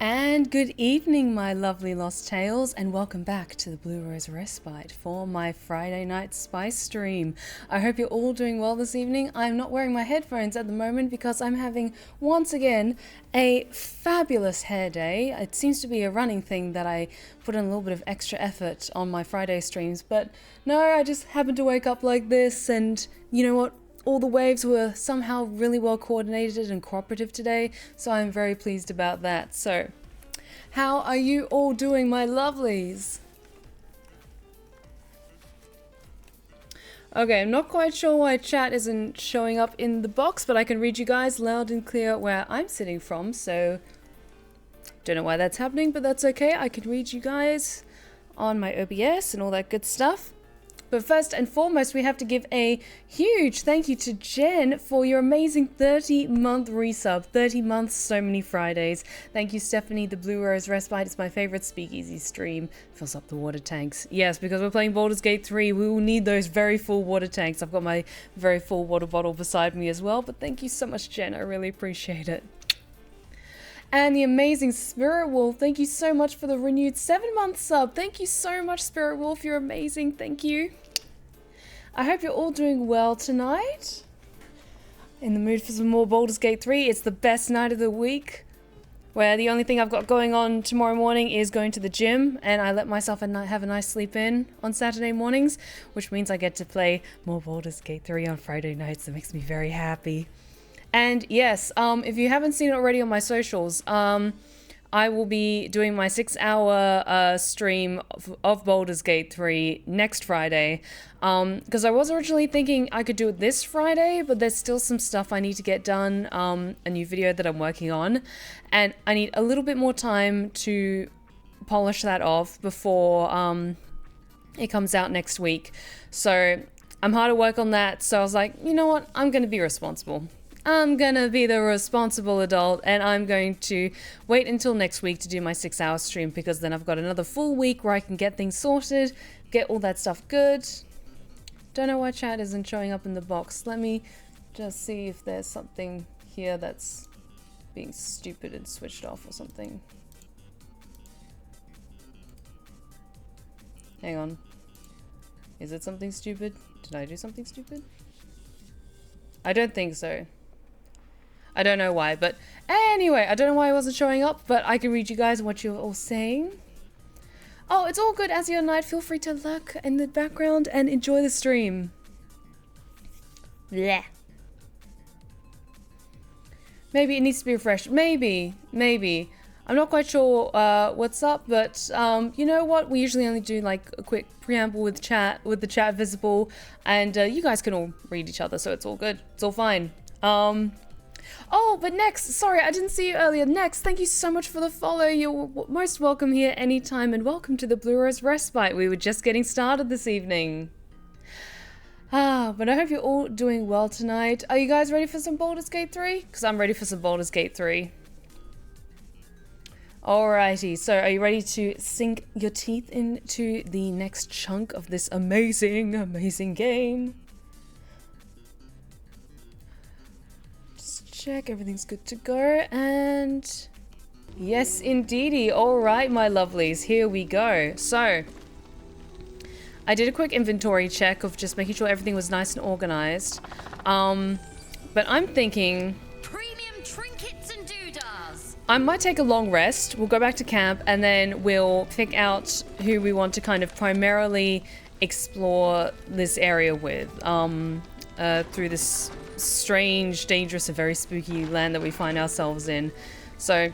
And good evening, my lovely Lost Tales, and welcome back to the Blue Rose Respite for my Friday night spice stream. I hope you're all doing well this evening. I'm not wearing my headphones at the moment because I'm having, once again, a fabulous hair day. It seems to be a running thing that I put in a little bit of extra effort on my Friday streams, but no, I just happened to wake up like this, and you know what? All the waves were somehow really well coordinated and cooperative today, so I'm very pleased about that. So, how are you all doing, my lovelies? Okay, I'm not quite sure why chat isn't showing up in the box, but I can read you guys loud and clear where I'm sitting from, so don't know why that's happening, but that's okay. I can read you guys on my OBS and all that good stuff. But first and foremost, we have to give a huge thank you to Jen for your amazing 30-month resub. 30 months, so many Fridays. Thank you, Stephanie. The Blue Rose Respite is my favorite speakeasy stream. Fills up the water tanks. Yes, because we're playing Baldur's Gate 3, we will need those very full water tanks. I've got my very full water bottle beside me as well. But thank you so much, Jen. I really appreciate it. And the amazing Spirit Wolf, thank you so much for the renewed 7-month sub. Thank you so much, Spirit Wolf. You're amazing. Thank you. I hope you're all doing well tonight. In the mood for some more Baldur's Gate 3. It's the best night of the week, where the only thing I've got going on tomorrow morning is going to the gym, and I let myself have a nice sleep in on Saturday mornings, which means I get to play more Baldur's Gate 3 on Friday nights. That makes me very happy. And yes, if you haven't seen it already on my socials, I will be doing my 6-hour stream of Baldur's Gate 3 next Friday. Because I was originally thinking I could do it this Friday, but there's still some stuff I need to get done, a new video that I'm working on, and I need a little bit more time to polish that off before it comes out next week. So I'm hard at work on that, so I was like, you know what, I'm going to be responsible. I'm gonna be the responsible adult, and I'm going to wait until next week to do my 6-hour stream, because then I've got another full week where I can get things sorted, get all that stuff good. Don't know why chat isn't showing up in the box. Let me just see if there's something here that's being stupid and switched off or something. Hang on. Is it something stupid? Did I do something stupid? I don't think so. I don't know why, but anyway, I don't know why I wasn't showing up, but I can read you guys what you're all saying. Oh, it's all good, as your night. Feel free to lurk in the background and enjoy the stream. Bleh. Maybe it needs to be refreshed. Maybe. I'm not quite sure what's up, but you know what? We usually only do like a quick preamble with the chat visible, and you guys can all read each other, so it's all good. It's all fine. Oh, but Next, sorry, I didn't see you earlier. Next, thank you so much for the follow. You're most welcome here anytime, and welcome to the Blue Rose Respite. We were just getting started this evening. But I hope you're all doing well tonight. Are you guys ready for some Baldur's Gate 3? Because I'm ready for some Baldur's Gate 3. Alrighty, so are you ready to sink your teeth into the next chunk of this amazing, amazing game? Check, everything's good to go, and yes indeedy. All right, my lovelies, here we go. So I did a quick inventory check of just making sure everything was nice and organized, but I'm thinking premium trinkets and doodahs. I might take a long rest. We'll go back to camp, and then we'll pick out who we want to kind of primarily explore this area with through this strange, dangerous, and very spooky land that we find ourselves in. So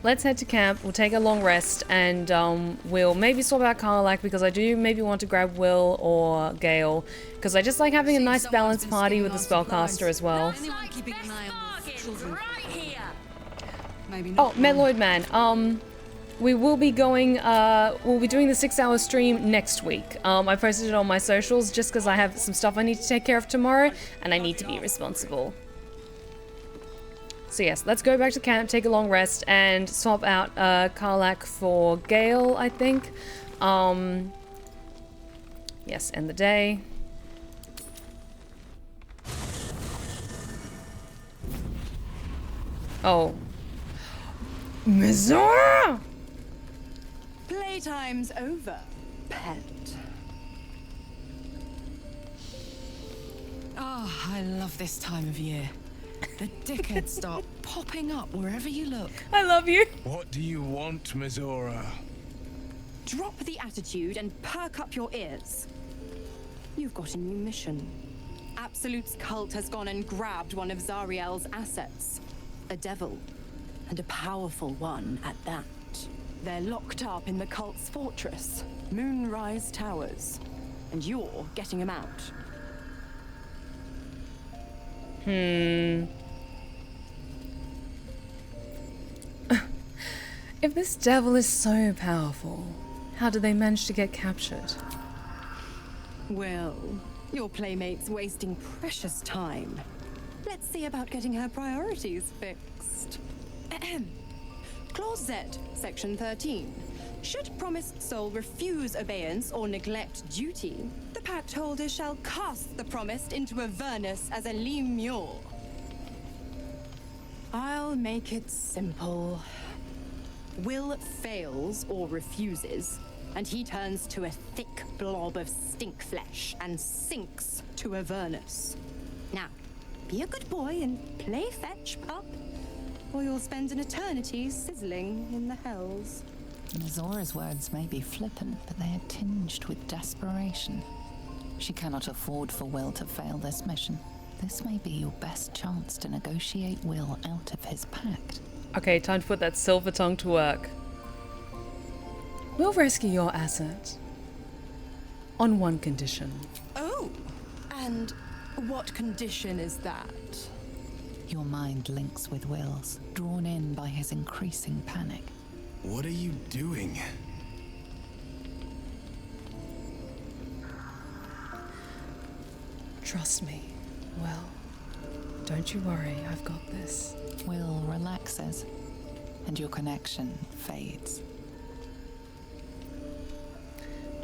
let's head to camp. We'll take a long rest, and we'll maybe swap out Cullagh, because I do maybe want to grab Will or Gale, because I just like having a nice balanced party with the spellcaster as well. Oh, Meloid Man. We will be going, we'll be doing the 6-hour stream next week. I posted it on my socials just because I have some stuff I need to take care of tomorrow, and I need to be responsible. So yes, let's go back to camp, take a long rest, and swap out Cullagh for Gale, I think. Yes, end the day. Oh. Mizora! Playtime's over, pet. Oh, I love this time of year. The dickheads start popping up wherever you look. I love you. What do you want, Mizora? Drop the attitude and perk up your ears. You've got a new mission. Absolute's cult has gone and grabbed one of Zariel's assets. A devil. And a powerful one at that. They're locked up in the cult's fortress, Moonrise Towers. And you're getting them out. If this devil is so powerful, how did they manage to get captured? Well, your playmate's wasting precious time. Let's see about getting her priorities fixed. Ahem. Clause Z, Section 13. Should promised soul refuse obeyance or neglect duty, the pact holder shall cast the promised into Avernus as a lemure. I'll make it simple. Will fails or refuses, and he turns to a thick blob of stink flesh and sinks to Avernus. Now, be a good boy and play fetch, pup, or you'll spend an eternity sizzling in the hells. Mizora's words may be flippant, but they are tinged with desperation. She cannot afford for Will to fail this mission. This may be your best chance to negotiate Will out of his pact. Okay, time to put that silver tongue to work. We'll rescue your asset. On one condition. Oh, and what condition is that? Your mind links with Will's, drawn in by his increasing panic. What are you doing? Trust me. Well, don't you worry, I've got this. Will relaxes, and your connection fades.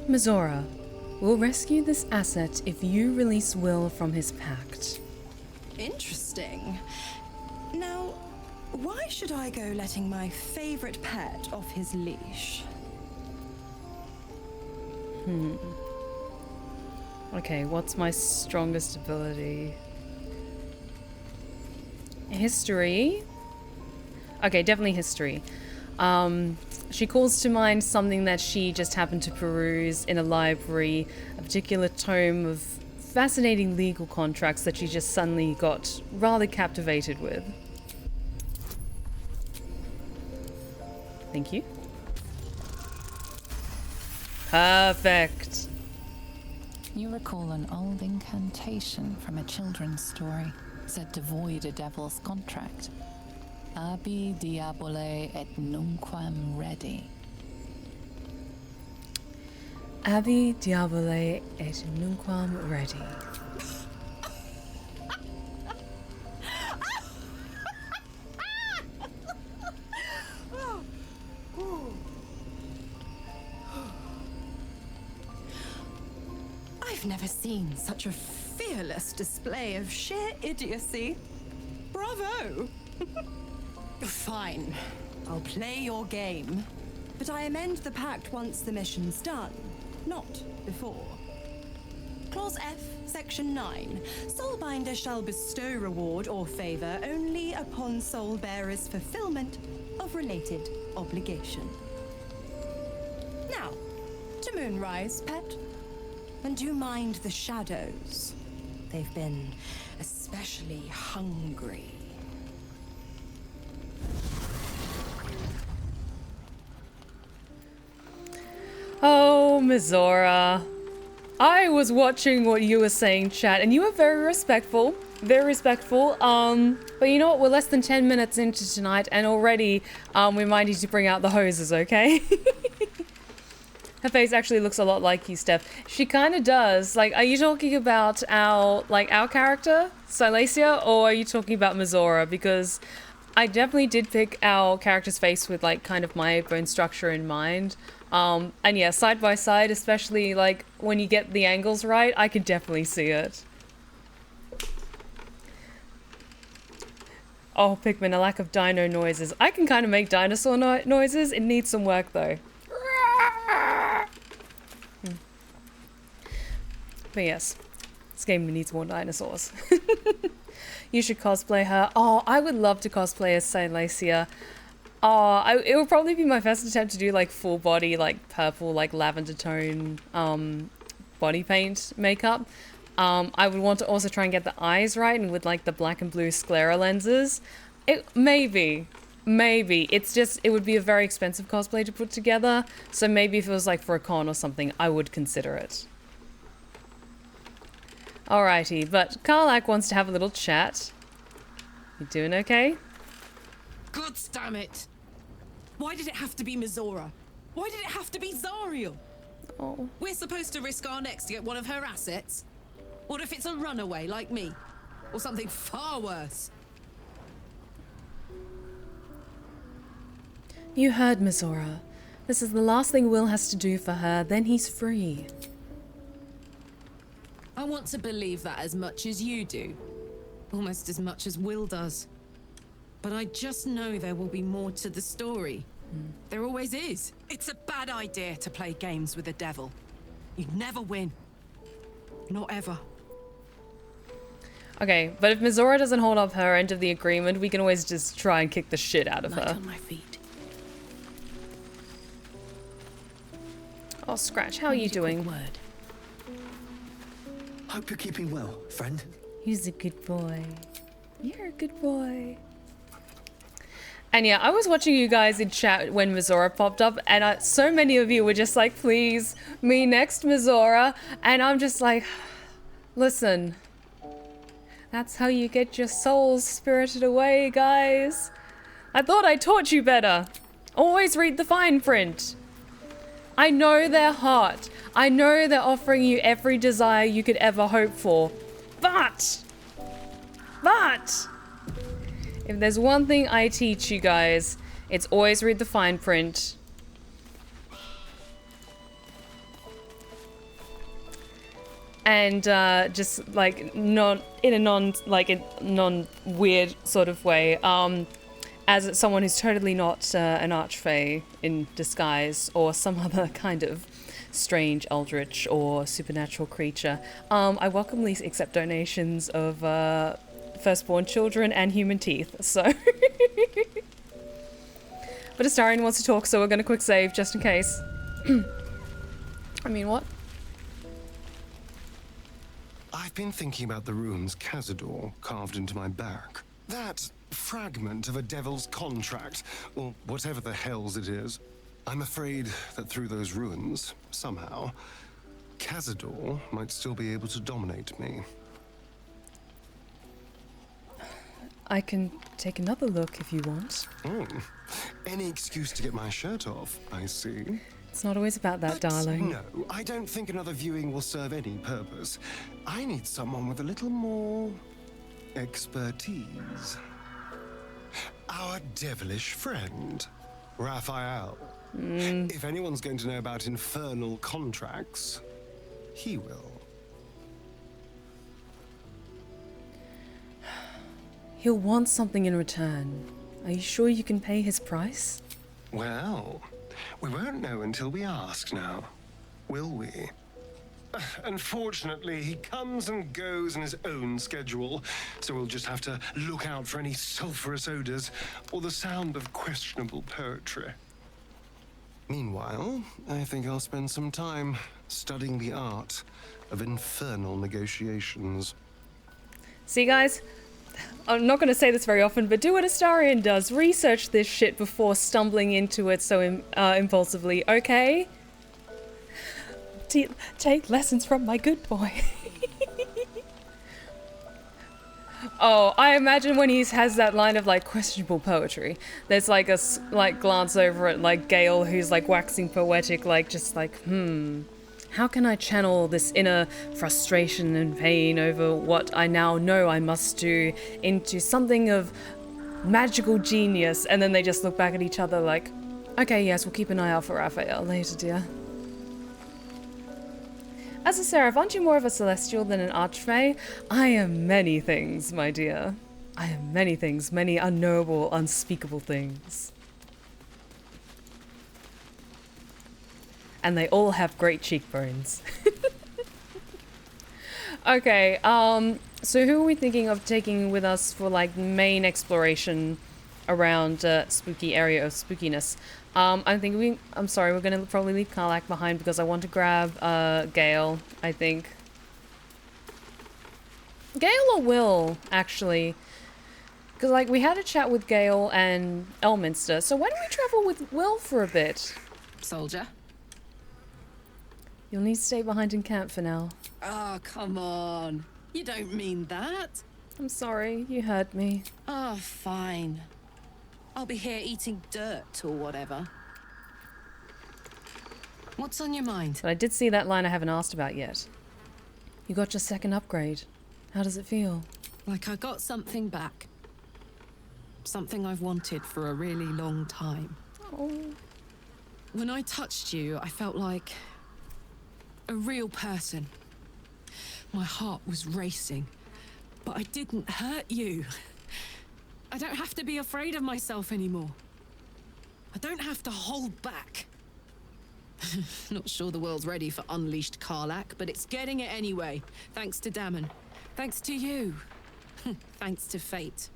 Mizora, we'll rescue this asset if you release Will from his pact. Interesting. Now, why should I go letting my favorite pet off his leash? Okay, what's my strongest ability? History. Okay, definitely history. She calls to mind something that she just happened to peruse in a library, a particular tome of fascinating legal contracts that she just suddenly got rather captivated with. Thank you. Perfect. You recall an old incantation from a children's story, said to void a devil's contract. Abi diabole et nunquam redi. Abi diabole et nunquam redi. I've never seen such a fearless display of sheer idiocy. Bravo! Fine, I'll play your game. But I amend the pact once the mission's done, not before. Clause F, Section 9. Soulbinder shall bestow reward or favor only upon soul bearer's fulfillment of related obligation. Now, to Moonrise, pet. And do mind the shadows. They've been especially hungry. Oh, Mizora. I was watching what you were saying, chat, and you were very respectful. Very respectful. But you know what? We're less than 10 minutes into tonight, and already we might need to bring out the hoses, okay? Her face actually looks a lot like you, Steph. She kind of does. Like, are you talking about our character, Silesia, or are you talking about Mizora? Because I definitely did pick our character's face with, like, kind of my bone structure in mind. And yeah, side by side, especially, like, when you get the angles right, I could definitely see it. Oh, Pikmin, a lack of dino noises. I can kind of make dinosaur noises. It needs some work, though. But yes, this game needs more dinosaurs. You should cosplay her. Oh, I would love to cosplay as Silesia. Oh, it would probably be my first attempt to do like full body, like purple, like lavender tone body paint makeup. I would want to also try and get the eyes right, and with like the black and blue sclera lenses. Maybe. It's just, it would be a very expensive cosplay to put together. So maybe if it was like for a con or something, I would consider it. Alrighty, but Cullagh wants to have a little chat. You doing okay? God damn it! Why did it have to be Mizora? Why did it have to be Zariel? Oh. We're supposed to risk our necks to get one of her assets? What if it's a runaway like me? Or something far worse? You heard Mizora. This is the last thing Will has to do for her, then he's free. I want to believe that as much as you do. Almost as much as Will does. But I just know there will be more to the story. There always is. It's a bad idea to play games with the devil. You'd never win. Not ever. Okay, but if Mizora doesn't hold up her end of the agreement, we can always just try and kick the shit out of Light her. on my feet. Oh, Scratch, how are you doing? Word. Hope you're keeping well, friend. He's a good boy. You're a good boy. And yeah, I was watching you guys in chat when Mizora popped up, and so many of you were just like, please, me next, Mizora. And I'm just like, listen, that's how you get your souls spirited away, guys. I thought I taught you better. Always read the fine print. I know their heart. I know they're offering you every desire you could ever hope for. But, if there's one thing I teach you guys, it's always read the fine print. And just like not in a non-weird sort of way. As someone who's totally not an archfey in disguise or some other kind of strange eldritch or supernatural creature, I welcomely accept donations of firstborn children and human teeth, so... But Astarion wants to talk, so we're going to quick save just in case. I mean, what? I've been thinking about the runes Cazador carved into my back. That fragment of a devil's contract, or whatever the hells it is. I'm afraid that through those ruins, somehow, Cazador might still be able to dominate me. I can take another look if you want. Oh, any excuse to get my shirt off, I see. It's not always about that, darling. No, I don't think another viewing will serve any purpose. I need someone with a little more expertise. Our devilish friend, Raphael. If anyone's going to know about infernal contracts, he will. He'll want something in return. Are you sure you can pay his price? Well, we won't know until we ask now, will we? Unfortunately, he comes and goes in his own schedule, so we'll just have to look out for any sulphurous odors or the sound of questionable poetry. Meanwhile, I think I'll spend some time studying the art of infernal negotiations. See, guys? I'm not going to say this very often, but do what Astarion does. Research this shit before stumbling into it so impulsively, okay? Take lessons from my good boy. Oh, I imagine when he has that line of like questionable poetry, there's like a glance over at like Gale, who's like waxing poetic, like just like, how can I channel this inner frustration and pain over what I now know I must do into something of magical genius? And then they just look back at each other like, okay, yes, we'll keep an eye out for Raphael later, dear. As a seraph, aren't you more of a celestial than an archfey? I am many things, my dear. I am many things, many unknowable, unspeakable things. And they all have great cheekbones. Okay, so who are we thinking of taking with us for like main exploration around spooky area of spookiness? I'm sorry, we're gonna probably leave Cullagh behind because I want to grab Gale, I think. Gale or Will, actually. Because like we had a chat with Gale and Elminster, so why don't we travel with Will for a bit? Soldier. You'll need to stay behind in camp for now. Oh, come on. You don't mean that. I'm sorry, you hurt me. Oh, fine. I'll be here eating dirt or whatever. What's on your mind? But I did see that line I haven't asked about yet. You got your second upgrade. How does it feel? Like I got something back. Something I've wanted for a really long time. Oh. When I touched you, I felt like a real person. My heart was racing, but I didn't hurt you. I don't have to be afraid of myself anymore. I don't have to hold back. Not sure the world's ready for unleashed Karlach, but it's getting it anyway. Thanks to Dammon. Thanks to you. Thanks to fate.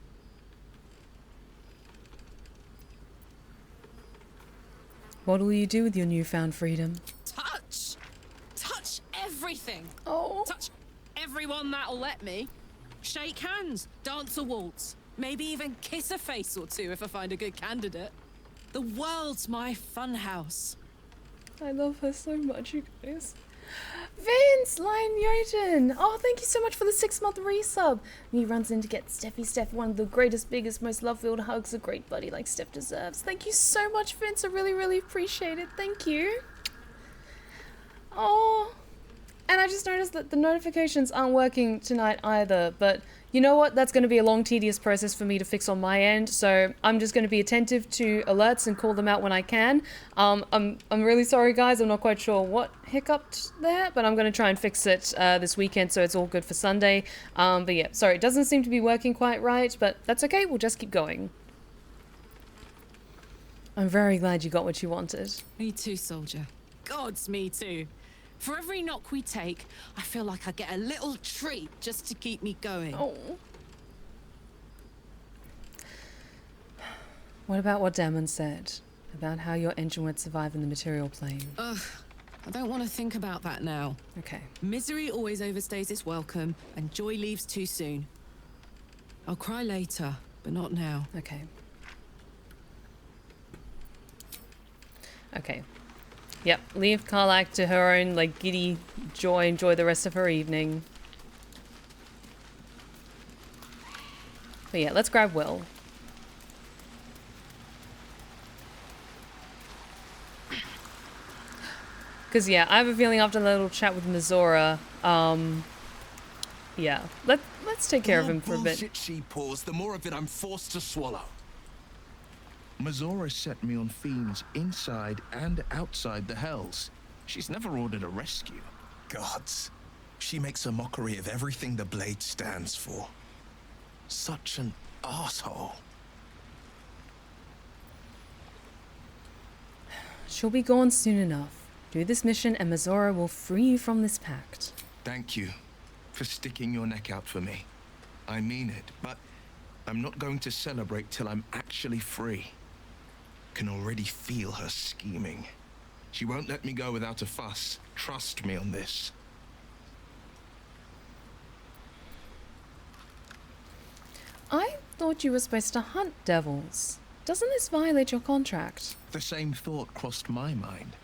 What will you do with your newfound freedom? Touch! Touch everything! Oh. Touch everyone that'll let me. Shake hands, dance a waltz, maybe even kiss a face or two if I find a good candidate. The world's my funhouse. I love her so much, you guys. Vince, Lion Jotun! Oh, thank you so much for the 6-month resub. And he runs in to get Steph one of the greatest, biggest, most love-filled hugs a great buddy like Steph deserves. Thank you so much, Vince. I really, really appreciate it. Thank you. Oh. And I just noticed that the notifications aren't working tonight either, but you know what? That's going to be a long, tedious process for me to fix on my end, so I'm just going to be attentive to alerts and call them out when I can. I'm really sorry, guys. I'm not quite sure what hiccuped there, but I'm going to try and fix it this weekend so it's all good for Sunday. But yeah, sorry, it doesn't seem to be working quite right, but that's okay. We'll just keep going. I'm very glad you got what you wanted. Me too, soldier. Gods, me too. For every knock we take, I feel like I get a little treat just to keep me going. Oh. What about what Dammon said? About how your engine would survive in the material plane? Ugh, I don't want to think about that now. Okay. Misery always overstays its welcome, and joy leaves too soon. I'll cry later, but not now. Okay. Okay. Yep, leave Cullagh to her own, like, giddy joy, enjoy the rest of her evening. But yeah, let's grab Will. Because, yeah, I have a feeling after the little chat with Mizora, yeah, let's take care of him for a bit. The more bullshit she pours, the more of it I'm forced to swallow. Mizora set me on fiends inside and outside the Hells. She's never ordered a rescue. Gods. She makes a mockery of everything the Blade stands for. Such an asshole. She'll be gone soon enough. Do this mission and Mizora will free you from this pact. Thank you for sticking your neck out for me. I mean it, but I'm not going to celebrate till I'm actually free. Can already feel her scheming. She won't let me go without a fuss. Trust me on this. I thought you were supposed to hunt devils. Doesn't this violate your contract? The same thought crossed my mind.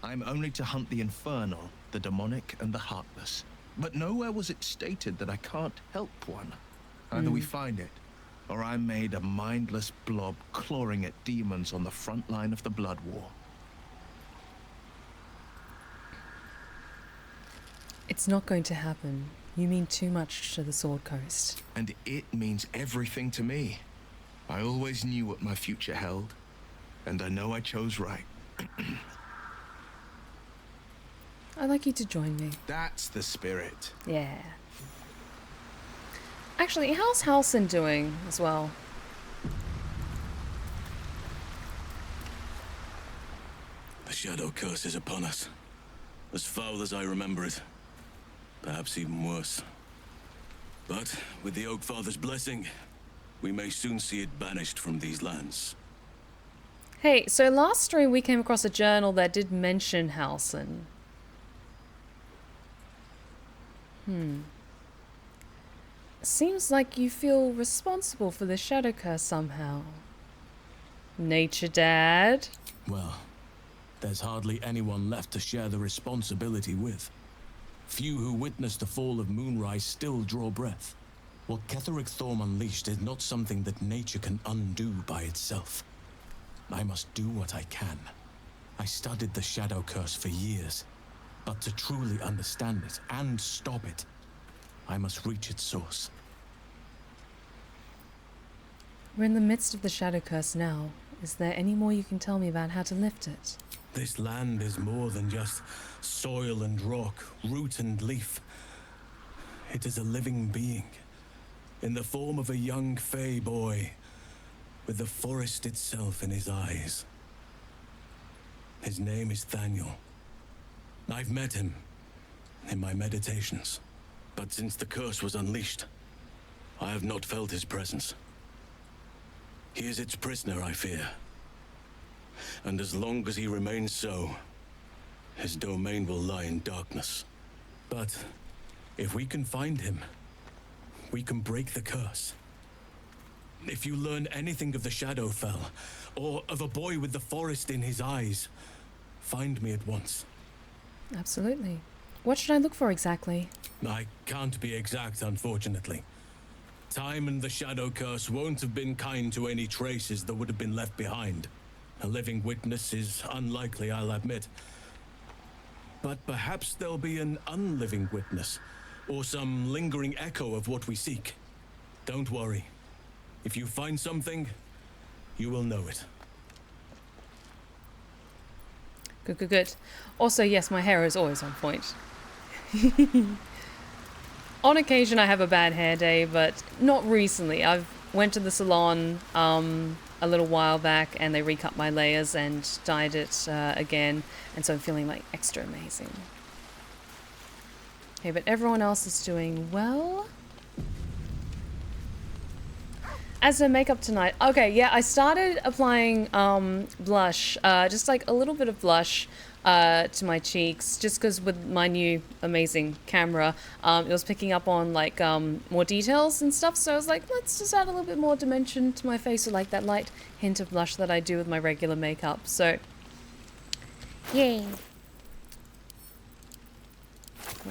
I'm only to hunt the infernal, the demonic, and the heartless. But nowhere was it stated that I can't help one. Either we find it, or I'm made a mindless blob clawing at demons on the front line of the blood war. It's not going to happen. You mean too much to the Sword Coast. And it means everything to me. I always knew what my future held, and I know I chose right. I'd like you to join me. That's the spirit. Yeah. Actually, how's Halsin doing as well? The shadow curse is upon us. As foul as I remember it. Perhaps even worse. But with the Oak Father's blessing, we may soon see it banished from these lands. Hey, so last stream we came across a journal that did mention Halsin. Seems like you feel responsible for the shadow curse somehow. Nature Dad? Well, there's hardly anyone left to share the responsibility with. Few who witnessed the fall of Moonrise still draw breath. What Ketheric Thorm unleashed is not something that nature can undo by itself. I must do what I can. I studied the shadow curse for years, but to truly understand it and stop it, I must reach its source. We're in the midst of the shadow curse now. Is there any more you can tell me about how to lift it? This land is more than just soil and rock, root and leaf. It is a living being, in the form of a young fey boy, with the forest itself in his eyes. His name is Thaniel. I've met him in my meditations, but since the curse was unleashed, I have not felt his presence. He is its prisoner, I fear. And as long as he remains so, his domain will lie in darkness. But if we can find him, we can break the curse. If you learn anything of the Shadowfell, or of a boy with the forest in his eyes, find me at once. Absolutely. What should I look for exactly? I can't be exact, unfortunately. Time and the shadow curse won't have been kind to any traces that would have been left behind. A living witness is unlikely, I'll admit. But perhaps there'll be an unliving witness, or some lingering echo of what we seek. Don't worry. If you find something, you will know it. Good, good, good. Also, yes, my hair is always on point. On occasion I have a bad hair day, but not recently. I've went to the salon a little while back and they recut my layers and dyed it again, and so I'm feeling like extra amazing. Okay, but everyone else is doing well. As a makeup tonight, okay, yeah, I started applying blush, just like a little bit of blush to my cheeks, just because with my new amazing camera, it was picking up on like more details and stuff, so I was like, let's just add a little bit more dimension to my face with like that light hint of blush that I do with my regular makeup, so yay.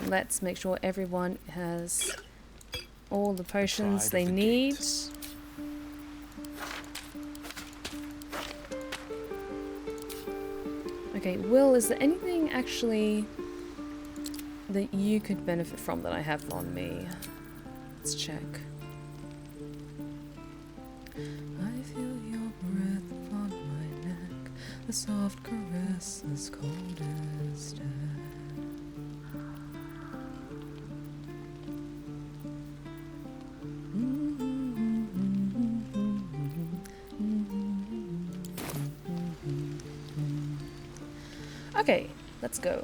Let's make sure everyone has all the potions they need. Okay, Will, is there anything actually that you could benefit from that I have on me? Let's check. I feel your breath upon my neck, the soft caress as cold as death. Okay, let's go.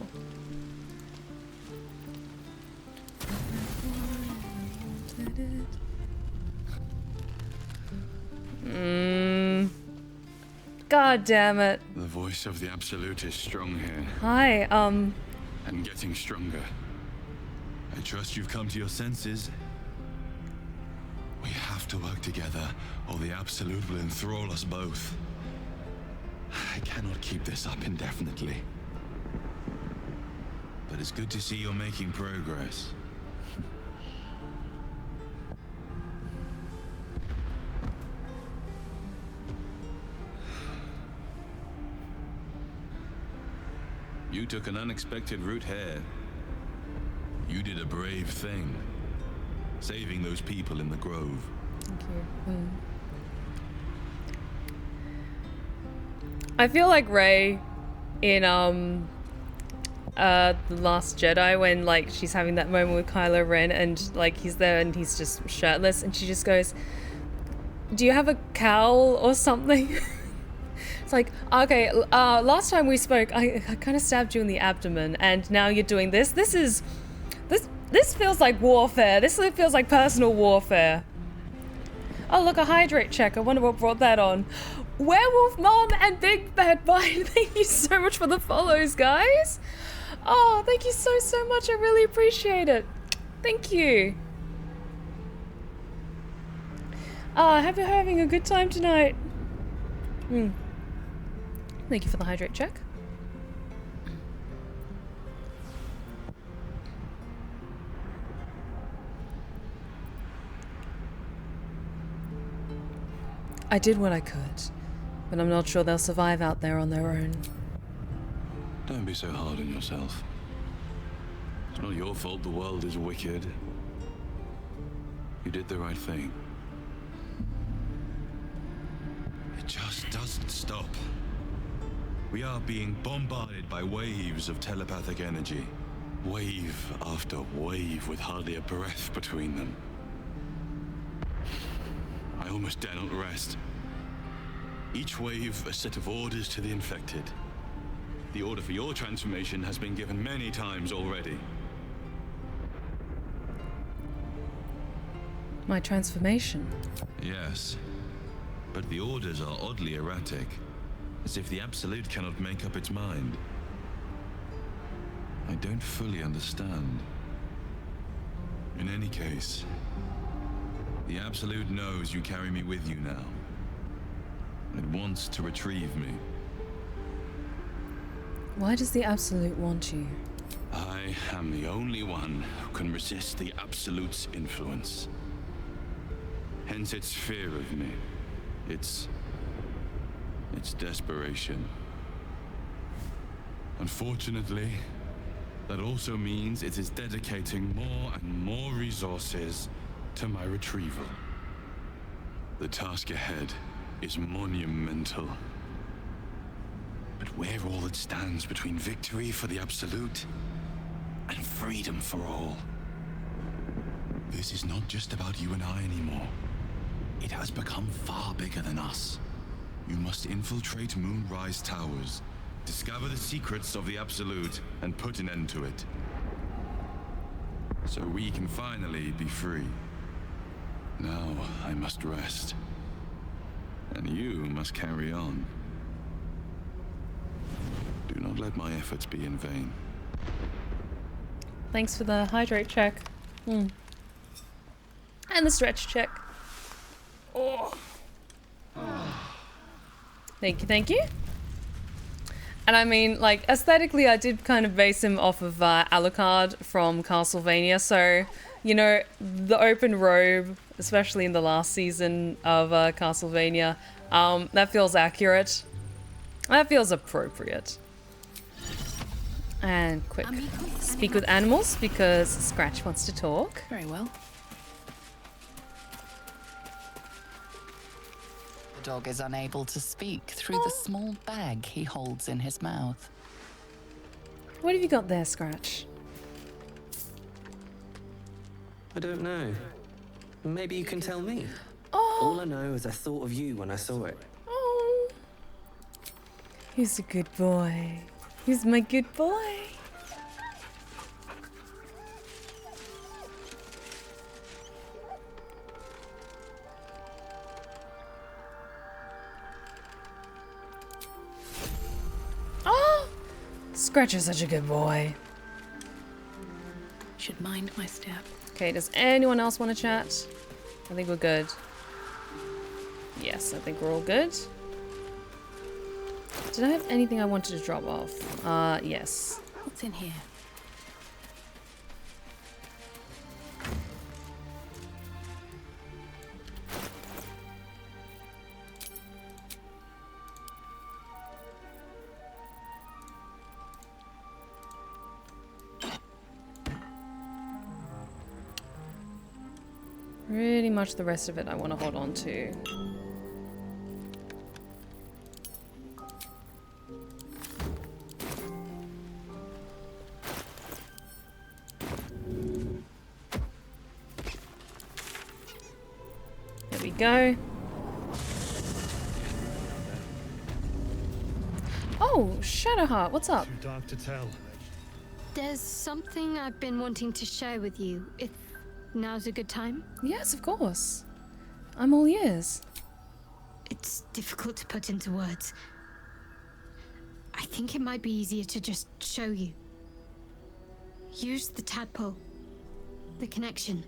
God damn it. The voice of the Absolute is strong here. Hi, And getting stronger. I trust you've come to your senses. We have to work together, or the Absolute will enthrall us both. I cannot keep this up indefinitely. But it's good to see you're making progress. You took an unexpected route here. You did a brave thing, saving those people in the grove. Thank you. I feel like Ray in The Last Jedi when like she's having that moment with Kylo Ren and like he's there and he's just shirtless and she just goes, "Do you have a cowl or something?" It's like, okay, last time we spoke, I kind of stabbed you in the abdomen, and now you're doing this. This feels like warfare. This feels like personal warfare. Oh, look, a hydrate check. I wonder what brought that on. Werewolf Mom and Big Bad Bite. Thank you so much for the follows, guys. Oh, thank you so much. I really appreciate it. Thank you. I hope you're having a good time tonight. Thank you for the hydrate check. I did what I could, but I'm not sure they'll survive out there on their own. Don't be so hard on yourself. It's not your fault the world is wicked. You did the right thing. It just doesn't stop. We are being bombarded by waves of telepathic energy. Wave after wave with hardly a breath between them. I almost dare not rest. Each wave a set of orders to the infected. The order for your transformation has been given many times already. My transformation? Yes. But the orders are oddly erratic, as if the Absolute cannot make up its mind. I don't fully understand. In any case, the Absolute knows you carry me with you now. It wants to retrieve me. Why does the Absolute want you? I am the only one who can resist the Absolute's influence. Hence its fear of me. Its desperation. Unfortunately, that also means it is dedicating more and more resources to my retrieval. The task ahead is monumental. But where all that stands between victory for the Absolute and freedom for all. This is not just about you and I anymore. It has become far bigger than us. You must infiltrate Moonrise Towers, discover the secrets of the Absolute, and put an end to it. So we can finally be free. Now I must rest. And you must carry on. Do not let my efforts be in vain. Thanks for the hydrate check. And the stretch check. Oh. Thank you. And I mean, like, aesthetically, I did kind of base him off of Alucard from Castlevania. So, you know, the open robe, especially in the last season of Castlevania, that feels accurate. That feels appropriate. And quick, speak with animals because Scratch wants to talk. Very well. The dog is unable to speak through the small bag he holds in his mouth. What have you got there, Scratch? I don't know. Maybe you can tell me. Oh. All I know is I thought of you when I saw it. Oh. He's a good boy. He's my good boy. Oh! Scratch is such a good boy. Should mind my step. Okay, does anyone else want to chat? I think we're good. Yes, I think we're all good. Did I have anything I wanted to drop off? Yes. What's in here? Pretty much the rest of it I want to hold on to. go. Oh, Shadowheart, what's up? Too dark to tell. There's something I've been wanting to share with you, if now's a good time. Yes, of course. I'm all ears. It's difficult to put into words. I think it might be easier to just show you. Use the tadpole. The connection.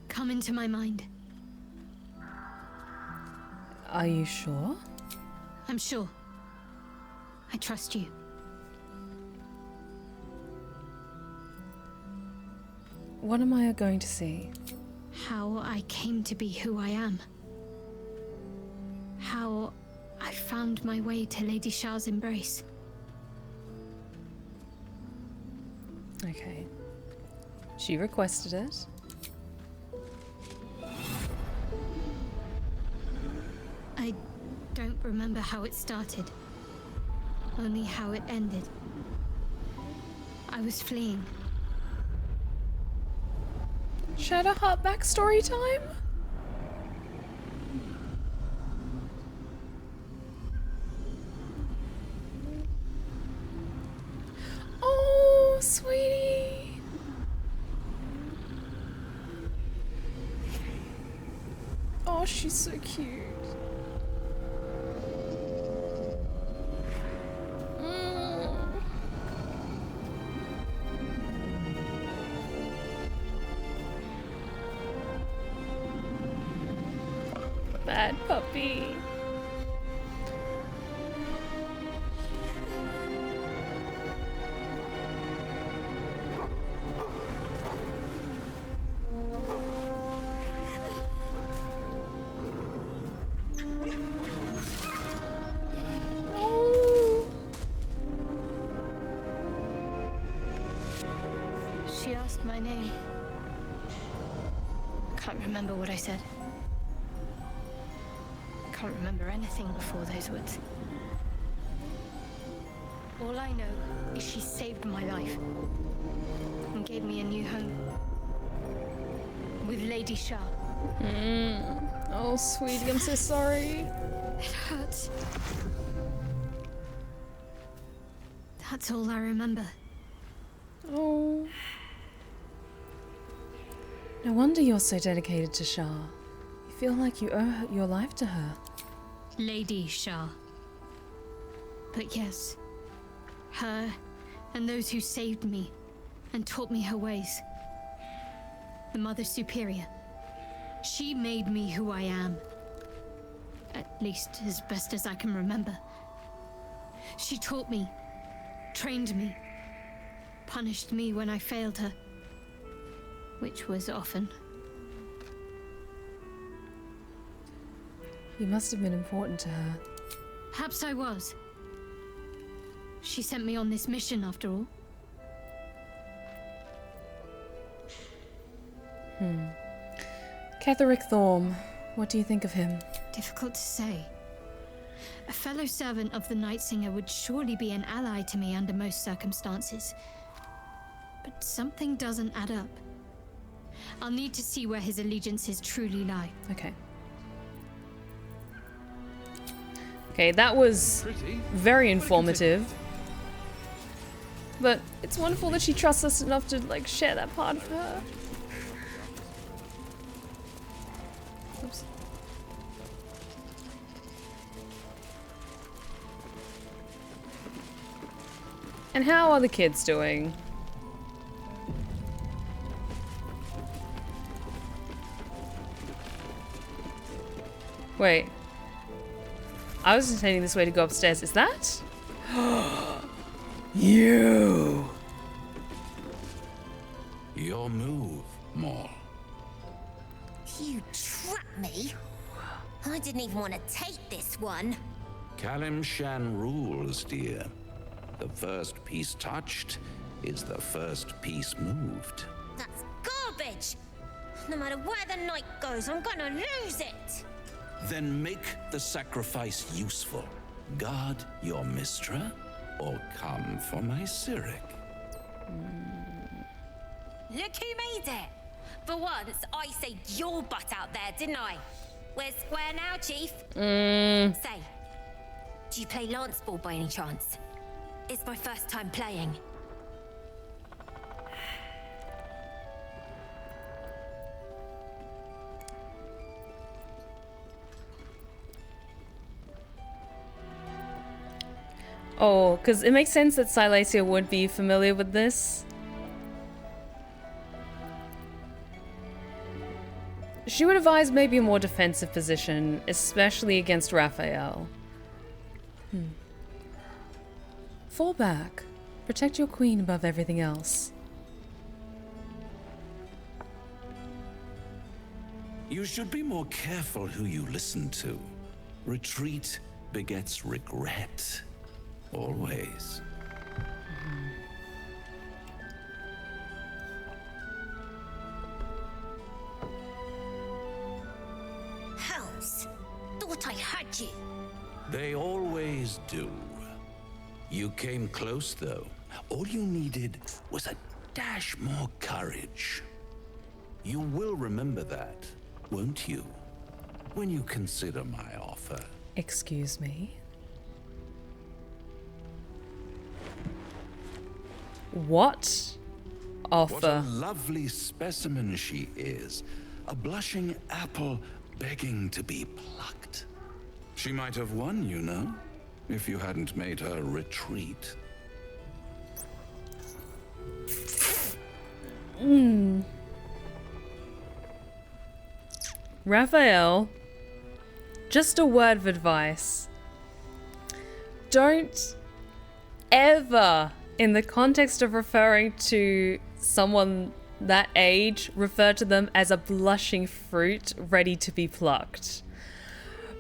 Come into my mind. Are you sure? I'm sure. I trust you. What am I going to see? How I came to be who I am. How I found my way to Lady Shah's embrace. Okay. She requested it. I don't remember how it started. Only how it ended. I was fleeing. Shadowheart backstory time? Oh, sweetie. Oh, she's so cute. Bad puppy. She asked my name. I can't remember what I said. I can't remember anything before those words. All I know is she saved my life and gave me a new home with Lady Shah. Oh, sweetie, I'm so sorry. It hurts. That's all I remember. Oh. No wonder you're so dedicated to Shah. You feel like you owe your life to her. Lady Shah. But yes, her and those who saved me and taught me her ways. The Mother Superior. She made me who I am. At least as best as I can remember. She taught me, trained me, punished me when I failed her. Which was often. You must have been important to her. Perhaps I was. She sent me on this mission after all. Ketherick Thorm, what do you think of him? Difficult to say. A fellow servant of the Night Singer would surely be an ally to me under most circumstances. But something doesn't add up. I'll need to see where his allegiances truly lie. Okay. Okay, that was very informative. But it's wonderful that she trusts us enough to, like, share that part of her. Oops. And how are the kids doing? Wait. I was intending this way to go upstairs. Is that? You! Your move, Maul. You trapped me? I didn't even want to take this one. Kalim Shan rules, dear. The first piece touched is the first piece moved. That's garbage! No matter where the night goes, I'm gonna lose it! Then make the sacrifice useful. Guard your Mistra, or come for my Cyric. Look who made it! For once, I saved your butt out there, didn't I? We're square now, Chief. Say, do you play lance ball by any chance? It's my first time playing. Oh, because it makes sense that Silesia would be familiar with this. She would advise maybe a more defensive position, especially against Raphael. Fall back. Protect your queen above everything else. You should be more careful who you listen to. Retreat begets regret. Always. Hells. Thought I had you. They always do. You came close, though. All you needed was a dash more courage. You will remember that, won't you? When you consider my offer. Excuse me? What offer? What a lovely specimen she is. A blushing apple begging to be plucked. She might have won, you know, if you hadn't made her retreat. Raphael, just a word of advice. Don't ever, in the context of referring to someone that age, refer to them as a blushing fruit ready to be plucked.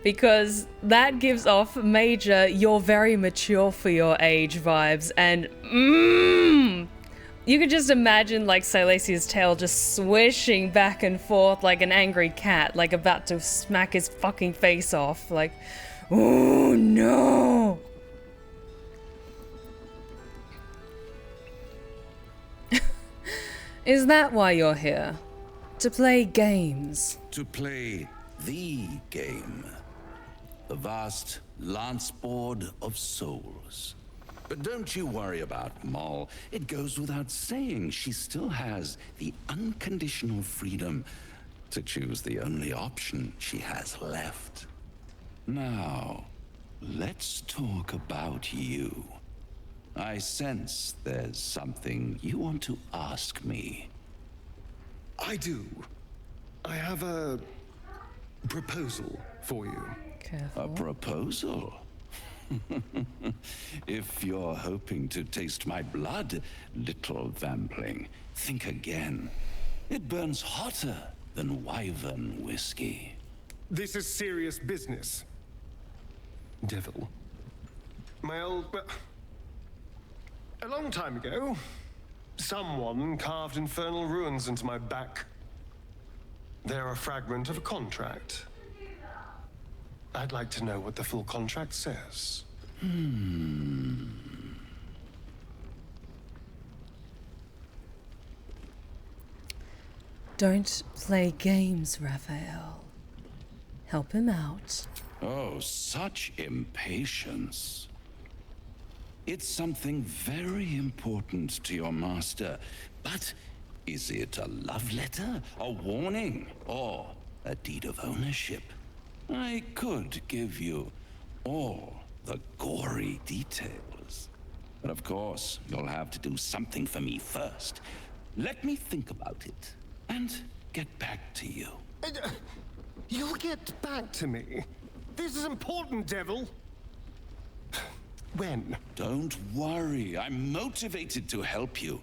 Because that gives off major, you're very mature for your age vibes, and you could just imagine like Silesia's tail just swishing back and forth like an angry cat, like about to smack his fucking face off, like, oh no! Is that why you're here? To play games? To play the game. The vast lance board of souls. But don't you worry about Moll. It goes without saying she still has the unconditional freedom to choose the only option she has left. Now, let's talk about you. I sense there's something you want to ask me. I do. I have a proposal for you. Careful. A proposal? If you're hoping to taste my blood, little vampling, think again. It burns hotter than wyvern whiskey. This is serious business. Devil. A long time ago, someone carved infernal runes into my back. They're a fragment of a contract. I'd like to know what the full contract says. Don't play games, Raphael. Help him out. Oh, such impatience. It's something very important to your master, but is it a love letter, a warning, or a deed of ownership? I could give you all the gory details, but of course, you'll have to do something for me first. Let me think about it and get back to you. You'll get back to me? This is important, Devil. When? Don't worry, I'm motivated to help you.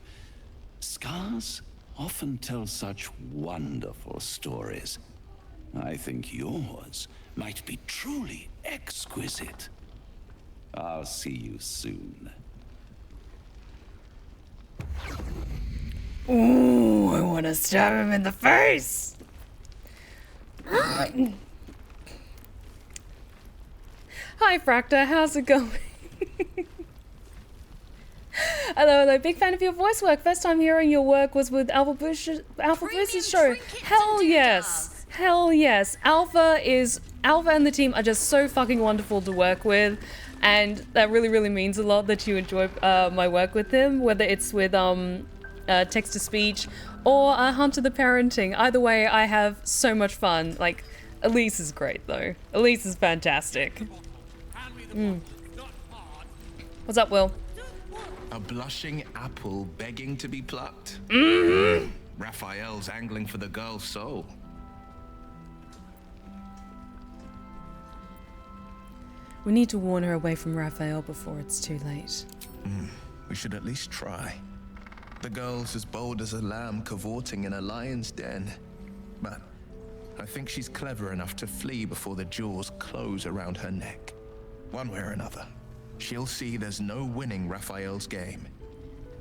Scars often tell such wonderful stories. I think yours might be truly exquisite. I'll see you soon. Ooh, I want to stab him in the face! Hi, Fracta, how's it going? Hello. Big fan of your voice work. First time hearing your work was with Alpha Bush's show. Hell yes. Hell yes. Alpha and the team are just so fucking wonderful to work with. And that really, really means a lot that you enjoy my work with him, whether it's with text-to-speech or Hunter the Parenting. Either way, I have so much fun. Like, Elise is great, though. Elise is fantastic. What's up, Will? A blushing apple begging to be plucked? Raphael's angling for the girl's soul. We need to warn her away from Raphael before it's too late. We should at least try. The girl's as bold as a lamb cavorting in a lion's den. But I think she's clever enough to flee before the jaws close around her neck. One way or another, she'll see there's no winning Raphael's game,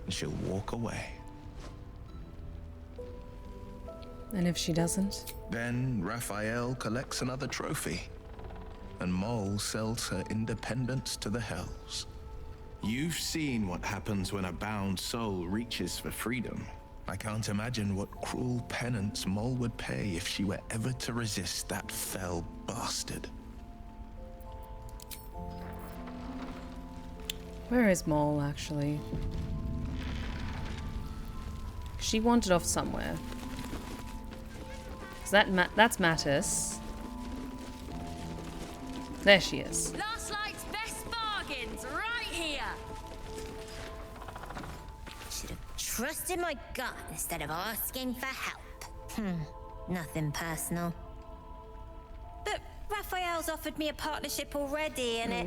and she'll walk away. And if she doesn't? Then Raphael collects another trophy, and Mole sells her independence to the hells. You've seen what happens when a bound soul reaches for freedom. I can't imagine what cruel penance Mole would pay if she were ever to resist that fell bastard. Where is Mole, actually? She wandered off somewhere. That's Mattis. There she is. Last night's best bargains right here. Should have trusted my gut instead of asking for help. Nothing personal. But Raphael's offered me a partnership already, and it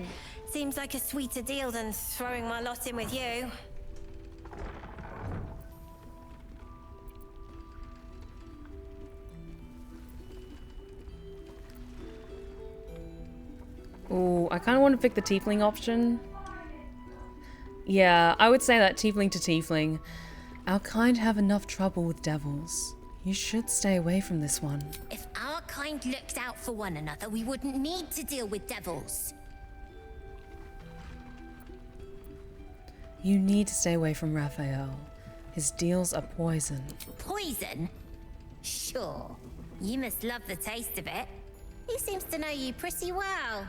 seems like a sweeter deal than throwing my lot in with you. Ooh, I kind of want to pick the tiefling option. Yeah, I would say that tiefling to tiefling. Our kind have enough trouble with devils. You should stay away from this one. If our kind looked out for one another, we wouldn't need to deal with devils. You need to stay away from Raphael. His deals are poison. Poison? Sure. You must love the taste of it. He seems to know you pretty well.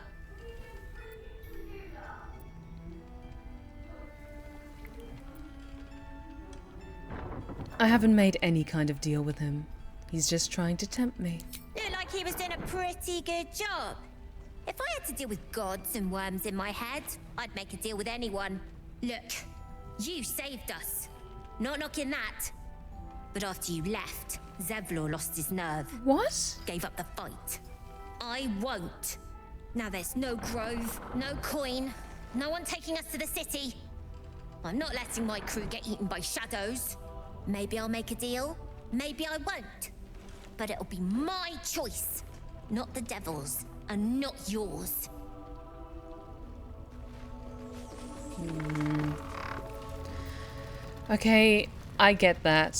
I haven't made any kind of deal with him. He's just trying to tempt me. Looked like he was doing a pretty good job. If I had to deal with gods and worms in my head, I'd make a deal with anyone. Look, you saved us. Not knocking that. But after you left, Zevlor lost his nerve. What? Gave up the fight. I won't. Now there's no grove, no coin, no one taking us to the city. I'm not letting my crew get eaten by shadows. Maybe I'll make a deal, maybe I won't. But it'll be my choice, not the devil's, and not yours. Okay, I get that.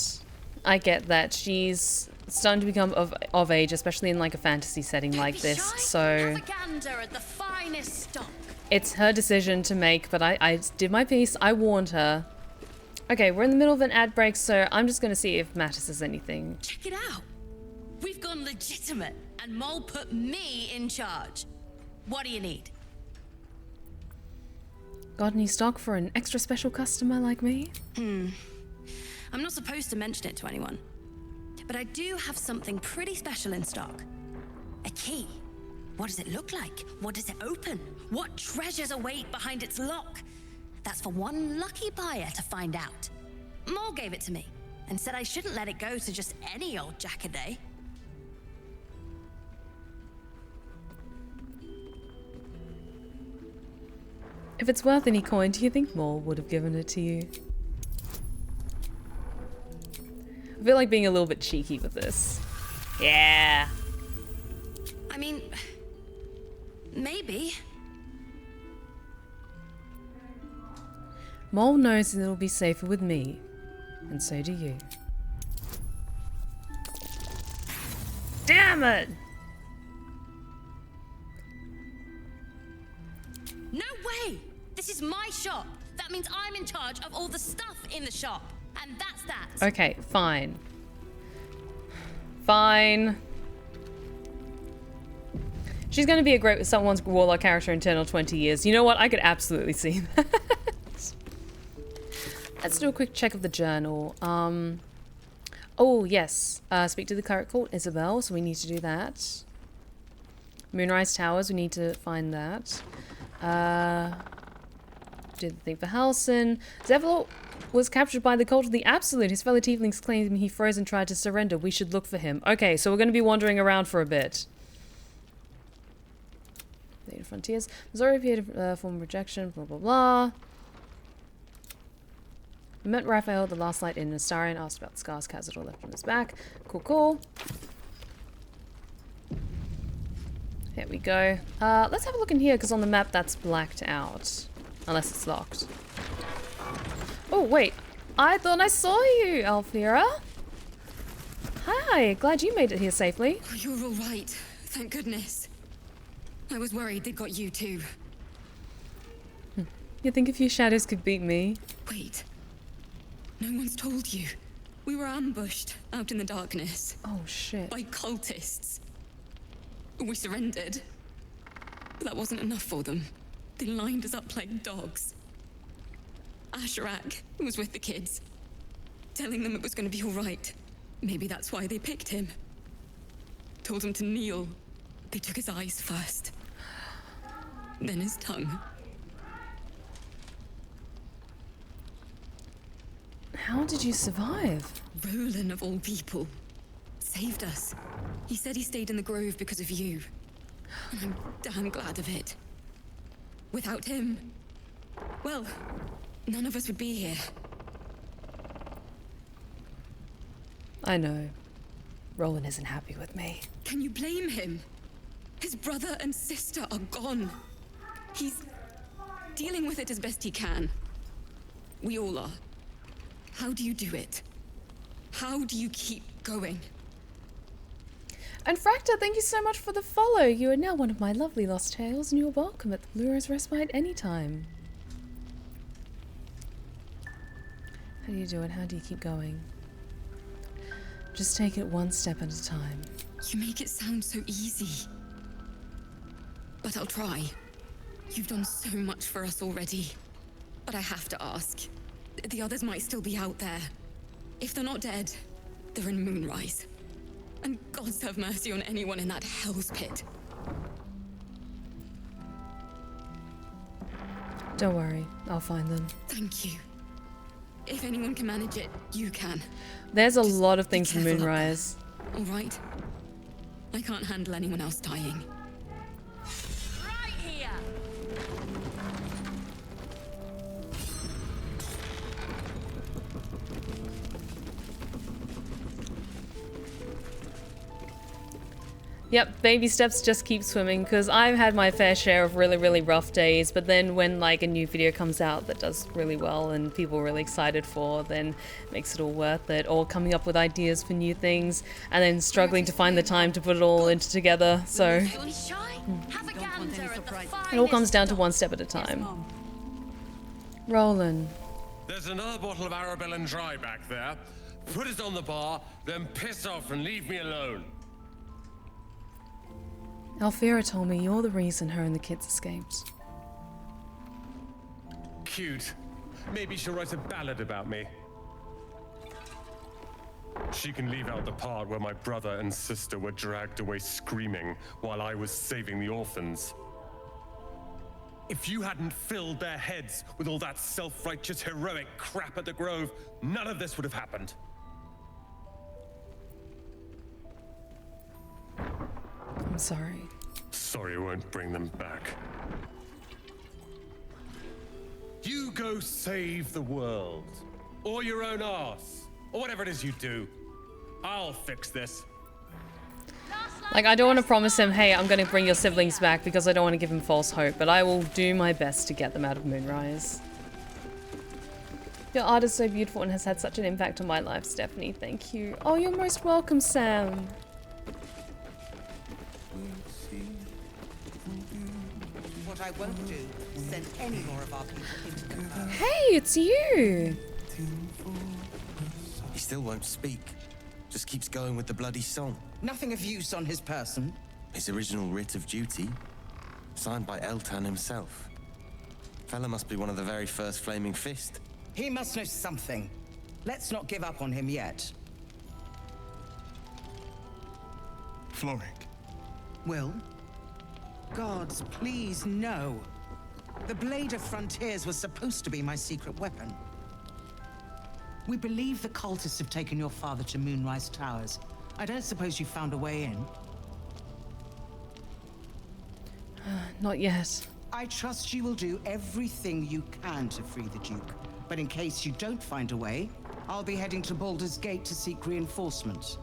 She's starting to become of age, especially in like a fantasy setting like this. So At the finest stock. it's her decision to make, but I did my piece. I warned her. Okay, we're in the middle of an ad break, so I'm just gonna see if Mattis has anything. Check it out. We've gone legitimate, and Mole put me in charge. What do you need? Got any stock for an extra special customer like me? I'm not supposed to mention it to anyone, but I do have something pretty special in stock. A key. What does it look like? What does it open? What treasures await behind its lock? That's for one lucky buyer to find out. Mole gave it to me and said I shouldn't let it go to just any old jackaday. If it's worth any coin, do you think Mole would have given it to you? I feel like being a little bit cheeky with this. Yeah. I mean, maybe. Mole knows it'll be safer with me, and so do you. Damn it! No way! This is my shop. That means I'm in charge of all the stuff in the shop. And that's that. Okay, fine. Fine. She's going to be a great someone's warlock character in 10 or 20 years. You know what? I could absolutely see that. Let's do a quick check of the journal. Oh, yes. Speak to the cleric called Isabel, so we need to do that. Moonrise Towers, we need to find that. Do the thing for Halson. Zevlor was captured by the cult of the Absolute. His fellow tieflings claimed he froze and tried to surrender. We should look for him. Okay, so we're going to be wandering around for a bit. Data Frontiers. Missouri appeared to form rejection, blah, blah, blah. We met Raphael, the last light in Astarion, asked about the scars Cazador left on his back. Cool, cool. Here we go. Let's have a look in here, because on the map that's blacked out. Unless it's locked. Oh, wait. I thought I saw you, Alfira. Hi, glad you made it here safely. Oh, you're all right. Thank goodness. I was worried they'd got you too. You think a few shadows could beat me? Wait. No one's told you. We were ambushed out in the darkness. Oh, shit. By cultists. We surrendered. But that wasn't enough for them. They lined us up like dogs. Asherak was with the kids, telling them it was going to be all right. Maybe that's why they picked him. Told him to kneel. They took his eyes first. Then his tongue. How did you survive? Roland, of all people, saved us. He said he stayed in the grove because of you. And I'm damn glad of it. Without him, well, none of us would be here. I know. Roland isn't happy with me. Can you blame him? His brother and sister are gone. He's dealing with it as best he can. We all are. How do you do it? How do you keep going? And Fracta, thank you so much for the follow. You are now one of my lovely lost tales, and you are welcome at the Blue Rose Respite anytime. How do you do it? How do you keep going? Just take it one step at a time. You make it sound so easy. But I'll try. You've done so much for us already. But I have to ask. The others might still be out there. If they're not dead, they're in Moonrise. And gods have mercy on anyone in that hell's pit. Don't worry, I'll find them. Thank you. If anyone can manage it, you can. There's a lot of things in Moonrise. All right. I can't handle anyone else dying. Right here. Yep, baby steps, just keep swimming, because I've had my fair share of really, really rough days, but then when like a new video comes out that does really well and people are really excited for, then it makes it all worth it, or coming up with ideas for new things, and then struggling to find the time to put it all into together, so it all comes down to one step at a time. Roland. There's another bottle of Arabellum Dry back there. Put it on the bar, then piss off and leave me alone. Alfira told me you're the reason her and the kids escaped. Cute. Maybe she'll write a ballad about me. She can leave out the part where my brother and sister were dragged away screaming while I was saving the orphans. If you hadn't filled their heads with all that self-righteous heroic crap at the Grove, none of this would have happened. I'm sorry. Sorry won't bring them back. You go save the world. Or your own arse. Or whatever it is you do. I'll fix this. Like, I don't want to promise him, hey, I'm going to bring your siblings back, because I don't want to give him false hope, but I will do my best to get them out of Moonrise. Your art is so beautiful and has had such an impact on my life, Stephanie. Thank you. Oh, you're most welcome, Sam. what I won't do is send any more of our people into combat. Hey, it's you! He still won't speak. Just keeps going with the bloody song. Nothing of use on his person. His original writ of duty, signed by Eltan himself. Fella must be one of the very first Flaming Fist. He must know something. Let's not give up on him yet. Floric. Will? Gods, please, no. The Blade of Frontiers was supposed to be my secret weapon. We believe the cultists have taken your father to Moonrise Towers. I don't suppose you found a way in? Not yet. I trust you will do everything you can to free the Duke. But in case you don't find a way, I'll be heading to Baldur's Gate to seek reinforcements.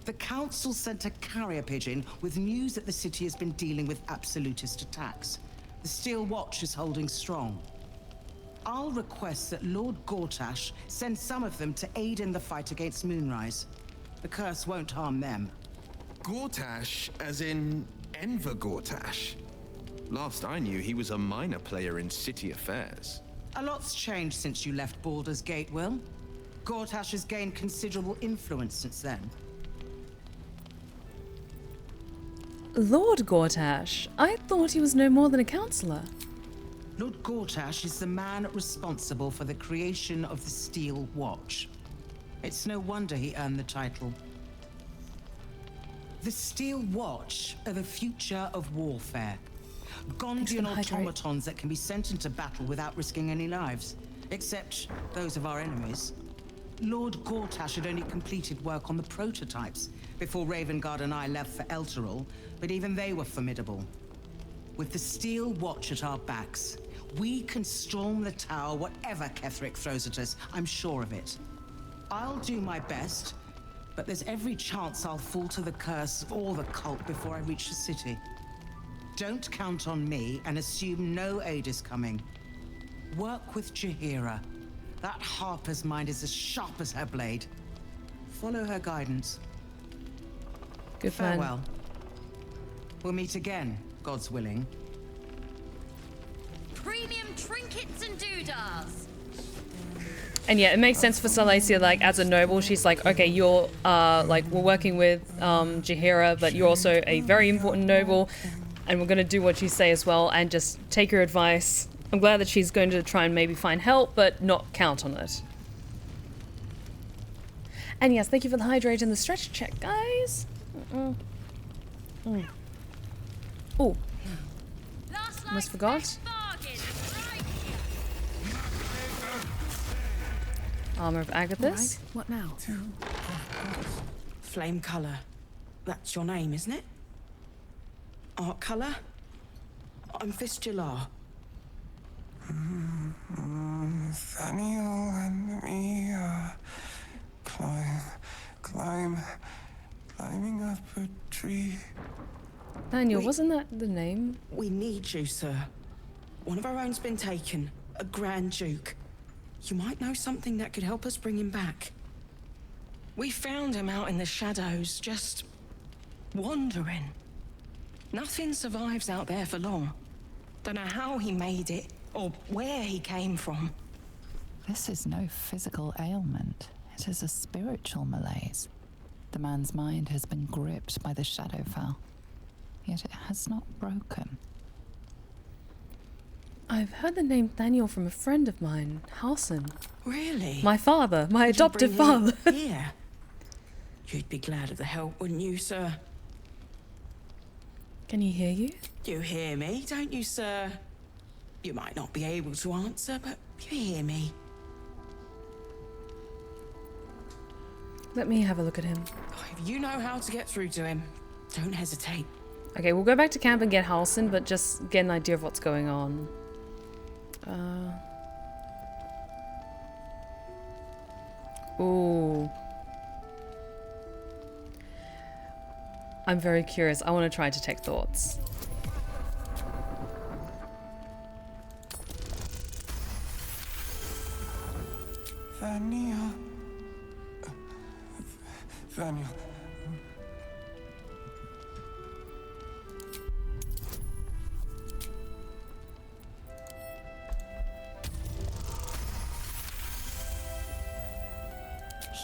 The Council sent a carrier pigeon with news that the city has been dealing with absolutist attacks. The Steel Watch is holding strong. I'll request that Lord Gortash send some of them to aid in the fight against Moonrise. The curse won't harm them. Gortash, as in Enver Gortash. Last I knew, he was a minor player in city affairs. A lot's changed since you left Baldur's Gate, Will. Gortash has gained considerable influence since then. Lord Gortash? I thought he was no more than a councillor. Lord Gortash is the man responsible for the creation of the Steel Watch. It's no wonder he earned the title. The Steel Watch are the future of warfare. Gondian automatons that can be sent into battle without risking any lives. Except those of our enemies. Lord Gortash had only completed work on the prototypes before Ravengard and I left for Elturel, but even they were formidable. With the Steel Watch at our backs, we can storm the tower whatever Ketheric throws at us, I'm sure of it. I'll do my best, but there's every chance I'll fall to the curse or the cult before I reach the city. Don't count on me and assume no aid is coming. Work with Jaheira. That Harper's mind is as sharp as her blade. Follow her guidance. Good plan. Farewell. We'll meet again, God's willing. Premium trinkets and doodahs. And yeah, it makes sense for Salacia, like, as a noble, she's like, okay, you're, like, we're working with, Jaheira, but you're also a very important noble, and we're gonna do what you say as well, and just take her advice. I'm glad that she's going to try and maybe find help, but not count on it. And yes, thank you for the hydrate and the stretch check, guys. Oh, almost forgot. Armor of Agathis. Right. What now? Flame Cullagh. That's your name, isn't it? Art Cullagh? I'm Fistula. Nathaniel and me climbing up a tree. Daniel, wasn't that the name? We need you, sir. One of our own's been taken, a Grand Duke. You might know something that could help us bring him back. We found him out in the shadows, just wandering. Nothing survives out there for long. Don't know how he made it, or where he came from. This is no physical ailment. It is a spiritual malaise. The man's mind has been gripped by the Shadowfell, yet it has not broken. I've heard the name Daniel from a friend of mine, Halson. Really? My father, my Would you adoptive bring him father. here? You'd be glad of the help, wouldn't you, sir? Can he hear you? You hear me, don't you, sir? You might not be able to answer, but you hear me. Let me have a look at him. If you know how to get through to him, don't hesitate. Okay, we'll go back to camp and get Halson, but just get an idea of what's going on. Ooh. I'm very curious. I want to try detect thoughts. Daniel.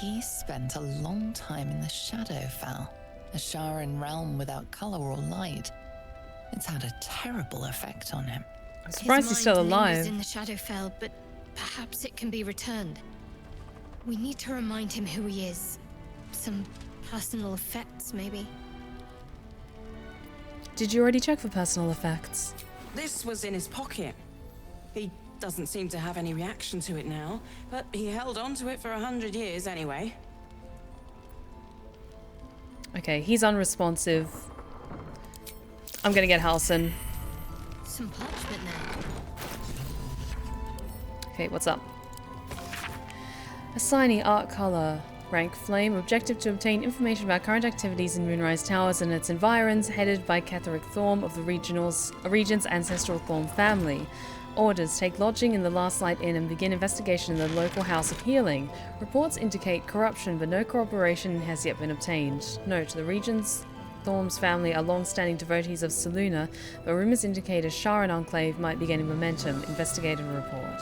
He spent a long time in the Shadowfell, a Sharan realm without color or light. It's had a terrible effect on him. I'm surprised he's still alive. In the Shadowfell, but perhaps it can be returned. We need to remind him who he is. Some personal effects, maybe. Did you already check for personal effects? This was in his pocket. He doesn't seem to have any reaction to it now, but he held on to it for 100 years anyway. Okay, he's unresponsive. I'm gonna get Halson. Some parchment there. Okay, what's up? Assigning Art Cullagh. Rank Flame. Objective to obtain information about current activities in Moonrise Towers and its environs, headed by Ketheric Thorm of the region's ancestral Thorm family. Orders: take lodging in the Last Light Inn and begin investigation in the local House of Healing. Reports indicate corruption, but no corroboration has yet been obtained. Note: the region's Thorm's family are long-standing devotees of Selûne, but rumors indicate a Sharan enclave might be gaining momentum. Investigate and report.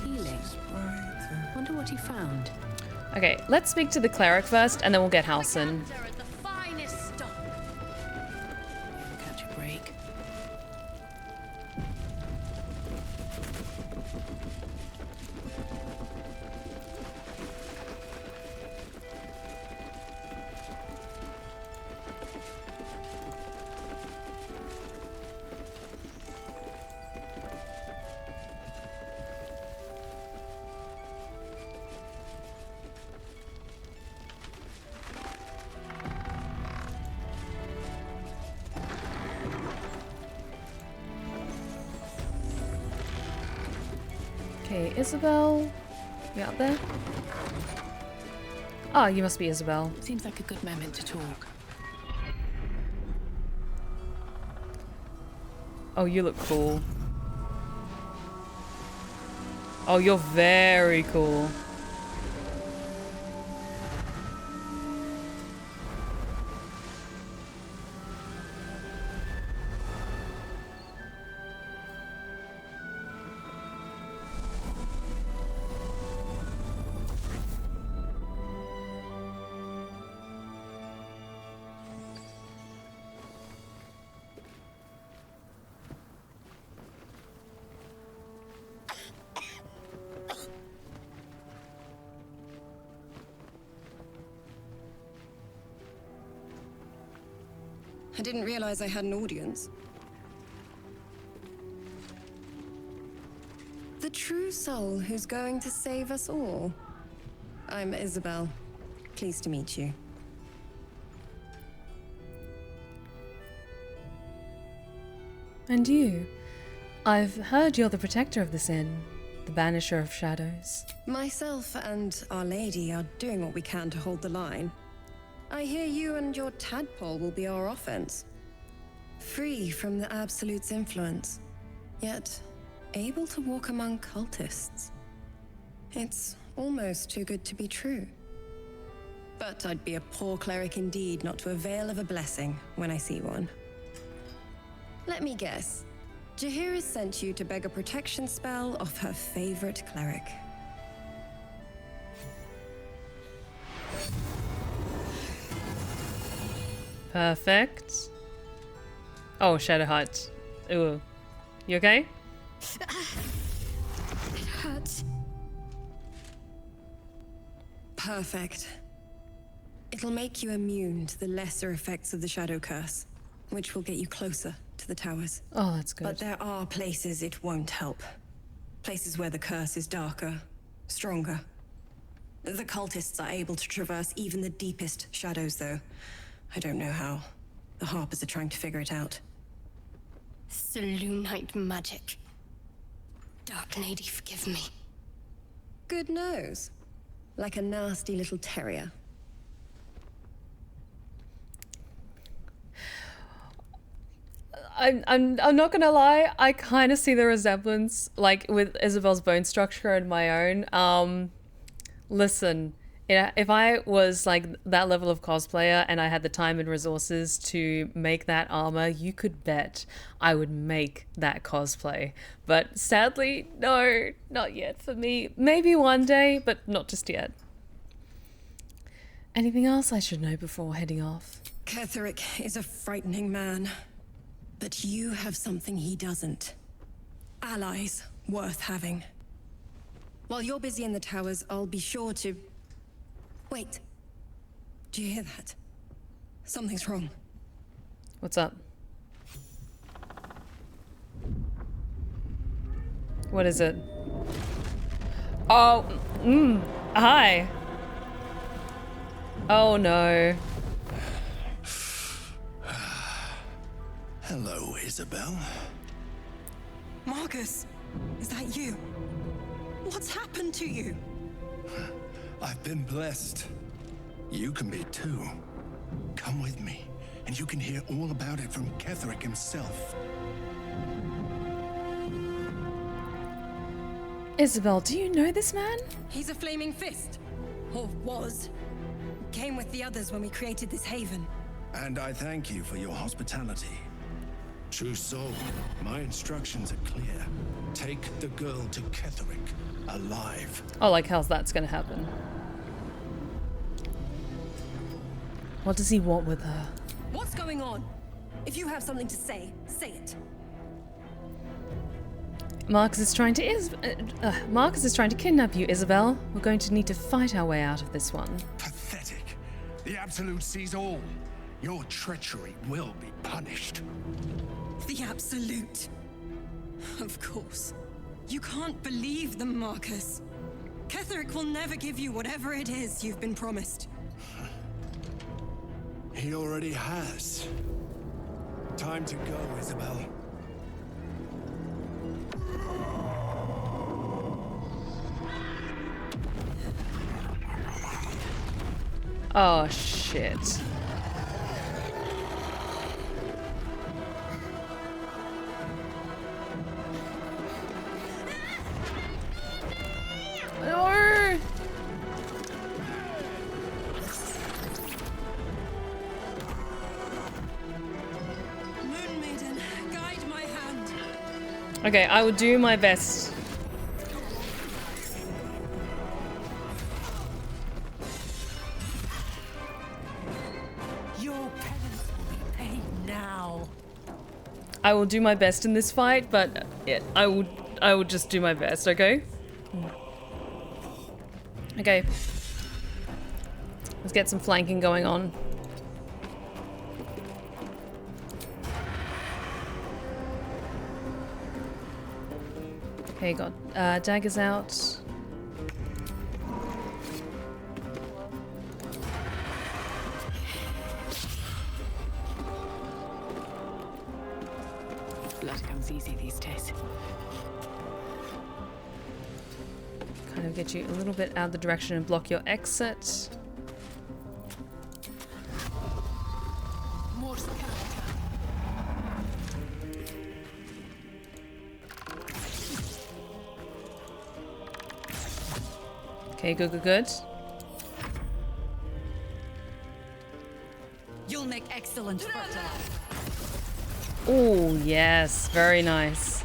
Healing. Wonder what he found. Okay, let's speak to the cleric first, and then we'll get Halson. Catch a break. Okay, Isabel. You out there? Oh, you must be Isabel. Seems like a good moment to talk. Oh, you look cool. Oh, you're very cool. I didn't realize I had an audience. The true soul who's going to save us all. I'm Isabel. Pleased to meet you. And you? I've heard you're the protector of this inn, the banisher of shadows. Myself and Our Lady are doing what we can to hold the line. I hear you and your tadpole will be our offense. Free from the Absolute's influence, yet able to walk among cultists. It's almost too good to be true. But I'd be a poor cleric indeed not to avail of a blessing when I see one. Let me guess. Jaheira sent you to beg a protection spell off her favorite cleric. Perfect. Oh, Shadowheart. Ooh. You okay? It hurts. Perfect. It'll make you immune to the lesser effects of the Shadow Curse, which will get you closer to the towers. Oh, that's good. But there are places it won't help. Places where the curse is darker, stronger. The cultists are able to traverse even the deepest shadows, though. I don't know how. The Harpers are trying to figure it out. Selûnite magic. Dark Lady, forgive me. Good nose. Like a nasty little terrier. I'm not gonna lie, I kind of see the resemblance, like, with Isabel's bone structure and my own. Listen, Yeah, if I was like that level of cosplayer and I had the time and resources to make that armor, you could bet I would make that cosplay. But sadly, no, not yet for me. Maybe one day, but not just yet. Anything else I should know before heading off? Ketheric is a frightening man, but you have something he doesn't. Allies worth having. While you're busy in the towers, I'll be sure to... Wait. Do you hear that? Something's wrong. What's up? What is it? Oh, hi. Oh no. Hello, Isabel. Marcus, is that you? What's happened to you? I've been blessed. You can be too. Come with me, and you can hear all about it from Ketheric himself. Isabel, do you know this man? He's a flaming fist. Or was. Came with the others when we created this haven. And I thank you for your hospitality. True soul, my instructions are clear. Take the girl to Ketheric, alive. Oh, like how's that's gonna happen? What does he want with her? What's going on? If you have something to say, say it. Marcus is trying to kidnap you, Isabel. We're going to need to fight our way out of this one. Pathetic. The Absolute sees all. Your treachery will be punished. The Absolute. Of course. You can't believe them, Marcus. Ketheric will never give you whatever it is you've been promised. He already has. Time to go, Isabel. Oh, shit. No! Moon Maiden, guide my hand. Okay, I will do my best. I will do my best in this fight, but yeah, I will just do my best, okay? Okay. Let's get some flanking going on. Okay, got daggers out. Blood comes easy these days. Kind of get you a little bit out of the direction and block your exit. Okay, good, good, good. You'll make excellent fertilizer. Oh, yes, very nice.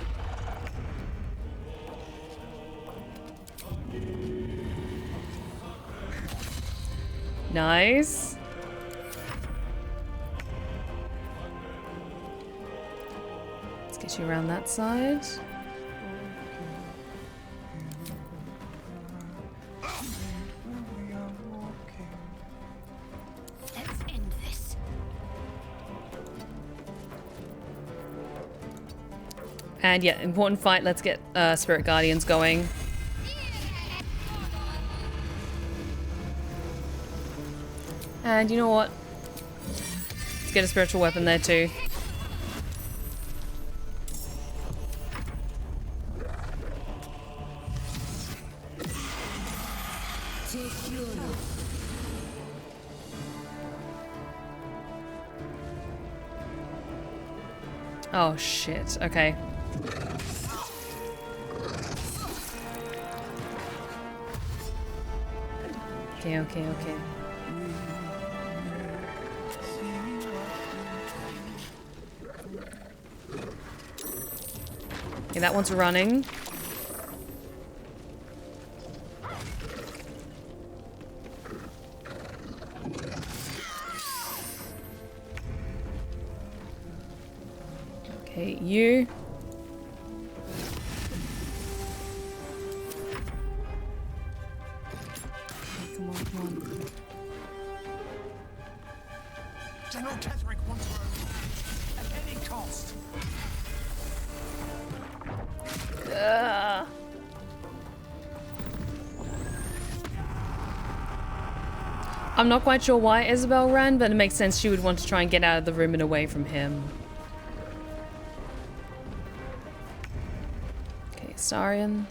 Nice. Let's get you around that side. Let's end this. And yeah, important fight. Let's get Spirit Guardians going. And you know what? Let's get a spiritual weapon there too. Oh shit, okay. Okay, okay, okay. Okay, that one's running. Okay, you. Come on, come on. General Ketherick wants her at any cost. I'm not quite sure why Isabel ran, but it makes sense she would want to try and get out of the room and away from him. Okay, Astarion.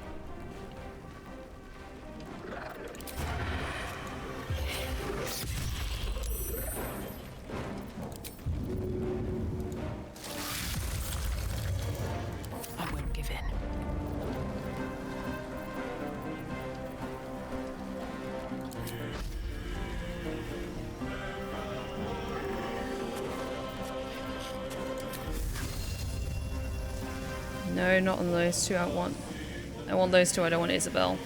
I won't give in. No, not on those two. I want those two. I don't want Isabel.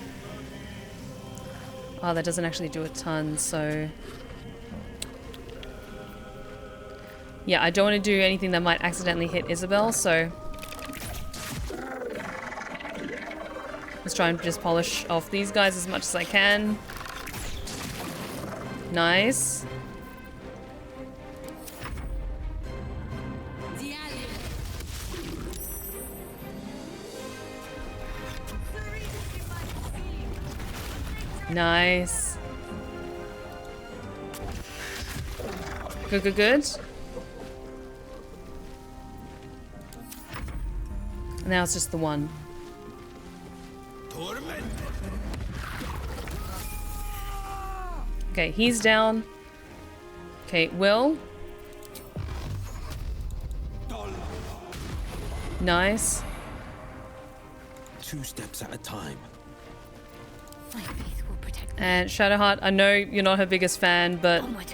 Oh, that doesn't actually do a ton, so... Yeah, I don't want to do anything that might accidentally hit Isabel, so... Let's try and just polish off these guys as much as I can. Nice. Nice. Good, good, good. Now it's just the one. Okay, he's down. Okay, Will. Nice. 2 steps at a time. And Shadowheart, I know you're not her biggest fan, but... Onward.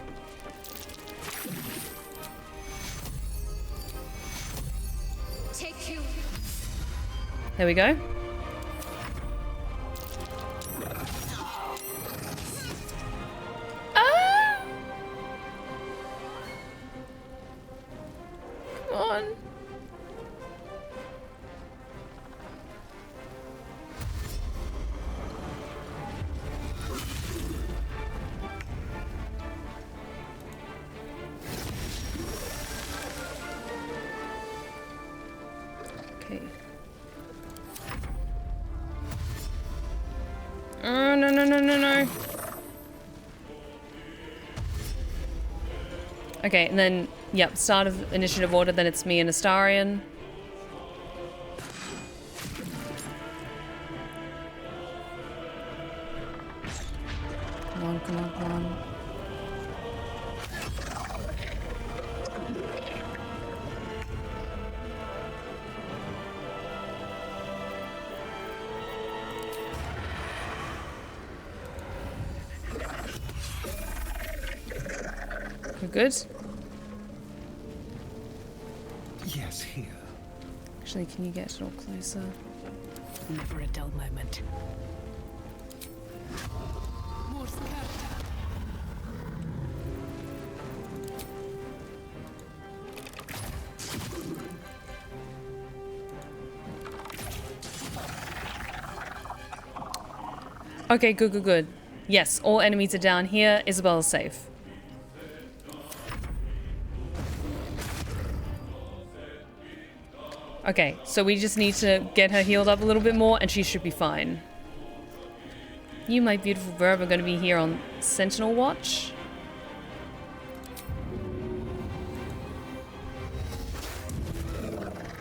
Take you. There we go. Ah! Come on. No. Okay, and then, yep, start of initiative order, then it's me and Astarion. Come on, come on, come on. We're good? Yes, here. Actually, can you get a little closer? Never a dull moment. Okay, good, good, good. Yes, all enemies are down here. Isabel's safe. Okay, so we just need to get her healed up a little bit more and she should be fine. You, my beautiful bird, are going to be here on Sentinel Watch.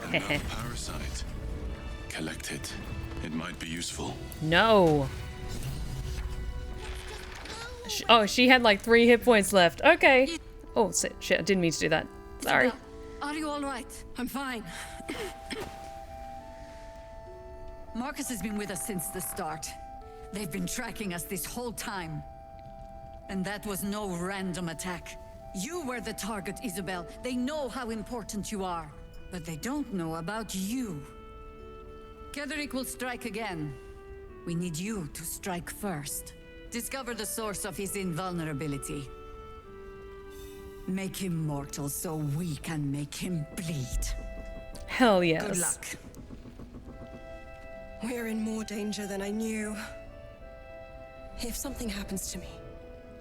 Another parasite. Collect it. It might be useful. No. Oh, she had like 3 hit points left. Okay. Oh, shit, I didn't mean to do that. Sorry. Are you all right? I'm fine. Marcus has been with us since the start. They've been tracking us this whole time. And that was no random attack. You were the target, Isabel. They know how important you are. But they don't know about you. Ketheric will strike again. We need you to strike first. Discover the source of his invulnerability. Make him mortal so we can make him bleed. Hell yes. Good luck. We're in more danger than I knew. If something happens to me,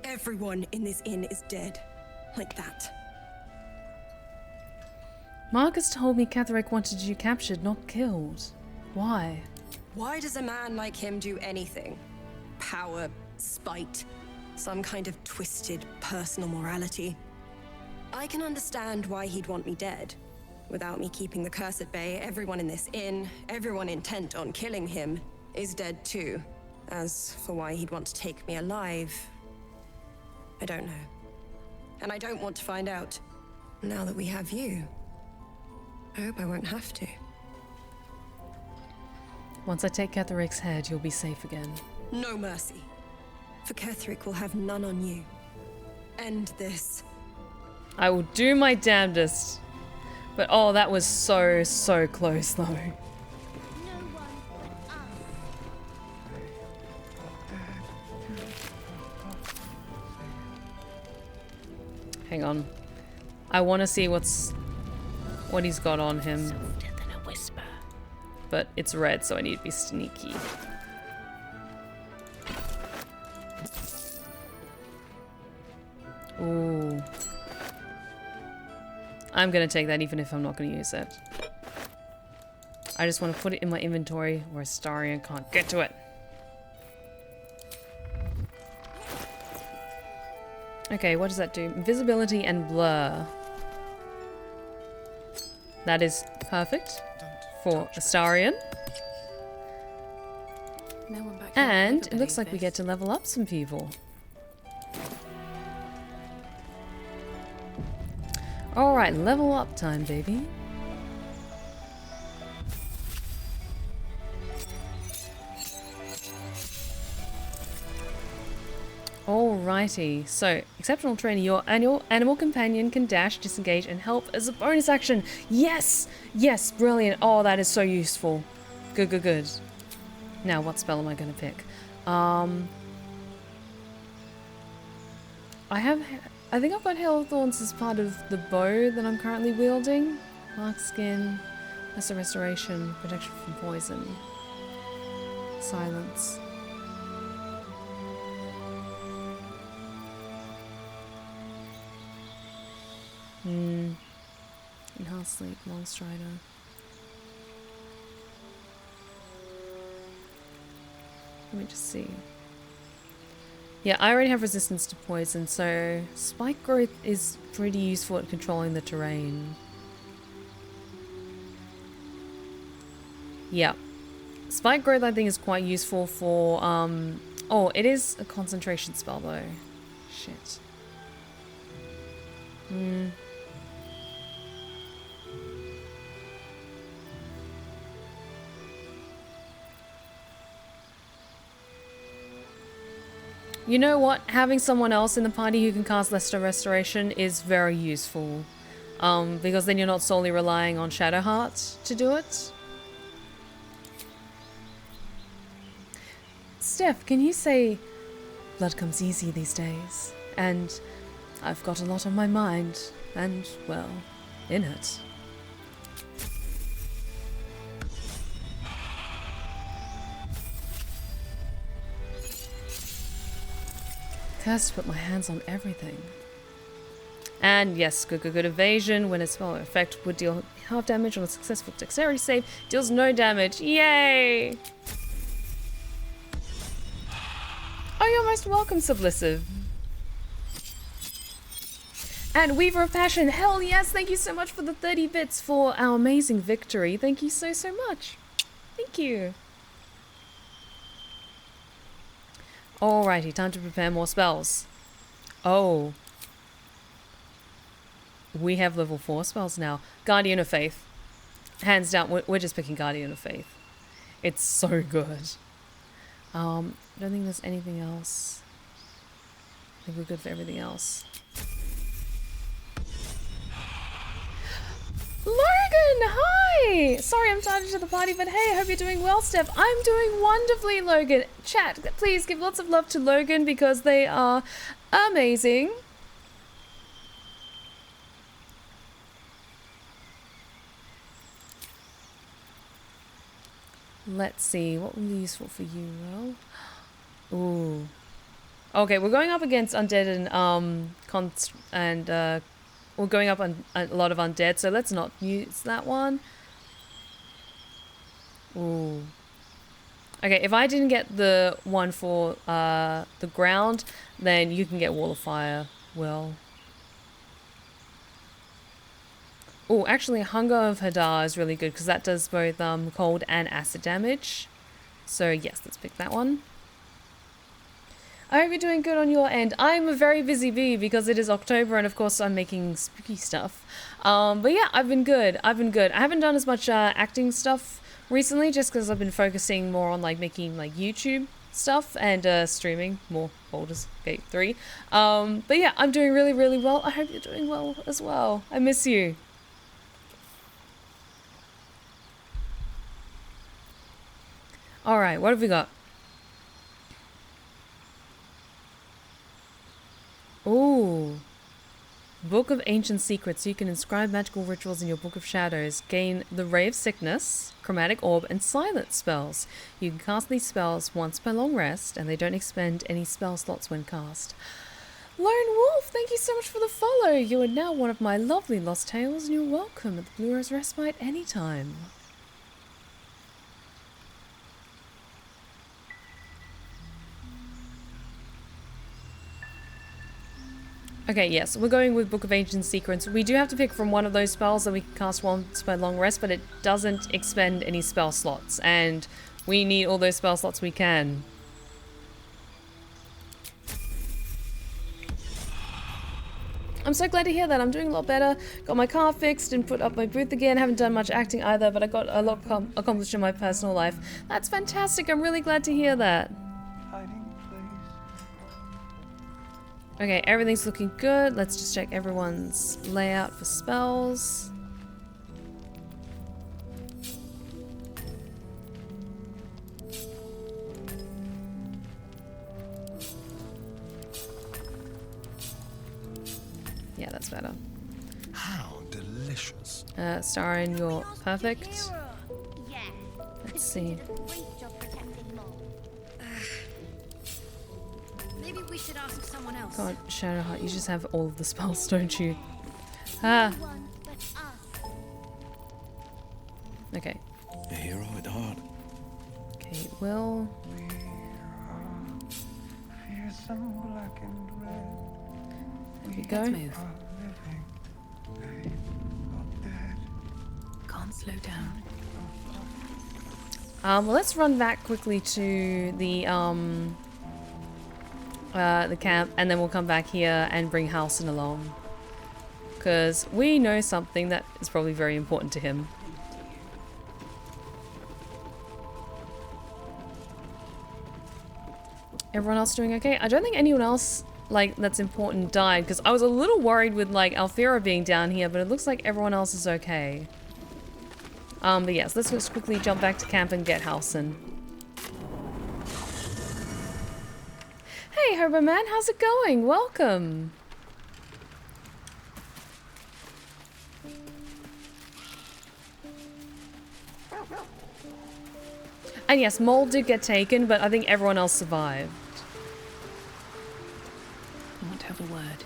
everyone in this inn is dead. Like that. Marcus told me Ketheric wanted you captured, not killed. Why? Why does a man like him do anything? Power, spite, some kind of twisted personal morality. I can understand why he'd want me dead. Without me keeping the curse at bay, everyone in this inn, everyone intent on killing him, is dead too. As for why he'd want to take me alive, I don't know. And I don't want to find out. Now that we have you, I hope I won't have to. Once I take Ketheric's head, you'll be safe again. No mercy. For Ketheric will have none on you. End this. I will do my damnedest. But oh, that was so, so close though. Hang on. I want to see what he's got on him. Softer than a whisper. But it's red, so I need to be sneaky. Ooh. I'm gonna take that even if I'm not gonna use it. I just want to put it in my inventory where Astarion can't get to it. Okay, what does that do? Invisibility and blur. That is perfect for Astarion. And it looks like we get to level up some people. Alright, level up time, baby. Alrighty, so exceptional training. Your animal companion can dash, disengage, and help as a bonus action. Yes! Yes, brilliant. Oh, that is so useful. Good, good, good. Now, what spell am I going to pick? I think I've got Hail of Thorns as part of the bow that I'm currently wielding. Mark Skin, Lesser Restoration, Protection from Poison, Silence. Enhanced Sleep, Long Strider. Let me just see. Yeah, I already have resistance to poison, so spike growth is pretty useful at controlling the terrain. Yeah. Spike growth I think is quite useful for, oh, it is a concentration spell though. Shit. You know what? Having someone else in the party who can cast Lesser Restoration is very useful. Because then you're not solely relying on Shadowheart to do it. Steph, can you say, blood comes easy these days, and I've got a lot on my mind, and, well, in it. Cursed to put my hands on everything. And yes, good evasion. When a spell effect would deal half damage on a successful dexterity save, deals no damage. Yay! Oh, you're most welcome, Sublissive. And Weaver of Passion, hell yes, thank you so much for the 30 bits for our amazing victory. Thank you so much. Thank you. Alrighty, time to prepare more spells. Oh. We have level 4 spells now. Guardian of Faith. Hands down, we're just picking Guardian of Faith. It's so good. I don't think there's anything else think we're good for everything else. Logan, hi! Sorry I'm tardy to the party, but hey, I hope you're doing well, Steph. I'm doing wonderfully, Logan. Chat, please give lots of love to Logan because they are amazing. Let's see, what will be useful for you, Ro? Ooh. Okay, we're going up against undead and we're going up on a lot of undead, so let's not use that one. Ooh. Okay, if I didn't get the one for the ground, then you can get Wall of Fire. Well. Oh, actually, Hunger of Hadar is really good because that does both cold and acid damage. So yes, let's pick that one. I hope you're doing good on your end. I'm a very busy bee because it is October and of course I'm making spooky stuff. But yeah, I've been good. I haven't done as much acting stuff recently just because I've been focusing more on like making like YouTube stuff and streaming more Baldur's Gate 3. But yeah, I'm doing really, really well. I hope you're doing well as well. I miss you. Alright, what have we got? Ooh. Book of Ancient Secrets. You can inscribe magical rituals in your Book of Shadows. Gain the Ray of Sickness, Chromatic Orb, and Silence spells. You can cast these spells once per long rest, and they don't expend any spell slots when cast. Lone Wolf, thank you so much for the follow. You are now one of my lovely Lost Tales, and you're welcome at the Blue Rose Respite anytime. Okay, yes, we're going with Book of Ancient Secrets. We do have to pick from one of those spells that we can cast once per long rest, but it doesn't expend any spell slots, and we need all those spell slots we can. I'm so glad to hear that. I'm doing a lot better. Got my car fixed and put up my booth again. Haven't done much acting either, but I got a lot accomplished in my personal life. That's fantastic. I'm really glad to hear that. Okay, everything's looking good. Let's just check everyone's layout for spells. Yeah, that's better. How delicious. Astarion, you're perfect. Let's see. Maybe we should ask someone else. God, Shadowheart, you just have all of the spells, don't you? Ah. Okay. A hero at heart. Okay, Will. There we go. Let's move. Can't slow down. Well, let's run back quickly to the camp, and then we'll come back here and bring Halcyon along. Because we know something that is probably very important to him. Everyone else doing okay? I don't think anyone else, like, that's important died, because I was a little worried with, like, Althera being down here, but it looks like everyone else is okay. But yes, let's just quickly jump back to camp and get Halcyon. Hey, Herberman, how's it going? Welcome! And yes, Mole did get taken, but I think everyone else survived. I want to have a word.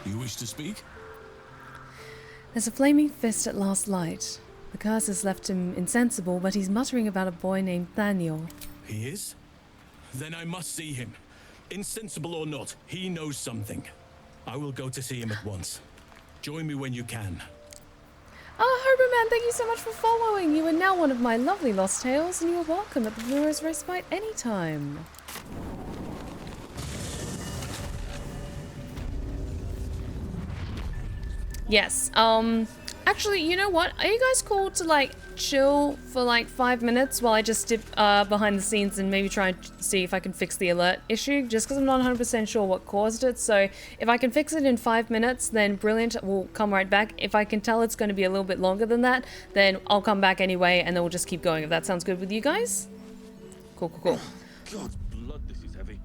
You wish to speak? There's a flaming fist at last light. The curse has left him insensible, but he's muttering about a boy named Thaniel. He is? Then I must see him. Insensible or not, he knows something. I will go to see him at once. Join me when you can. Oh, Herberman, thank you so much for following. You are now one of my lovely Lost Tales, and you are welcome at the Blue Rose Respite anytime. Yes, Actually, you know what? Are you guys cool to like chill for like 5 minutes while I just dip behind the scenes and maybe try and see if I can fix the alert issue? Just because I'm not 100% sure what caused it. So if I can fix it in 5 minutes, then brilliant. We'll come right back. If I can tell it's going to be a little bit longer than that, then I'll come back anyway and then we'll just keep going if that sounds good with you guys. Cool, cool, cool. God's blood, this is heavy.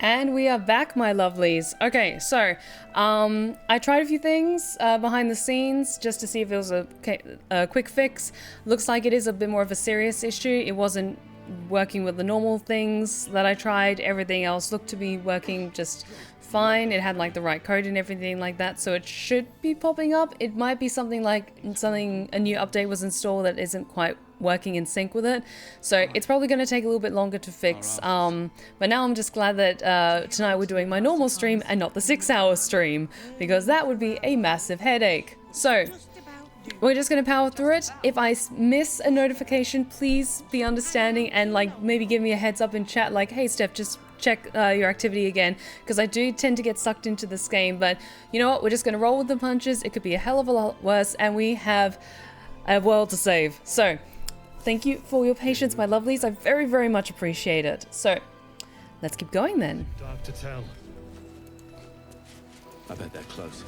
And we are back, my lovelies. Okay, so I tried a few things behind the scenes just to see if it was a quick fix. Looks like it is a bit more of a serious issue. It wasn't working with the normal things that I tried. Everything else looked to be working just fine. It had like the right code and everything like that, so it should be popping up. It might be something like a new update was installed that isn't quite working in sync with it, so it's probably going to take a little bit longer to fix. But now I'm just glad that tonight we're doing my normal stream and not the 6-hour stream, because that would be a massive headache. So we're just going to power through it. If I miss a notification, please be understanding and like maybe give me a heads up in chat like, hey Steph, just check your activity again, because I do tend to get sucked into this game. But you know what, we're just going to roll with the punches. It could be a hell of a lot worse, and we have a world to save. So thank you for your patience, my lovelies. I very, very much appreciate it. So let's keep going then. Dark to tell. I bet they're close.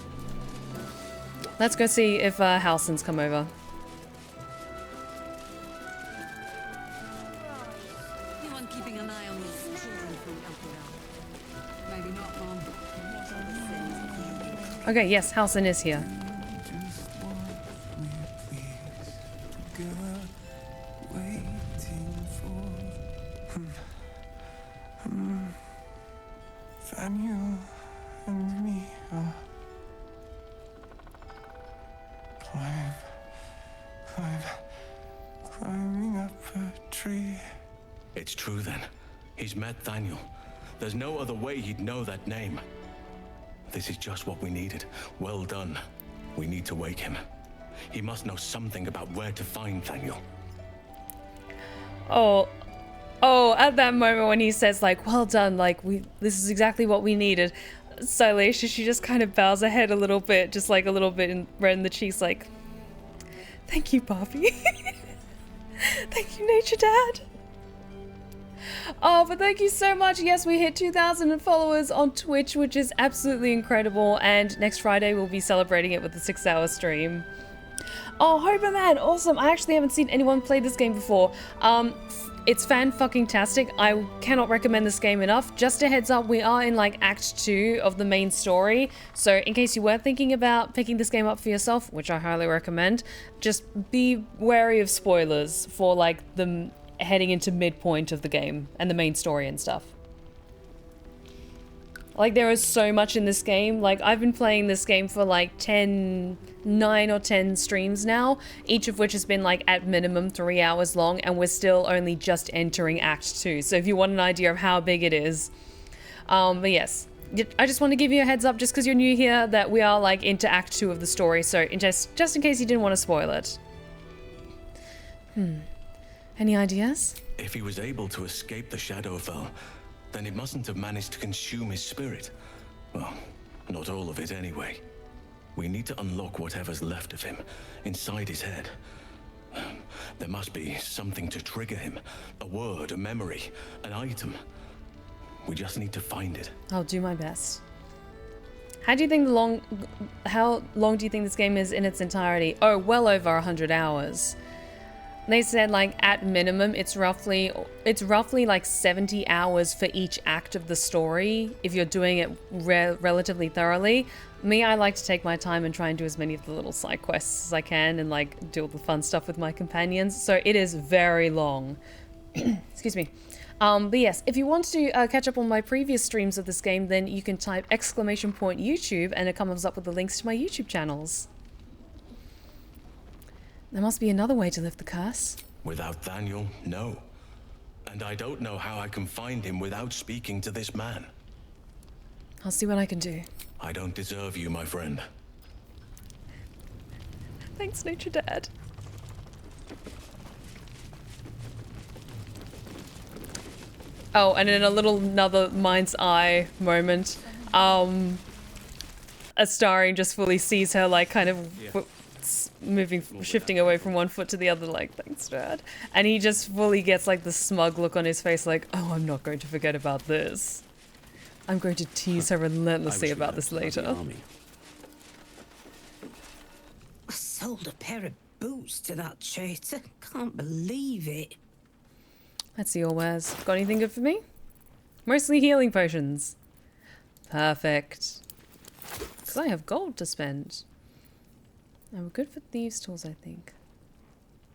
Let's go see if Halsin's come over. You want keeping an eye on these children from Elpinal? Maybe not, Mom. Okay, yes, Halsin is here. Daniel and me are climbing up a tree. It's true then. He's met Daniel. There's no other way he'd know that name. This is just what we needed. Well done. We need to wake him. He must know something about where to find Daniel. Oh, at that moment when he says like, well done, like this is exactly what we needed. Silasha, she just kind of bows her head a little bit, just like a little bit red in the cheeks, like, thank you, Bobby. Thank you, Nature Dad. Oh, but thank you so much. Yes, we hit 2,000 followers on Twitch, which is absolutely incredible. And next Friday, we'll be celebrating it with a 6-hour stream. Oh, Hoberman, awesome. I actually haven't seen anyone play this game before. It's fan-fucking-tastic. I cannot recommend this game enough. Just a heads up, we are in like Act 2 of the main story. So in case you were thinking about picking this game up for yourself, which I highly recommend, just be wary of spoilers for like the heading into midpoint of the game and the main story and stuff. Like, there is so much in this game. Like, I've been playing this game for like 9 or 10 streams now, each of which has been like at minimum 3 hours long, and we're still only just entering Act 2. So if you want an idea of how big it is. But yes, I just want to give you a heads up just because you're new here that we are like into Act 2 of the story. So just in case you didn't want to spoil it. Any ideas? If he was able to escape the Shadowfell, then it mustn't have managed to consume his spirit. Well, not all of it anyway. We need to unlock whatever's left of him, inside his head. There must be something to trigger him. A word, a memory, an item. We just need to find it. I'll do my best. How long do you think this game is in its entirety? Oh, well over 100 hours. They said like at minimum it's roughly like 70 hours for each act of the story if you're doing it relatively thoroughly. Me, I like to take my time and try and do as many of the little side quests as I can and like do all the fun stuff with my companions. So it is very long. Excuse me. But yes, if you want to catch up on my previous streams of this game, then you can type !YouTube and it comes up with the links to my YouTube channels. There must be another way to lift the curse. Without Daniel, no. And I don't know how I can find him without speaking to this man. I'll see what I can do. I don't deserve you, my friend. Thanks, Nature Dad. Oh, and in another mind's eye moment, Astarion just fully sees her like kind of shifting away from one foot to the other, like, thanks, Dad. And he just fully gets like the smug look on his face, like, oh, I'm not going to forget about this. I'm going to tease her relentlessly about this later. I sold a pair of boots to that traitor. Can't believe it. Let's see your wares. Got anything good for me? Mostly healing potions. Perfect. Because I have gold to spend. I'm good for thieves' tools, I think.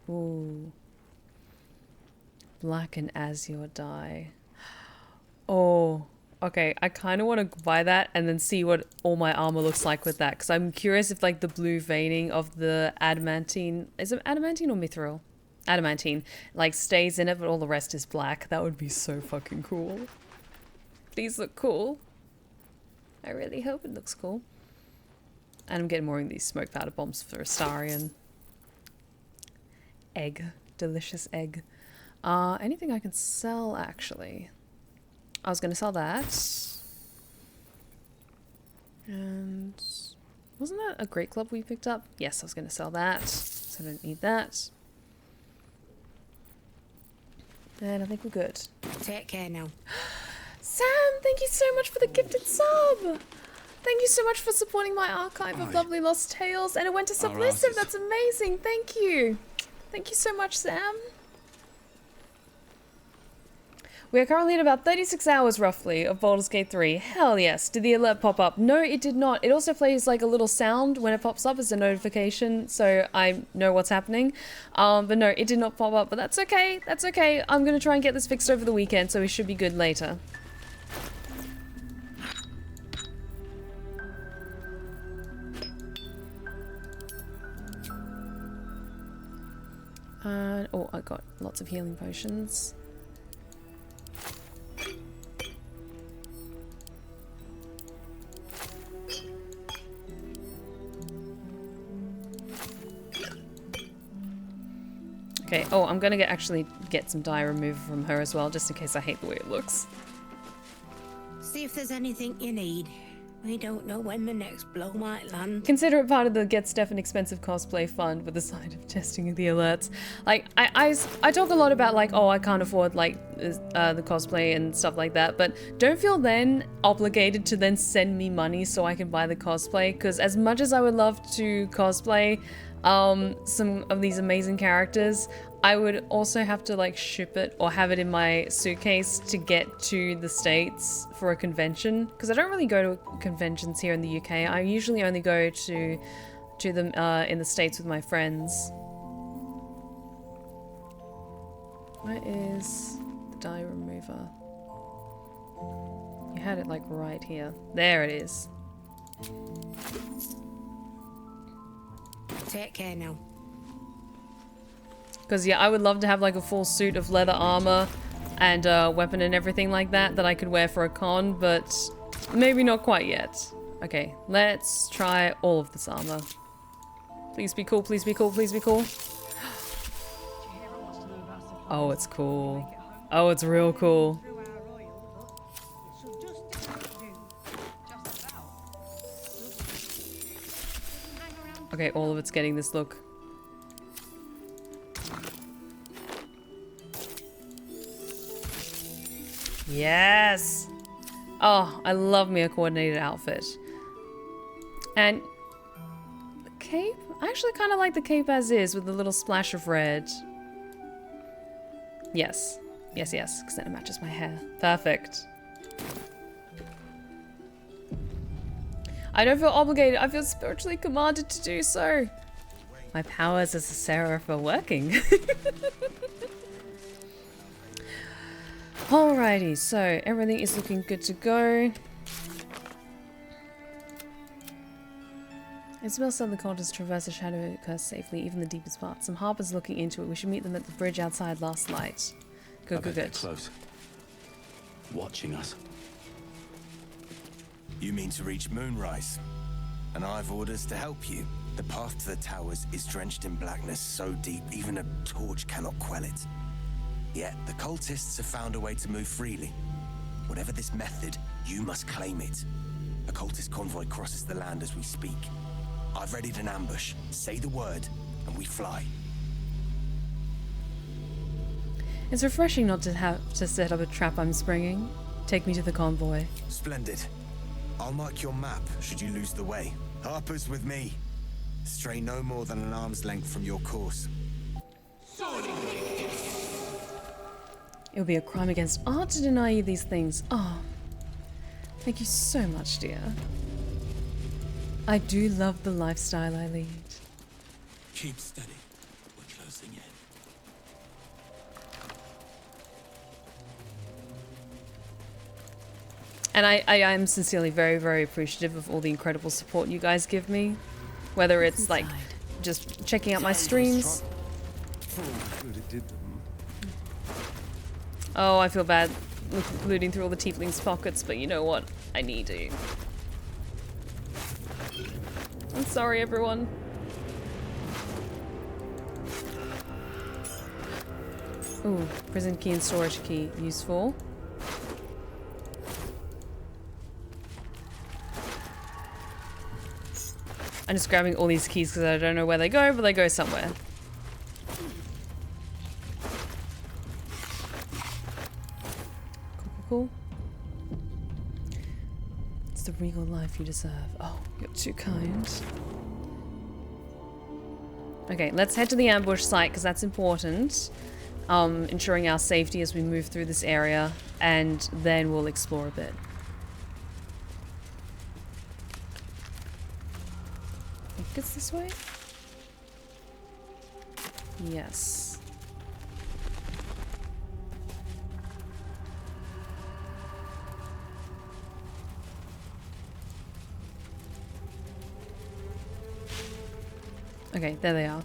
Ooh. Black and azure dye. Oh. Okay, I kind of want to buy that and then see what all my armor looks like with that. Because I'm curious if like the blue veining of the adamantine... Is it adamantine or mithril? Adamantine. Like stays in it, but all the rest is black. That would be so fucking cool. These look cool. I really hope it looks cool. And I'm getting more of these smoke powder bombs for Astarion. Egg. Delicious egg. Anything I can sell, actually. I was going to sell that. And... wasn't that a great club we picked up? Yes, I was going to sell that. So I don't need that. And I think we're good. Take care now. Sam, thank you so much for the gifted sub! Thank you so much for supporting my archive of lovely lost tales, and it went to Submissive. That's amazing. Thank you. Thank you so much, Sam. We are currently at about 36 hours, roughly, of Baldur's Gate 3. Hell yes. Did the alert pop up? No, it did not. It also plays like a little sound when it pops up as a notification, so I know what's happening. But no, it did not pop up, but that's okay. That's okay. I'm going to try and get this fixed over the weekend, so we should be good later. Oh, I got lots of healing potions. Okay, oh, I'm gonna actually get some dye remover from her as well, just in case I hate the way it looks. See if there's anything you need. We don't know when the next blow might land. Consider it part of the Get Steph an Expensive Cosplay Fund with the side of testing the alerts. Like, I talk a lot about, like, oh, I can't afford, like, the cosplay and stuff like that, but don't feel then obligated to then send me money so I can buy the cosplay, because as much as I would love to cosplay some of these amazing characters, I would also have to like ship it or have it in my suitcase to get to the States for a convention, because I don't really go to conventions here in the UK. I usually only go to them in the States with my friends. Where is the dye remover? You had it like right here. There it is. Take care now. Because yeah, I would love to have like a full suit of leather armor and weapon and everything like that I could wear for a con, but maybe not quite yet. Okay, let's try all of this armor. Please be cool, please be cool, please be cool. Oh, it's cool. Oh, it's real cool. Okay, all of it's getting this look. Yes! Oh, I love me a coordinated outfit. And the cape? I actually kind of like the cape as is with the little splash of red. Yes. Yes, yes, because then it matches my hair. Perfect. I don't feel obligated. I feel spiritually commanded to do so. My powers as a seraph are working. Alrighty, so everything is looking good to go. Isabel said the cultists traverse the shadow curse safely, even the deepest parts. Some harpers looking into it. We should meet them at the bridge outside last light. Good, good, good. Close. Watching us. You mean to reach Moonrise? And I've orders to help you. The path to the towers is drenched in blackness so deep even a torch cannot quell it. Yet the cultists have found a way to move freely. Whatever this method, you must claim it. A cultist convoy crosses the land as we speak. I've readied an ambush. Say the word, and we fly. It's refreshing not to have to set up a trap I'm springing. Take me to the convoy. Splendid. I'll mark your map should you lose the way. Harper's with me. Stray no more than an arm's length from your course. It would be a crime against art to deny you these things. Oh, thank you so much, dear. I do love the lifestyle I lead. Keep steady. We're closing in. And I am sincerely very, very appreciative of all the incredible support you guys give me. Whether it's like just checking out my streams. Oh, I feel bad looting through all the tieflings' pockets, but you know what? I need to. I'm sorry, everyone. Ooh, prison key and storage key. Useful. I'm just grabbing all these keys because I don't know where they go, but they go somewhere. Cool. It's the regal life you deserve. Oh, you're too kind. Okay, let's head to the ambush site because that's important. Ensuring our safety as we move through this area, and then we'll explore a bit. I think it's this way? Yes. Okay, there they are.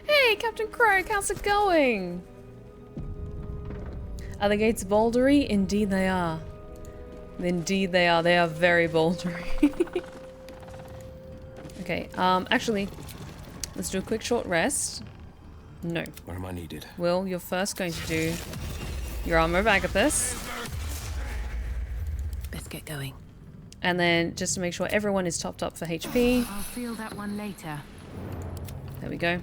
Hey, Captain Croak, how's it going? Are the gates bouldery? Indeed they are. Indeed they are. They are very bouldery. Okay, actually, let's do a quick short rest. No. Where am I needed? Will, you're first going to do your armor of Agathis. Let's get going. And then, just to make sure everyone is topped up for HP. I'll feel that one later. There we go.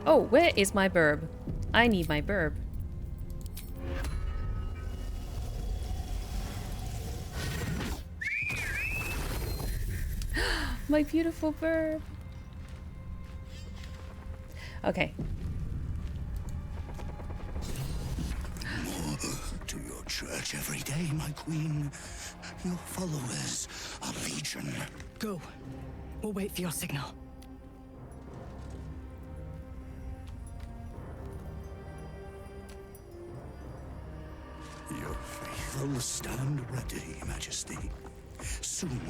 Oh, where is my burb? I need my burb. My beautiful burb. Okay. More to your church every day, my queen. Your followers are legion. Go. We'll wait for your signal. Your faith will stand ready, Majesty. Soon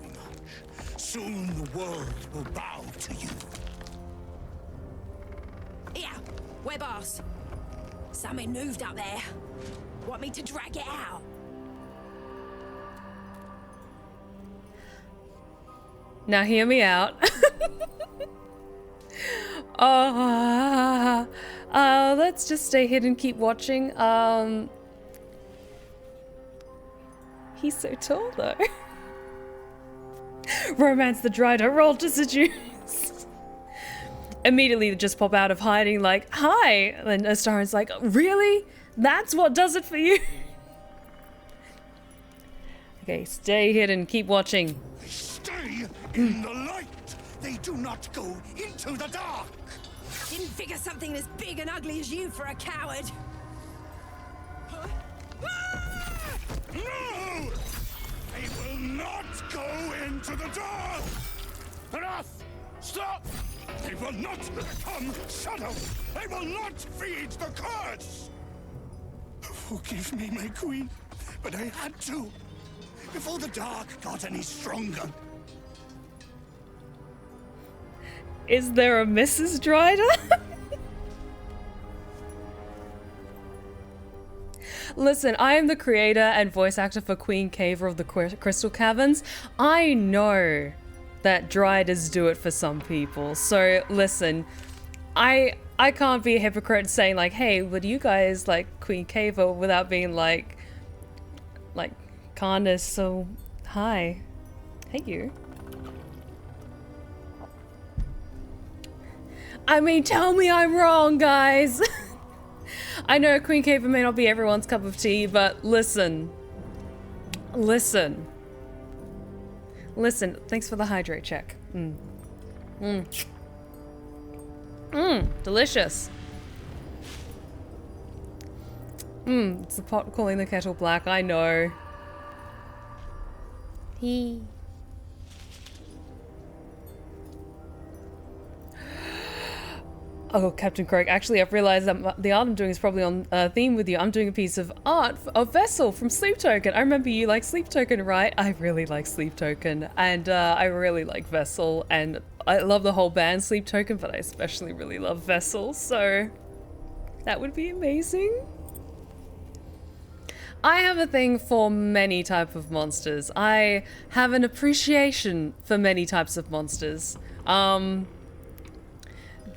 we march. Soon the world will bow to you. Here, we're boss. Something moved up there. Want me to drag it out? Now hear me out. Let's just stay hidden and keep watching. He's so tall though. Romance the drider, roll to seduce. Immediately they just pop out of hiding like, hi! And Astarion's like, really? That's what does it for you? Okay, stay hidden, keep watching. Stay in the light! They do not go into the dark! Didn't figure something as big and ugly as you for a coward. No! They will not go into the dark! Enough! Stop! They will not become shadow! They will not feed the curse! Forgive me, my queen, but I had to. Before the dark got any stronger. Is there a Mrs. Drider? Listen, I am the creator and voice actor for Queen Caver of the Crystal Caverns. I know that Driders do it for some people. So listen, I can't be a hypocrite saying like, hey, would you guys like Queen Caver without being like Candace, so hi. Hey you. I mean, tell me I'm wrong, guys. I know Queen Caver may not be everyone's cup of tea, but listen. Listen. Listen, thanks for the hydrate check. Delicious. It's the pot calling the kettle black, I know. Oh, Captain Croak, actually I've realized that the art I'm doing is probably on theme with you. I'm doing a piece of art of Vessel from Sleep Token. I remember you like Sleep Token, right? I really like Sleep Token, and I really like Vessel, and I love the whole band Sleep Token, but I especially really love Vessel, so that would be amazing. I have a thing for many types of monsters. I have an appreciation for many types of monsters.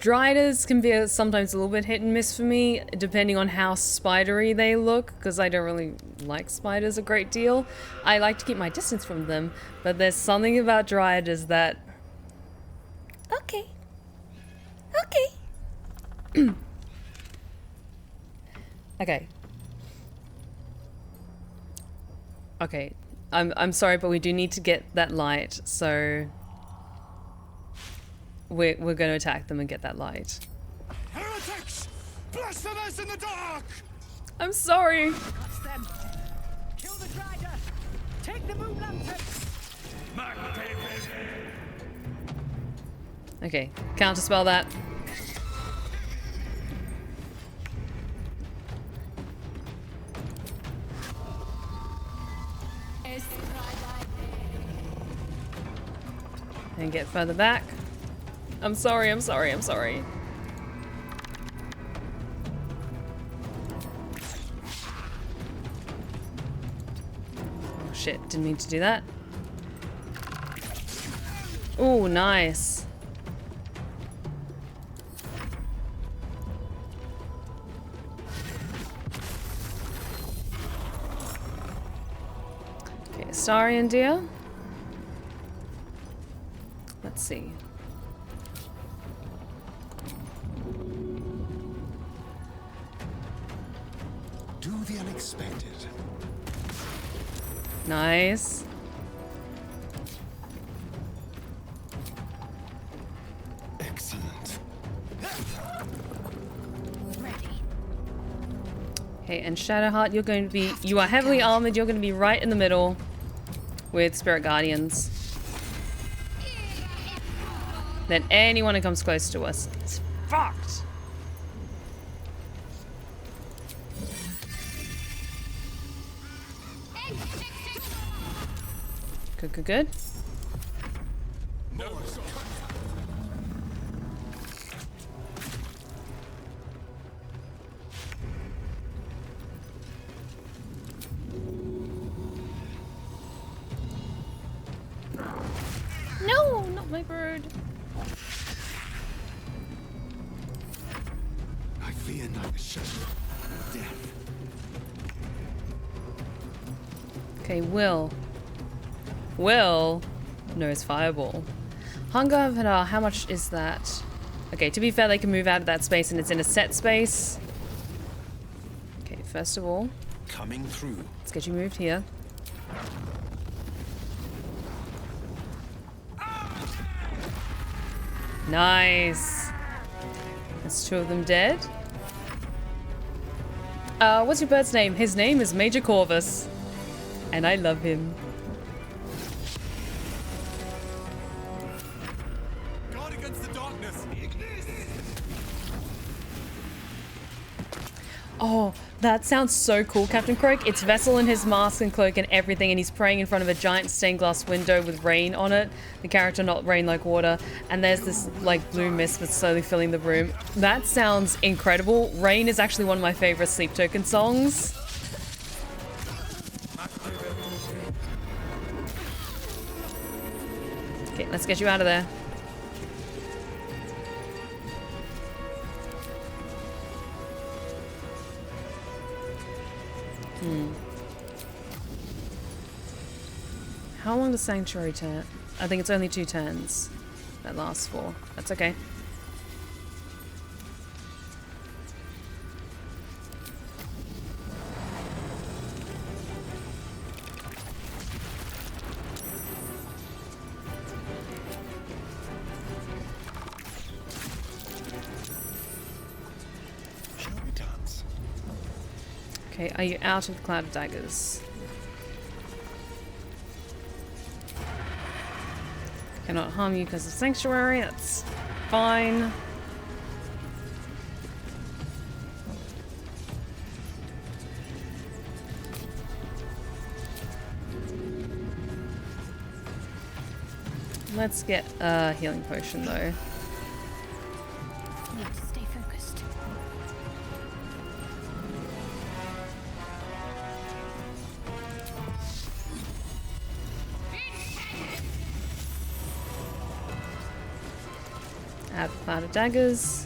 Driders can be sometimes a little bit hit and miss for me, depending on how spidery they look, because I don't really like spiders a great deal. I like to keep my distance from them, but there's something about driders that... Okay. Okay. Okay. I'm sorry, but we do need to get that light, so... We're going to attack them and get that light. Heretics! Blasphemous in the dark! I'm sorry. That's them. Kill the drider. Take the moon lantern. Okay, counterspell that. And get further back. I'm sorry. Oh shit, didn't mean to do that. Oh, nice. Okay, Astarion dear. Let's see. Do the unexpected. Nice. Excellent. Okay, and Shadowheart, you are heavily armored, you're going to be right in the middle with Spirit Guardians. Then anyone who comes close to us is fucked. Good. No, not my bird. I fear neither shadow nor death. Okay, Will knows Fireball. Hunger of Hadar, how much is that? Okay, to be fair, they can move out of that space and it's in a set space. Okay, first of all, coming through. Let's get you moved here. Nice. That's two of them dead. What's your bird's name? His name is Major Corvus. And I love him. Guard against the darkness. Oh, that sounds so cool, Captain Croak. It's Vessel in his mask and cloak and everything, and he's praying in front of a giant stained glass window with rain on it. The character not rain like water. And there's this like blue mist that's slowly filling the room. That sounds incredible. Rain is actually one of my favorite Sleep Token songs. Okay, let's get you out of there. How long does Sanctuary turn? I think it's only 2 turns that lasts for. That's okay. Okay, are you out of Cloud of Daggers? Cannot harm you because of Sanctuary, that's fine. Let's get a healing potion though. Need to stay focused. Add Cloud of Daggers.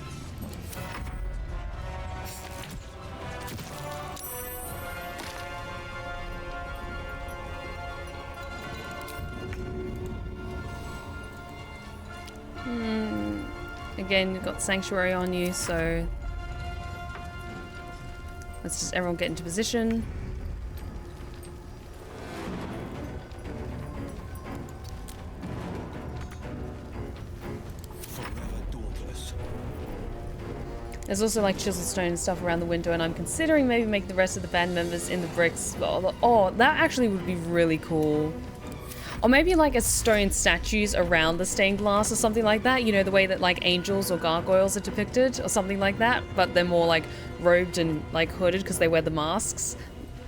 Again, you've got Sanctuary on you, so let's just everyone get into position. There's also like chisel stone and stuff around the window, and I'm considering maybe make the rest of the band members in the bricks. Oh, that actually would be really cool. Or maybe like a stone statues around the stained glass or something like that. You know, the way that like angels or gargoyles are depicted or something like that. But they're more like robed and like hooded because they wear the masks.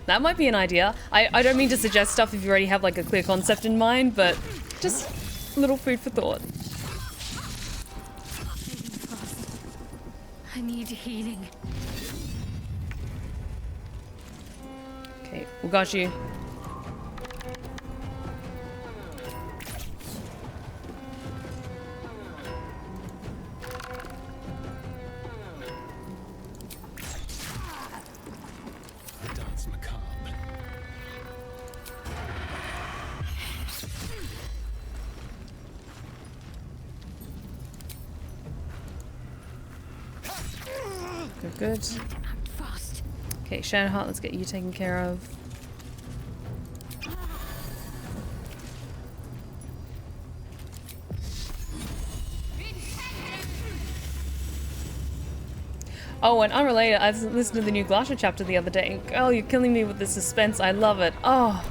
That might be an idea. I don't mean to suggest stuff if you already have like a clear concept in mind, but just a little food for thought. I need healing. Okay, we got you. Good. Okay, Shadowheart, let's get you taken care of. Oh, and unrelated, I listened to the new Glacier chapter the other day, and girl, you're killing me with the suspense. I love it. Oh,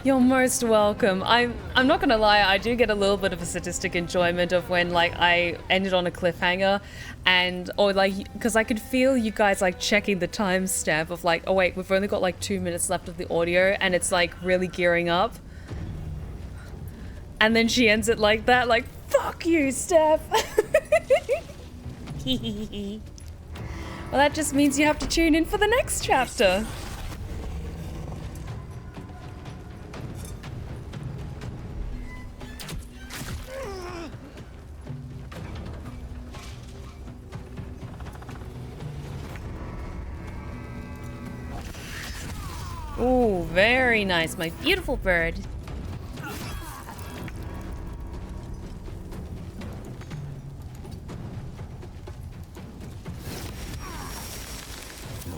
you're most welcome. I'm not gonna lie, I do get a little bit of a sadistic enjoyment of when like I ended on a cliffhanger, and or like because I could feel you guys like checking the timestamp of like, oh wait, we've only got like 2 minutes left of the audio, and it's like really gearing up. And then she ends it like that, like, fuck you, Steph. Well, that just means you have to tune in for the next chapter. Ooh, very nice, my beautiful bird. No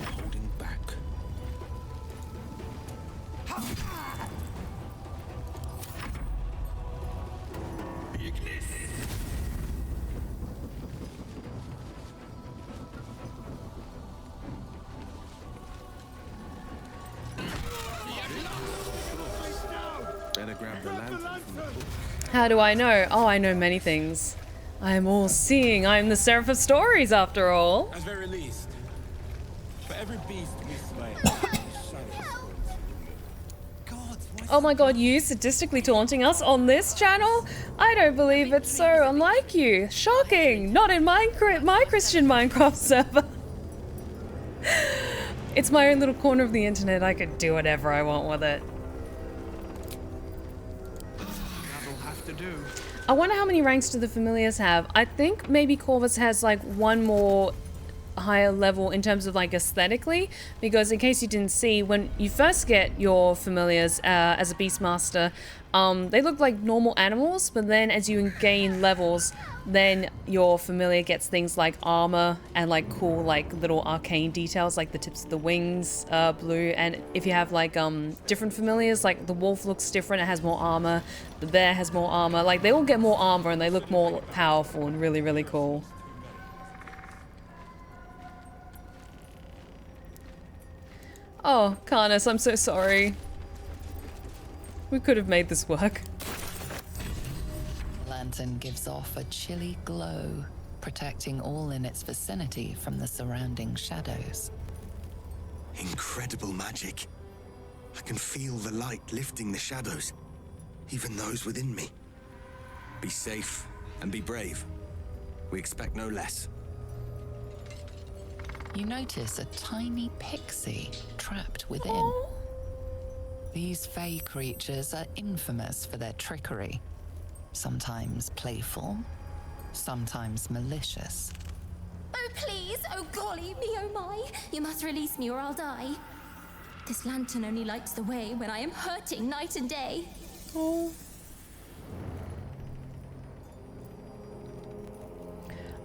holding back. How do I know? Oh, I know many things. I am all seeing. I am the Seraph of Stories, after all. As very least, for every beast we slay. Oh my god, you sadistically taunting us on this channel? I don't believe it's so unlike you. Shocking! Not in my Christian Minecraft server. It's my own little corner of the internet. I could do whatever I want with it. I wonder how many ranks do the familiars have. I think maybe Corvus has like one more higher level in terms of like aesthetically, because in case you didn't see, when you first get your familiars as a Beastmaster, they look like normal animals, but then as you gain levels, then your familiar gets things like armor and like cool like little arcane details like the tips of the wings blue. And if you have like different familiars, like the wolf looks different, it has more armor, the bear has more armor, like they all get more armor and they look more powerful and really, really cool. Oh, Carnus, I'm so sorry. We could have made this work. Lantern gives off a chilly glow, protecting all in its vicinity from the surrounding shadows. Incredible magic. I can feel the light lifting the shadows, even those within me. Be safe and be brave. We expect no less. You notice a tiny pixie trapped within. Aww. These fey creatures are infamous for their trickery. Sometimes playful, sometimes malicious. Oh, please! Oh, golly me, oh my! You must release me or I'll die. This lantern only lights the way when I am hurting night and day. Oh.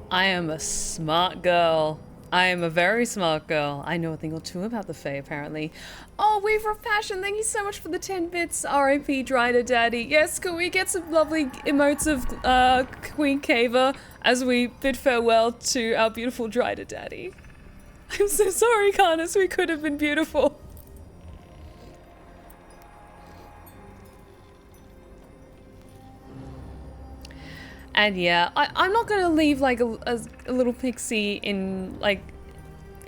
I am a smart girl. I am a very smart girl. I know a thing or two about the Fae, apparently. Oh, Weaver of Passion, thank you so much for the 10 bits. R.I.P. Drider Daddy. Yes, can we get some lovely emotes of Queen Cava as we bid farewell to our beautiful Drider Daddy? I'm so sorry, Carnus. We could have been beautiful. And yeah, I'm not gonna leave like a little pixie in like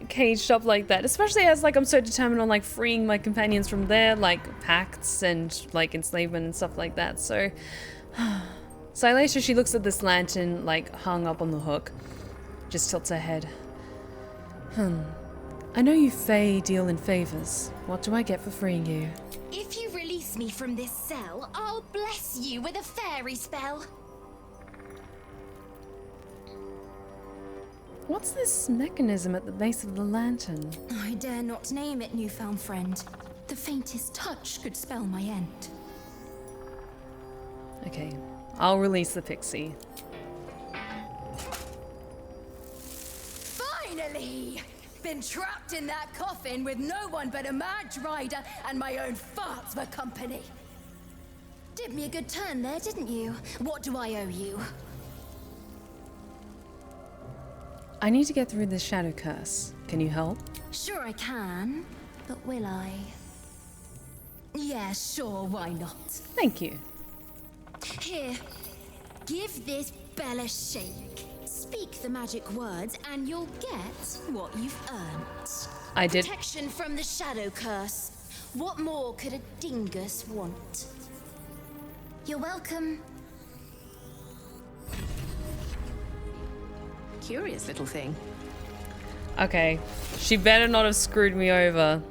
caged up like that, especially as like I'm so determined on like freeing my companions from their like pacts and like enslavement and stuff like that. So Silasha, she looks at this lantern like hung up on the hook, just tilts her head. I know you Fae deal in favors. What do I get for freeing you? If you release me from this cell, I'll bless you with a fairy spell. What's this mechanism at the base of the lantern? I dare not name it, newfound friend. The faintest touch could spell my end. Okay, I'll release the pixie. Finally! Been trapped in that coffin with no one but a mad drider and my own farts for company. Did me a good turn there, didn't you? What do I owe you? I need to get through this shadow curse. Can you help? Sure I can, but will I? Yeah, sure, why not? Thank you. Here, give this bell a shake. Speak the magic words and you'll get what you've earned. I did. Protection from the shadow curse. What more could a dingus want? You're welcome. Curious little thing. Okay, she better not have screwed me over.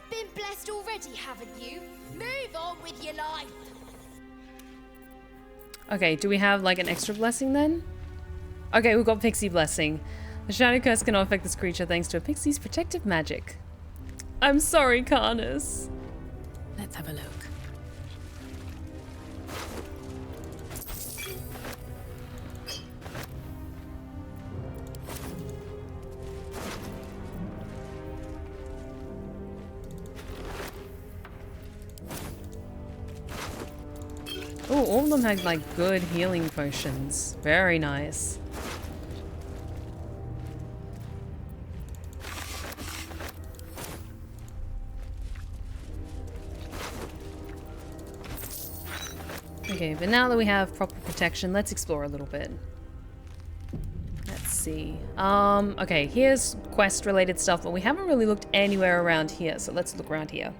Been blessed already, haven't you? Move on with your life. Okay, do we have like an extra blessing then? Okay, we've got Pixie Blessing. The shadow curse cannot affect this creature thanks to a pixie's protective magic. I'm sorry, Carnus. Let's have a look. Oh, all of them had like good healing potions. Very nice. Okay, but now that we have proper protection, let's explore a little bit. Let's see. Okay, here's quest-related stuff, but we haven't really looked anywhere around here, so let's look around here.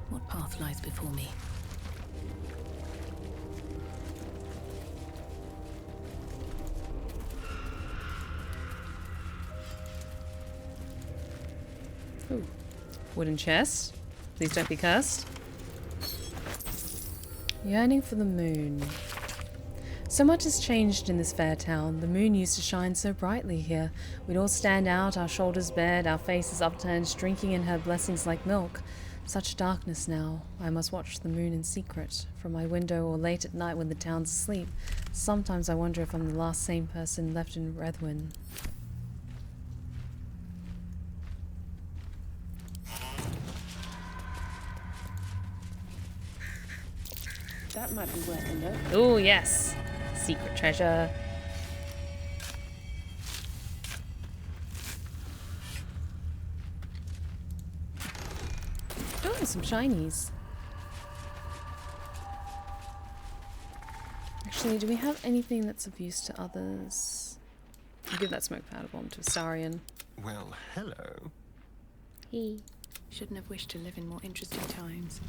What path lies before me? Ooh. Wooden chest. Please don't be cursed. Yearning for the moon. So much has changed in this fair town. The moon used to shine so brightly here. We'd all stand out, our shoulders bared, our faces upturned, drinking in her blessings like milk. Such darkness now. I must watch the moon in secret, from my window or late at night when the town's asleep. Sometimes I wonder if I'm the last sane person left in Redwyn. That might be worth a note. Oh, yes. Secret treasure. some shinies. Actually, do we have anything that's of use to others? I'll give that smoke powder bomb to Astarion. Well, hello. He shouldn't have wished to live in more interesting times.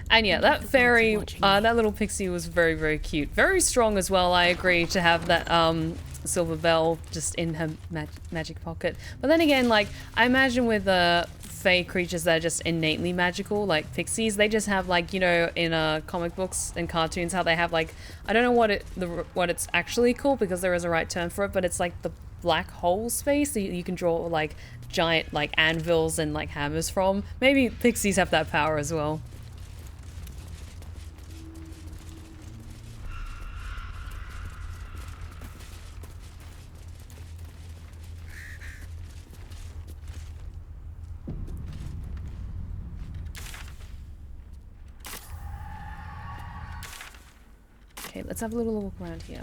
And yeah, that fairy, that little pixie was very, very cute. Very strong as well, I agree, to have that silver bell just in her magic pocket. But then again, like, I imagine with fae creatures that are just innately magical, like pixies, they just have, like, you know, in comic books and cartoons, how they have, like, I don't know what it's actually called, because there is a right term for it, but it's like the black hole space that you can draw, like, giant, like, anvils and, like, hammers from. Maybe pixies have that power as well. Okay, let's have a little look around here.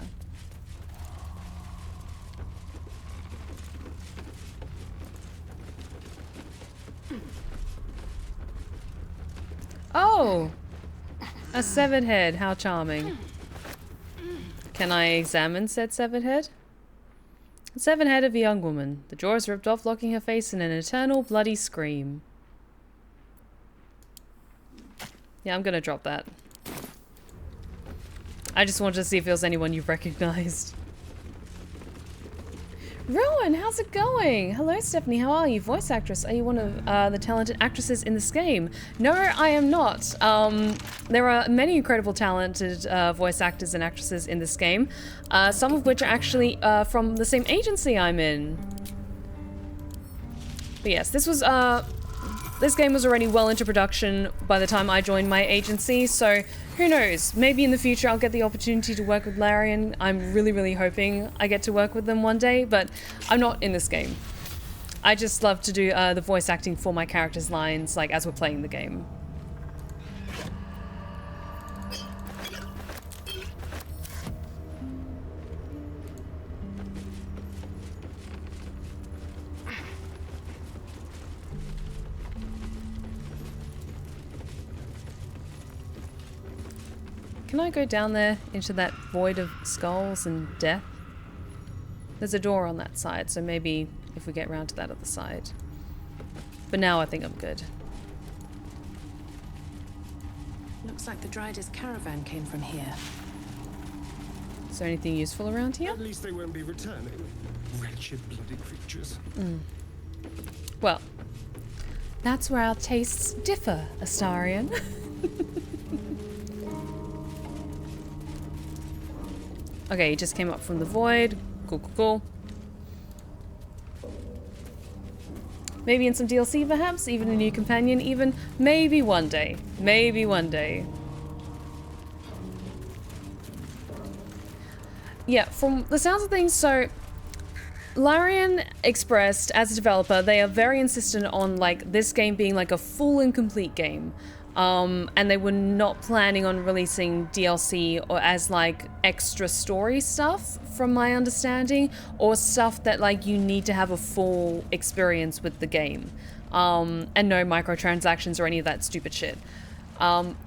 Oh! A severed head, how charming. Can I examine said severed head? The severed head of a young woman. The jaw is ripped off, locking her face in an eternal bloody scream. Yeah, I'm gonna drop that. I just wanted to see if there was anyone you've recognized. Rowan, how's it going? Hello, Stephanie, how are you? Voice actress, are you one of the talented actresses in this game? No, I am not. There are many incredible talented voice actors and actresses in this game, some of which are actually from the same agency I'm in. But yes, this game was already well into production by the time I joined my agency, so who knows, maybe in the future I'll get the opportunity to work with Larian. I'm really, really hoping I get to work with them one day, but I'm not in this game. I just love to do the voice acting for my characters' lines, like, as we're playing the game. Can I go down there into that void of skulls and death? There's a door on that side, so maybe if we get round to that other side. But now I think I'm good. Looks like the drider's caravan came from here. Is there anything useful around here? At least they won't be returning. Wretched bloody creatures. Well, that's where our tastes differ, Astarion. Okay, he just came up from the void. Cool, cool, cool. Maybe in some DLC, perhaps? Even a new companion, even? Maybe one day. Maybe one day. Yeah, from the sounds of things, so Larian expressed, as a developer, they are very insistent on, like, this game being like a full and complete game. And they were not planning on releasing DLC or as, like, extra story stuff, from my understanding, or stuff that, like, you need to have a full experience with the game. And no microtransactions or any of that stupid shit.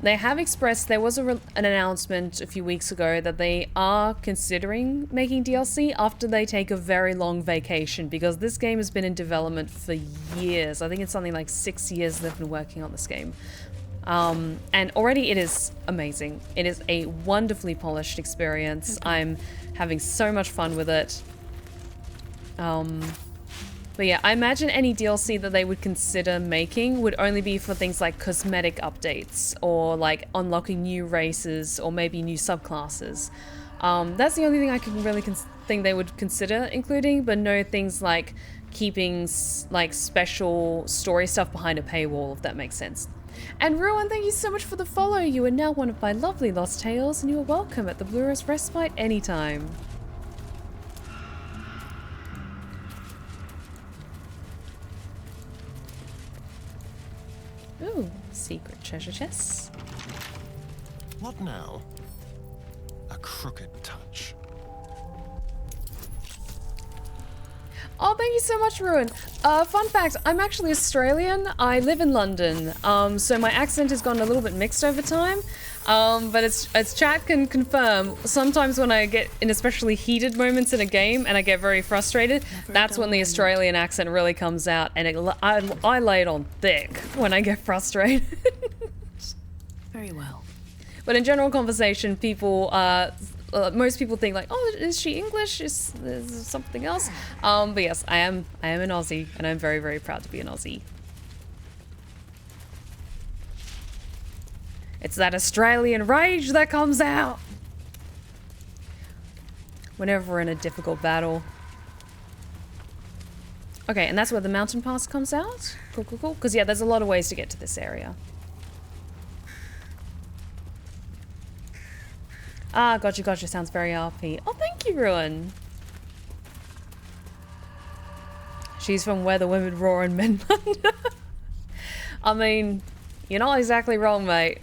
They have expressed, there was an announcement a few weeks ago that they are considering making DLC after they take a very long vacation, because this game has been in development for years. I think it's something like 6 years they've been working on this game. And already it is amazing. It is a wonderfully polished experience. I'm having so much fun with it. But yeah, I imagine any DLC that they would consider making would only be for things like cosmetic updates or like unlocking new races or maybe new subclasses. That's the only thing I can really think they would consider including, but no things like keeping like special story stuff behind a paywall, if that makes sense. And Ruin, thank you so much for the follow. You are now one of my lovely Lost Tales, and you are welcome at the Blue Rose Respite anytime. Ooh, secret treasure chests. What now? A crooked touch. Oh, thank you so much, Ruin. Fun fact, I'm actually Australian. I live in London, so my accent has gone a little bit mixed over time. But as chat can confirm, sometimes when I get in especially heated moments in a game and I get very frustrated, that's when the Australian accent really comes out, and I lay it on thick when I get frustrated. Very well. But in general conversation, people, most people think like, oh, is she English? Is something else? But yes, I am an Aussie, and I'm very, very proud to be an Aussie. It's that Australian rage that comes out whenever we're in a difficult battle. Okay, and that's where the mountain pass comes out? Cool, cool, cool. Because yeah, there's a lot of ways to get to this area. Ah, gotcha, gotcha. Sounds very RP. Oh, thank you, Ruin. She's from where the women roar and men plunder. I mean, you're not exactly wrong, mate.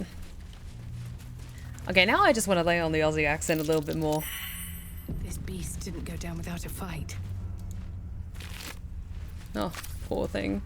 Okay, now I just want to lay on the Aussie accent a little bit more. This beast didn't go down without a fight. Oh, poor thing.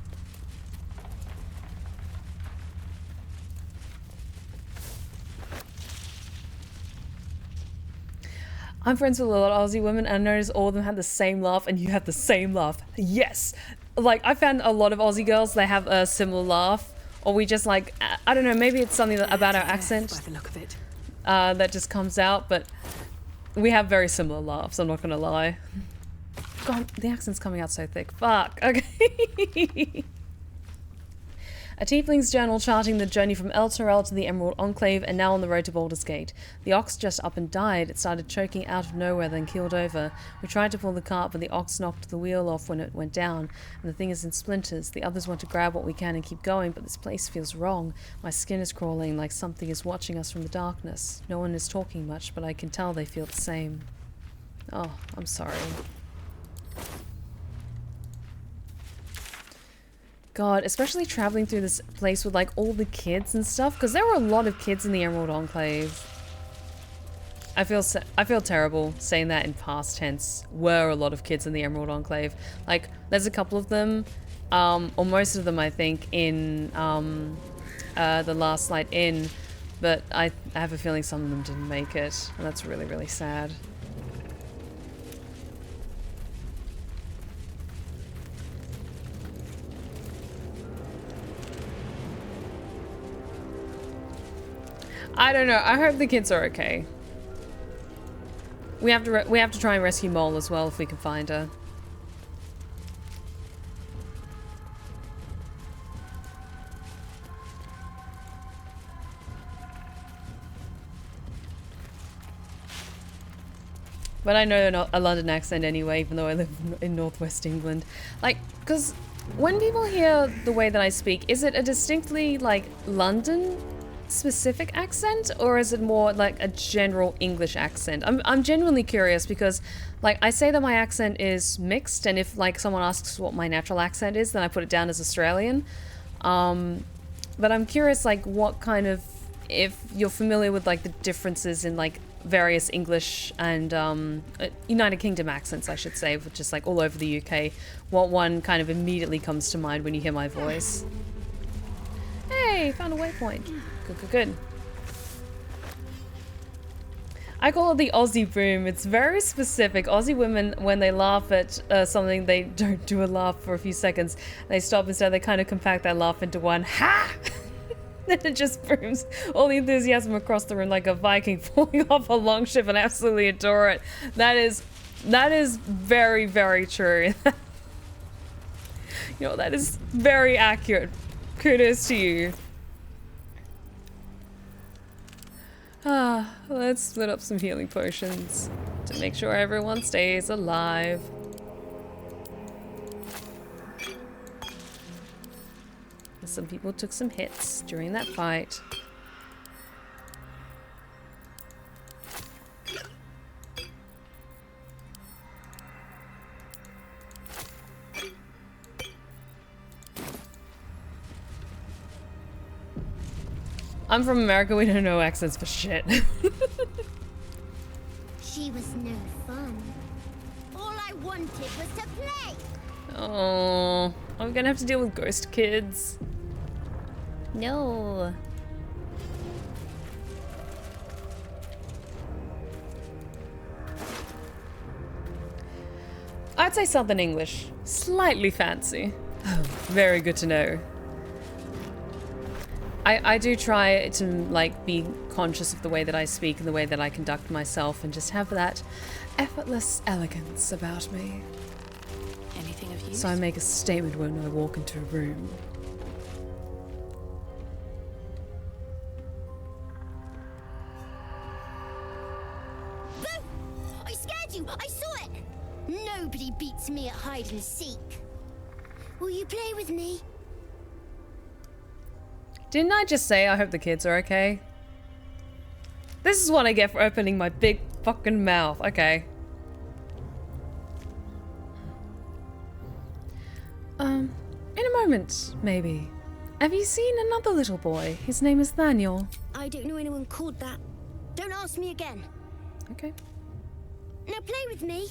I'm friends with a lot of Aussie women, and I noticed all of them have the same laugh, and you have the same laugh. Yes! Like, I found a lot of Aussie girls, they have a similar laugh, or we just like, I don't know, maybe it's something about our accent by the look of it. That just comes out, but we have very similar laughs, I'm not gonna lie. God, the accent's coming out so thick. Fuck, okay. A tiefling's journal charting the journey from El Terrell to the Emerald Enclave and now on the road to Baldur's Gate. The ox just up and died. It started choking out of nowhere, then keeled over. We tried to pull the cart, but the ox knocked the wheel off when it went down, and the thing is in splinters. The others want to grab what we can and keep going, but this place feels wrong. My skin is crawling like something is watching us from the darkness. No one is talking much, but I can tell they feel the same. Oh, I'm sorry. God, especially traveling through this place with like all the kids and stuff, because there were a lot of kids in the Emerald Enclave. I feel terrible saying that in past tense. Were a lot of kids in the Emerald Enclave. Like, there's a couple of them, or most of them I think, in the Last Light Inn, but I have a feeling some of them didn't make it, and that's really, really sad. I don't know. I hope the kids are okay. We have to try and rescue Mole as well if we can find her. But I know a London accent anyway, even though I live in northwest England. Like, because when people hear the way that I speak, is it a distinctly like London specific accent, or is it more like a general English accent? I'm genuinely curious, because like I say that my accent is mixed, and if like someone asks what my natural accent is, then I put it down as Australian. But I'm curious like what kind of, if you're familiar with like the differences in like various English and United Kingdom accents, I should say, which is like all over the UK, what one kind of immediately comes to mind when you hear my voice. Hey, found a waypoint. Good, good, good. I call it the Aussie boom. It's very specific. Aussie women, when they laugh at something, they don't do a laugh for a few seconds. They stop. Instead, they kind of compact that laugh into one ha! Then it just booms all the enthusiasm across the room like a Viking falling off a longship, and I absolutely adore it. That is very, very true. You know, that is very accurate. Kudos to you. Let's split up some healing potions to make sure everyone stays alive. Some people took some hits during that fight. I'm from America, we don't know accents for shit. She was no fun. All I wanted was to play. Oh, I'm gonna have to deal with ghost kids. No. I'd say Southern English. Slightly fancy. Oh, very good to know. I do try to, like, be conscious of the way that I speak and the way that I conduct myself and just have that effortless elegance about me. Anything of use? So I make a statement when I walk into a room. Boo! I scared you! I saw it! Nobody beats me at hide and seek. Will you play with me? Didn't I just say I hope the kids are okay? This is what I get for opening my big fucking mouth. Okay. In a moment, maybe. Have you seen another little boy? His name is Daniel. I don't know anyone called that. Don't ask me again. Okay. Now play with me.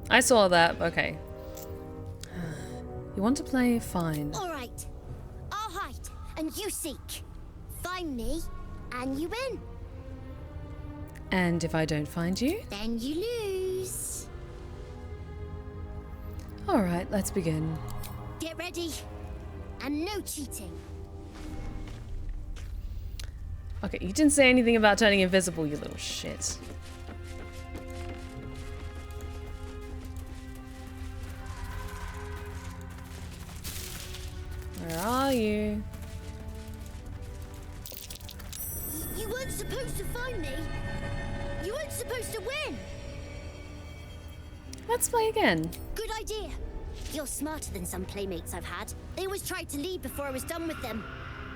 I saw that. Okay. You want to play? Fine. All right. I'll hide, and you seek. Find me, and you win. And if I don't find you? Then you lose. Alright, let's begin. Get ready. And no cheating. Okay, you didn't say anything about turning invisible, you little shit. Where are you? You weren't supposed to find me. You weren't supposed to win. Let's play again. Good idea. You're smarter than some playmates I've had. They always tried to leave before I was done with them.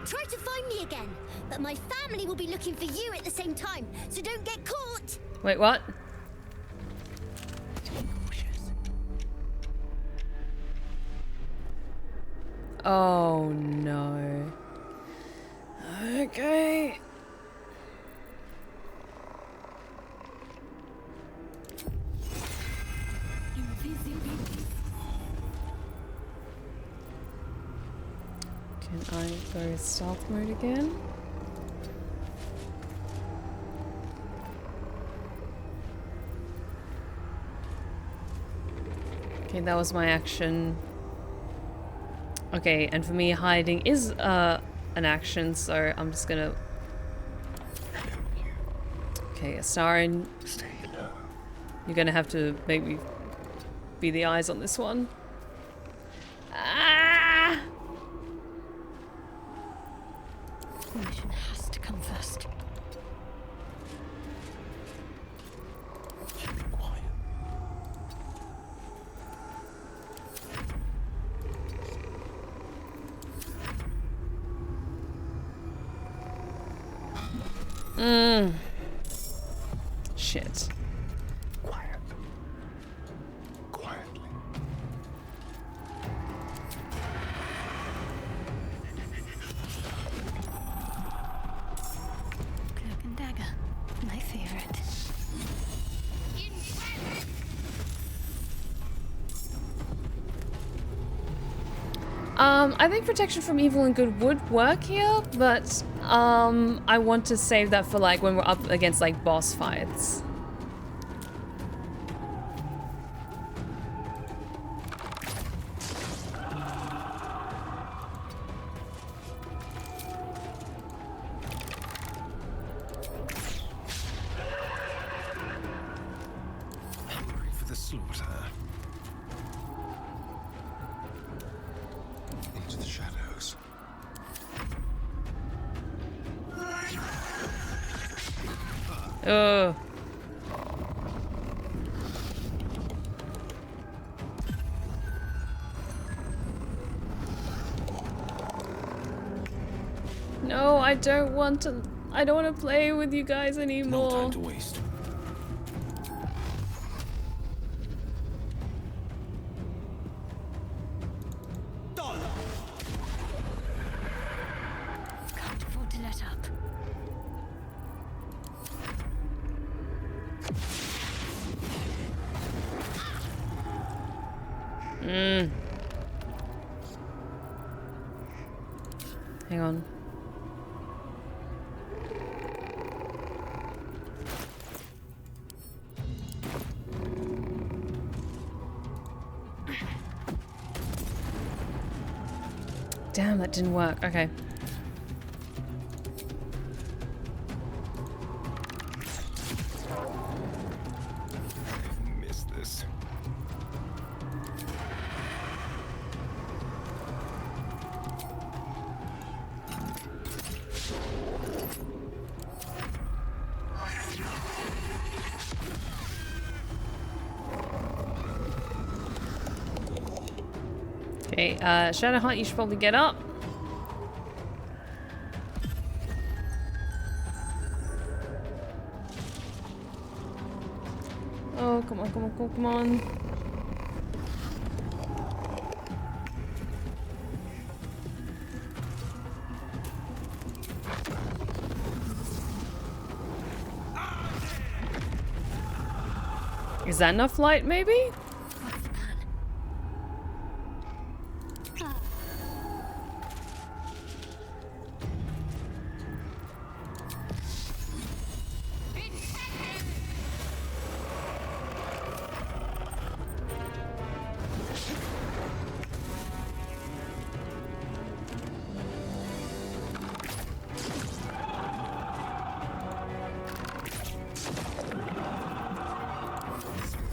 Try to find me again, but my family will be looking for you at the same time, so don't get caught. Wait, what? Oh no. Okay. Can I go stealth mode again? Okay, that was my action. Okay, and for me, hiding is an action, so I'm just gonna... Okay, Astarion, you're gonna have to make me be the eyes on this one. Ah! Mission has to come first. Shit. Quiet. Quietly. Cloak and dagger, my favorite. I think protection from evil and good would work here, but I want to save that for like when we're up against like boss fights. Hungry for the slaughter. Into the shadows. Oh. No, I don't want to. I don't want to play with you guys anymore. No time to waste. Can't afford to let up. Hang on. Damn, that didn't work. Okay. Missed this. Okay, Shadowheart, you should probably get up. Oh, come on, come on, come on, come on. Is that enough light, maybe?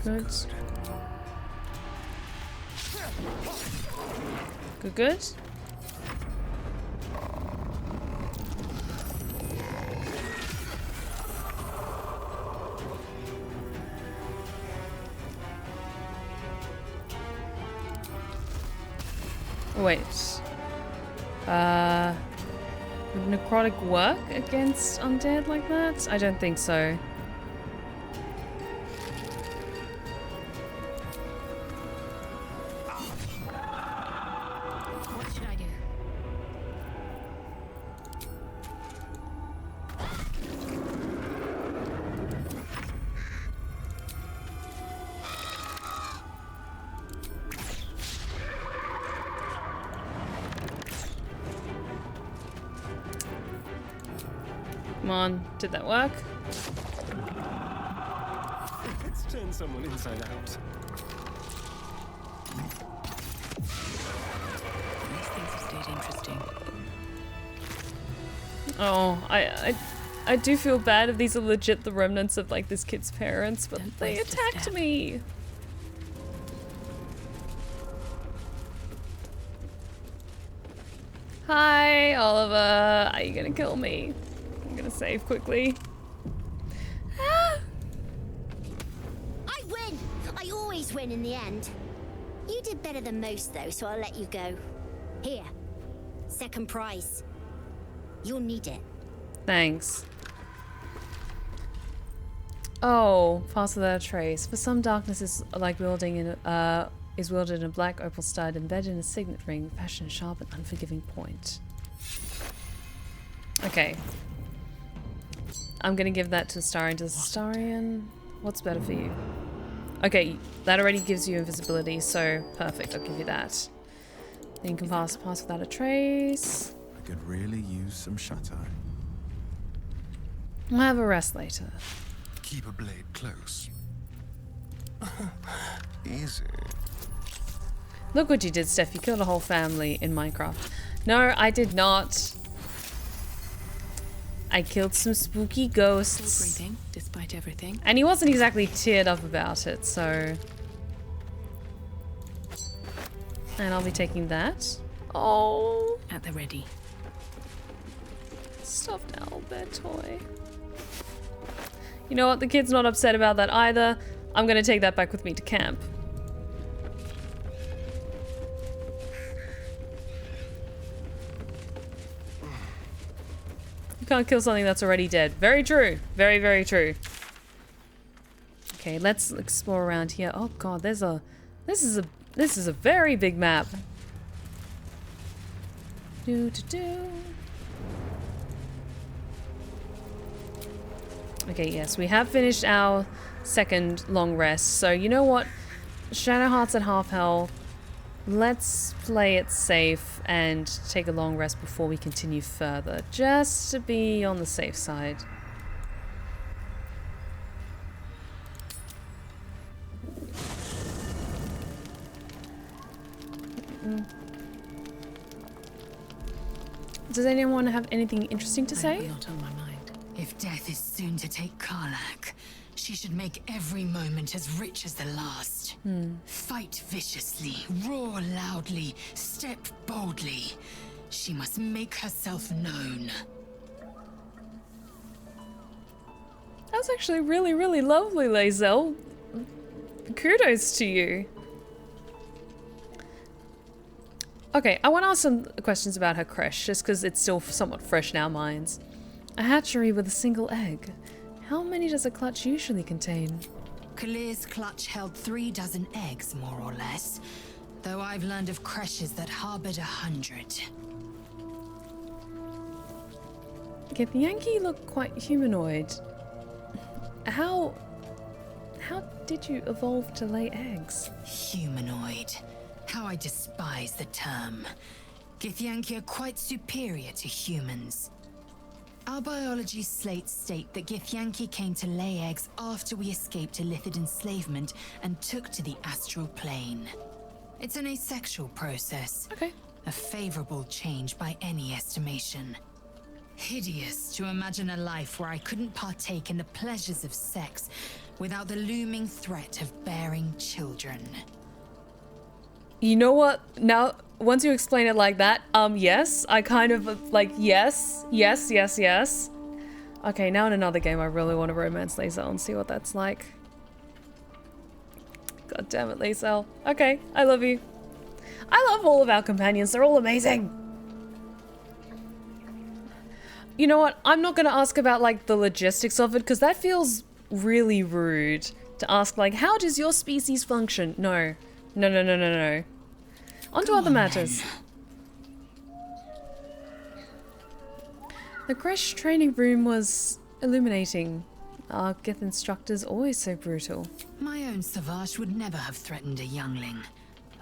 Good. Good, good. Wait. Would necrotic work against undead like that? I don't think so. Come on, did that work? Let's turn someone inside out. These things have stayed interesting. Oh, I do feel bad if these are legit the remnants of like this kid's parents, but they attacked me. Hi, Oliver. Are you gonna kill me? I'm gonna save quickly. I win! I always win in the end. You did better than most though, so I'll let you go. Here. Second prize. You'll need it. Thanks. Oh, pass without a trace. For some, darkness is like wielded in a black opal stud embedded in a signet ring, fashioned a sharp and unforgiving point. Okay. I'm gonna give that to Astarion. Does Astarion? What's better for you? Okay, that already gives you invisibility, so perfect. I'll give you that. Then you can pass without a trace. I could really use some shadow. I'll have a rest later. Keep a blade close. Easy. Look what you did, Steph. You killed a whole family in Minecraft. No, I did not. I killed some spooky ghosts. Still breathing, despite everything. And he wasn't exactly teared up about it, so... And I'll be taking that. Oh. At the ready. Stuffed owlbear toy. You know what? The kid's not upset about that either. I'm gonna take that back with me to camp. You can't kill something that's already dead. Very true. Very, very true. Okay, let's explore around here. Oh god, this is a very big map. Okay, yes, we have finished our second long rest. So you know what? Shadowheart's at half health. let's play it safe and take a long rest before we continue further, just to be on the safe side. Does anyone have anything interesting to say? Not on my mind. If death is soon to take Cullagh, she should make every moment as rich as the last. Fight viciously, roar loudly, step boldly. She must make herself known. That's actually really, really lovely, Lae'zel. Kudos to you. Okay, I want to ask some questions about her creche, just because it's still somewhat fresh in our minds. A hatchery with a single egg. How many does a clutch usually contain? Cullagh's clutch held 36 eggs, more or less. Though I've learned of creches that harbored 100. Okay, the Yankee look quite humanoid. How did you evolve to lay eggs? Humanoid. How I despise the term. Githyanki are quite superior to humans. Our biology slates state that Githyanki came to lay eggs after we escaped Illithid enslavement and took to the astral plane. It's an asexual process. Okay. A favorable change by any estimation. Hideous to imagine a life where I couldn't partake in the pleasures of sex without the looming threat of bearing children. You know what? Now, once you explain it like that, yes, I kind of like, yes. Okay, now in another game, I really want to romance Lae'zel and see what that's like. God damn it, Lae'zel. Okay, I love you. I love all of our companions. They're all amazing. You know what? I'm not going to ask about, like, the logistics of it, because that feels really rude to ask, like, how does your species function? No. No. On to other matters. The creche training room was illuminating. Our Gith instructors always so brutal. My own Savage would never have threatened a youngling.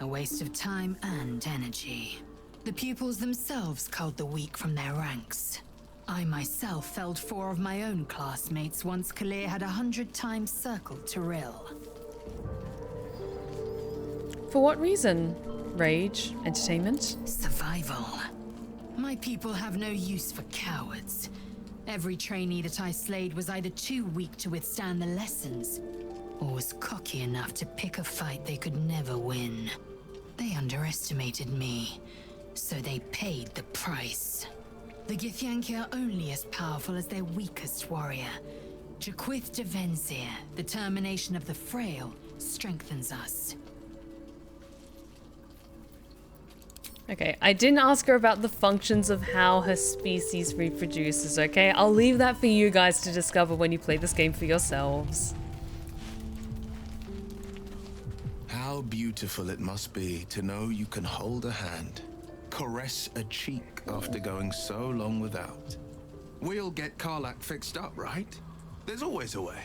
A waste of time and energy. The pupils themselves culled the weak from their ranks. I myself felled 4 of my own classmates once Cullagh had 100 times circled Tyrell. For what reason? Rage? Entertainment? Survival. My people have no use for cowards. Every trainee that I slayed was either too weak to withstand the lessons, or was cocky enough to pick a fight they could never win. They underestimated me, so they paid the price. The Githyanki are only as powerful as their weakest warrior. Jaquith de Venzir, the termination of the frail, strengthens us. Okay, I didn't ask her about the functions of how her species reproduces, okay? I'll leave that for you guys to discover when you play this game for yourselves. How beautiful it must be to know you can hold a hand, caress a cheek after going so long without. We'll get Karlach fixed up, right? There's always a way.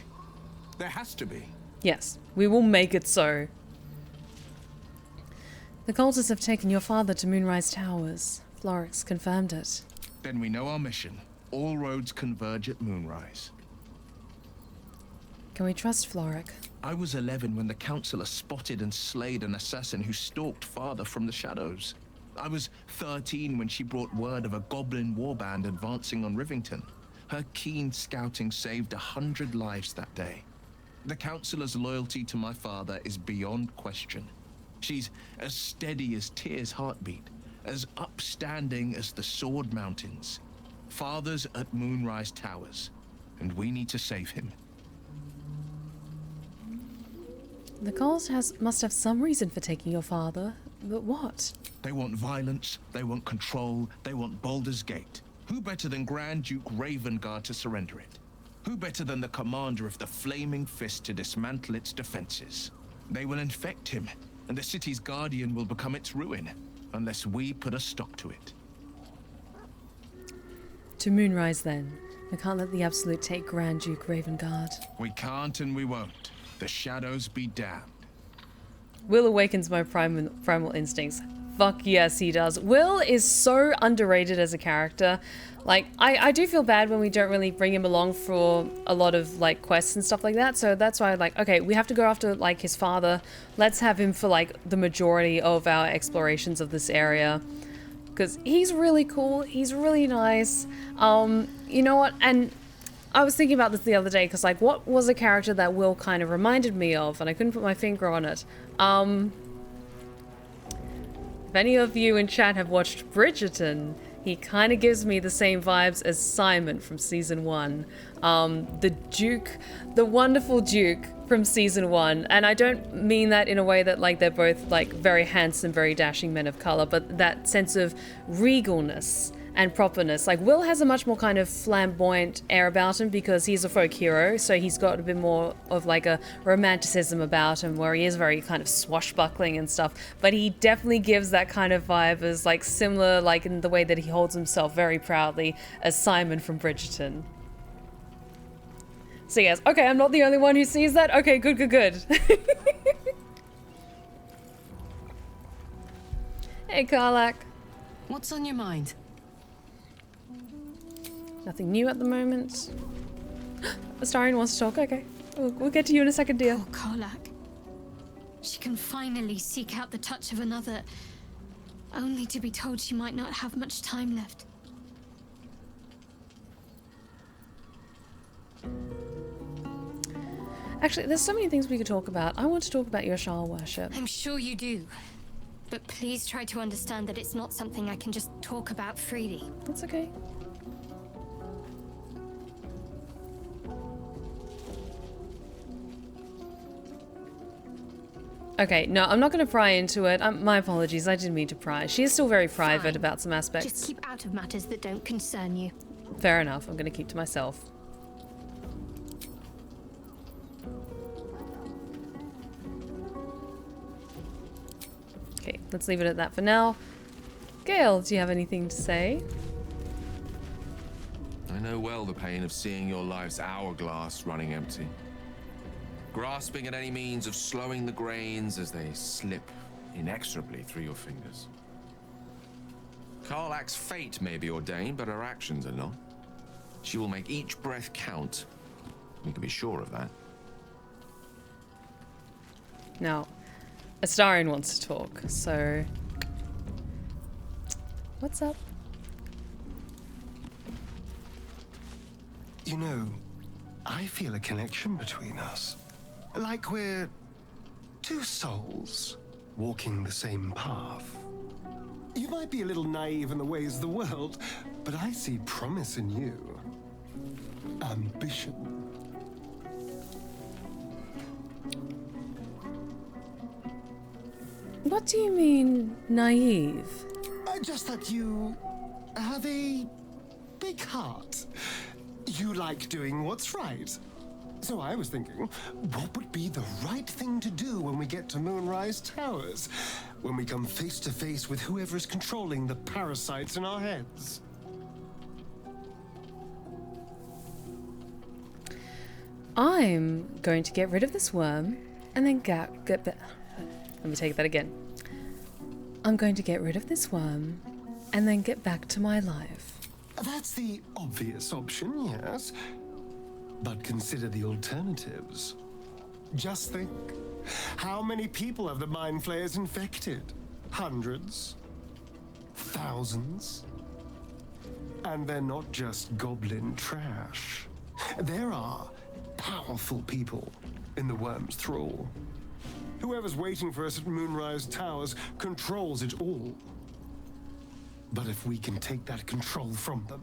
There has to be. Yes, we will make it so. The cultists have taken your father to Moonrise Towers. Florix confirmed it. Then we know our mission. All roads converge at Moonrise. Can we trust Florix? I was 11 when the Councillor spotted and slayed an assassin who stalked father from the shadows. I was 13 when she brought word of a goblin warband advancing on Rivington. Her keen scouting saved 100 lives that day. The Councillor's loyalty to my father is beyond question. She's as steady as Tyr's heartbeat, as upstanding as the Sword Mountains. Father's at Moonrise Towers, and we need to save him. The Cults must have some reason for taking your father, but what? They want violence, they want control, they want Baldur's Gate. Who better than Grand Duke Ravengard to surrender it? Who better than the commander of the Flaming Fist to dismantle its defenses? They will infect him, and the city's guardian will become its ruin, unless we put a stop to it. To Moonrise, then. We can't let the Absolute take Grand Duke Ravengard. We can't and we won't. The shadows be damned. Will awakens my primal instincts. Fuck yes, he does. Will is so underrated as a character. Like, I do feel bad when we don't really bring him along for a lot of, like, quests and stuff like that. So that's why, like, okay, we have to go after, like, his father. Let's have him for, like, the majority of our explorations of this area. Because he's really cool. He's really nice. You know what? And I was thinking about this the other day because, like, what was a character that Will kind of reminded me of? And I couldn't put my finger on it. If any of you in chat have watched Bridgerton, he kind of gives me the same vibes as Simon from season 1. The Duke, the wonderful Duke from season 1. And I don't mean that in a way that, like, they're both, like, very handsome, very dashing men of color, but that sense of regalness and properness. Like, Will has a much more kind of flamboyant air about him because he's a folk hero, so he's got a bit more of like a romanticism about him where he is very kind of swashbuckling and stuff, but he definitely gives that kind of vibe as like similar, like in the way that he holds himself very proudly as Simon from Bridgerton. So yes, okay, I'm not the only one who sees that. Okay, good, good, good. Hey, Karlach. What's on your mind? Nothing new at the moment. Astarion wants to talk. Okay. We'll get to you in a second, dear. Oh, Karlach. She can finally seek out the touch of another, only to be told she might not have much time left. Actually, there's so many things we could talk about. I want to talk about your Shah worship. I'm sure you do. But please try to understand that it's not something I can just talk about freely. That's okay. Okay, no, I'm not going to pry into it. My apologies, I didn't mean to pry. She is still very private Fine. about some aspects. Just keep out of matters that don't concern you. Fair enough, I'm going to keep to myself. Okay, let's leave it at that for now. Gale, do you have anything to say? I know well the pain of seeing your life's hourglass running empty. Grasping at any means of slowing the grains as they slip inexorably through your fingers. Karlach's fate may be ordained, but her actions are not. She will make each breath count. You can be sure of that. Now, Astarion wants to talk, so... What's up? You know, I feel a connection between us. Like we're two souls walking the same path. You might be a little naive in the ways of the world, but I see promise in you. Ambition. What do you mean, naive? Just that you have a big heart. You like doing what's right. So I was thinking, what would be the right thing to do when we get to Moonrise Towers? When we come face to face with whoever is controlling the parasites in our heads? I'm going to get rid of this worm and then get back. Let me take that again. I'm going to get rid of this worm and then get back to my life. That's the obvious option, yes. But consider the alternatives. Just think. How many people have the Mind Flayers infected? Hundreds? Thousands? And they're not just goblin trash. There are powerful people in the worm's thrall. Whoever's waiting for us at Moonrise Towers controls it all. But if we can take that control from them,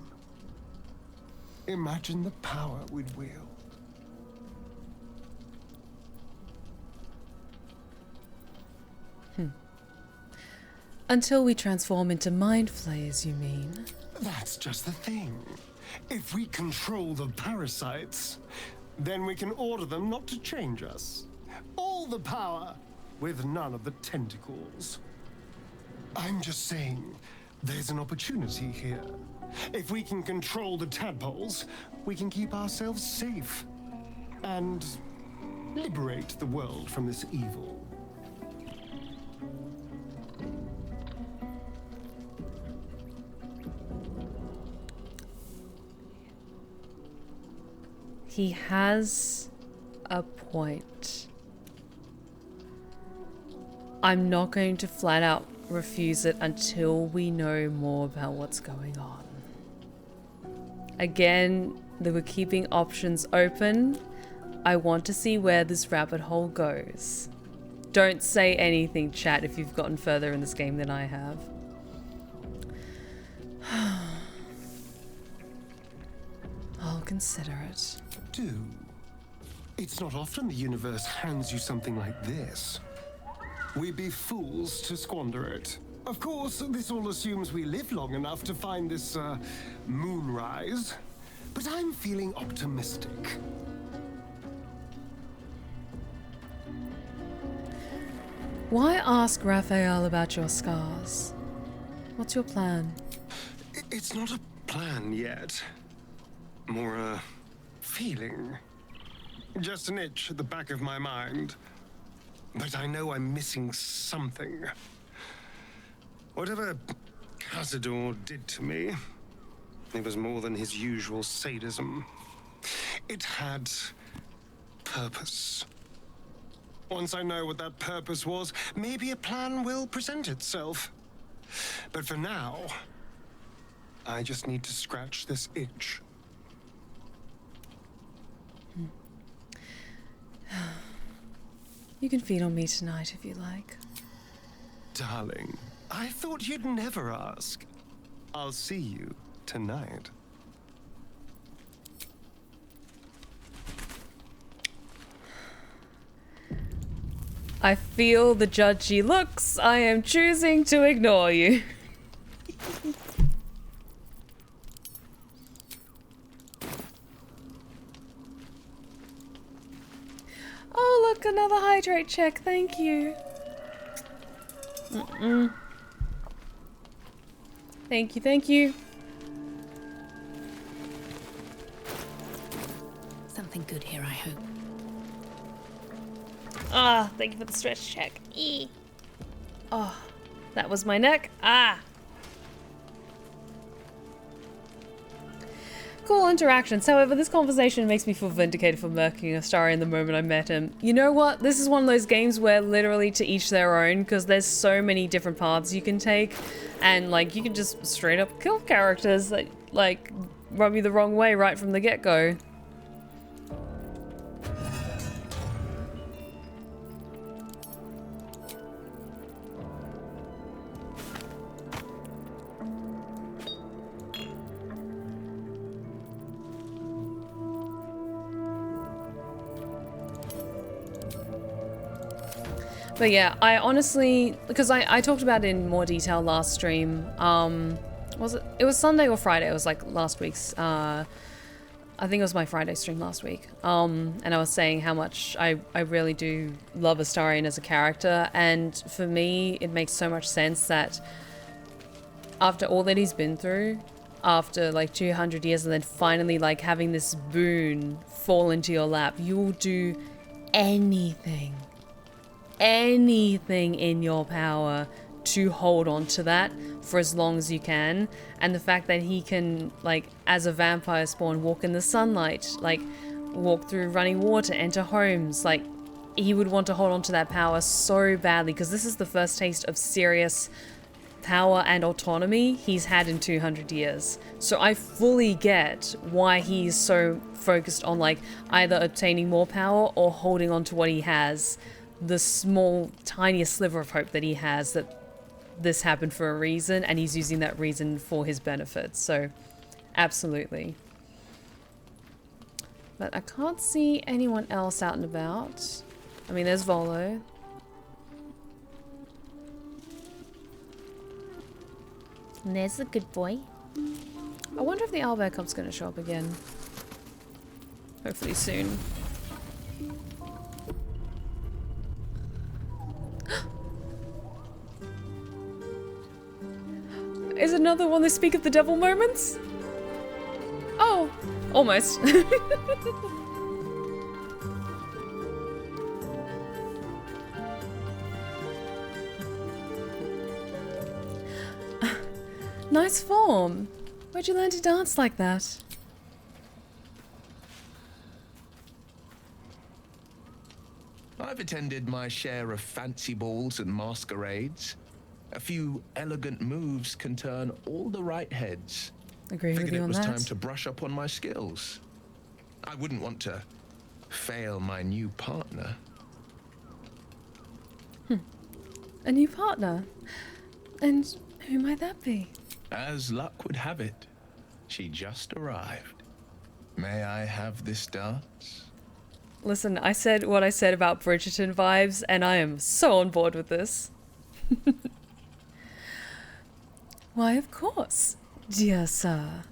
imagine the power we'd wield. Until we transform into Mind Flayers, you mean? That's just the thing. If we control the parasites, then we can order them not to change us. All the power, with none of the tentacles. I'm just saying, there's an opportunity here. If we can control the tadpoles, we can keep ourselves safe. And liberate the world from this evil. He has a point. I'm not going to flat out refuse it until we know more about what's going on. Again, they were keeping options open. I want to see where this rabbit hole goes. Don't say anything, chat, if you've gotten further in this game than I have. I'll consider it. Do. It's not often the universe hands you something like this. We'd be fools to squander it. Of course, this all assumes we live long enough to find this, moonrise. But I'm feeling optimistic. Why ask Raphael about your scars? What's your plan? It's not a plan yet. More a feeling. Just an itch at the back of my mind. But I know I'm missing something. Whatever Cazador did to me, it was more than his usual sadism. It had purpose. Once I know what that purpose was, maybe a plan will present itself. But for now, I just need to scratch this itch. You can feed on me tonight if you like. Darling, I thought you'd never ask. I'll see you tonight. I feel the judgy looks. I am choosing to ignore you. Oh, look, another hydrate check. Thank you. Thank you, thank you. Something good here, I hope. Ah, thank you for the stretch check. Eee. Oh, that was my neck. Ah. Cool interactions. However, this conversation makes me feel vindicated for murking Astarion the moment I met him. You know what? This is one of those games where literally to each their own, because there's so many different paths you can take, and like you can just straight up kill characters that like rub you the wrong way right from the get-go. But yeah, I honestly, because I talked about it in more detail last stream. Was it? It was Sunday or Friday. It was like last week's. I think it was my Friday stream last week. And I was saying how much I really do love Astarion as a character, and for me, it makes so much sense that after all that he's been through, after like 200 years, and then finally like having this boon fall into your lap, you will do anything in your power to hold on to that for as long as you can. And the fact that he can, like, as a vampire spawn, walk in the sunlight, like walk through running water, enter homes, like he would want to hold on to that power so badly, because this is the first taste of serious power and autonomy he's had in 200 years. So I fully get why he's so focused on like either obtaining more power or holding on to what he has. The small, tiniest sliver of hope that he has that this happened for a reason, and he's using that reason for his benefit. So, absolutely. But I can't see anyone else out and about. I mean, there's Volo. And there's the good boy. I wonder if the owlbear cub's going to show up again. Hopefully soon. Is another one they speak of the devil moments? Oh, almost. Nice form. Where'd you learn to dance like that? attended my share of fancy balls and masquerades. A few elegant moves can turn all the right heads. Agree with Figured you it on was that. time to brush up on my skills. I wouldn't want to fail my new partner. A new partner? And who might that be? As luck would have it, she just arrived. May I have this dance? Listen, I said what I said about Bridgerton vibes, and I am so on board with this. Why, of course, dear sir.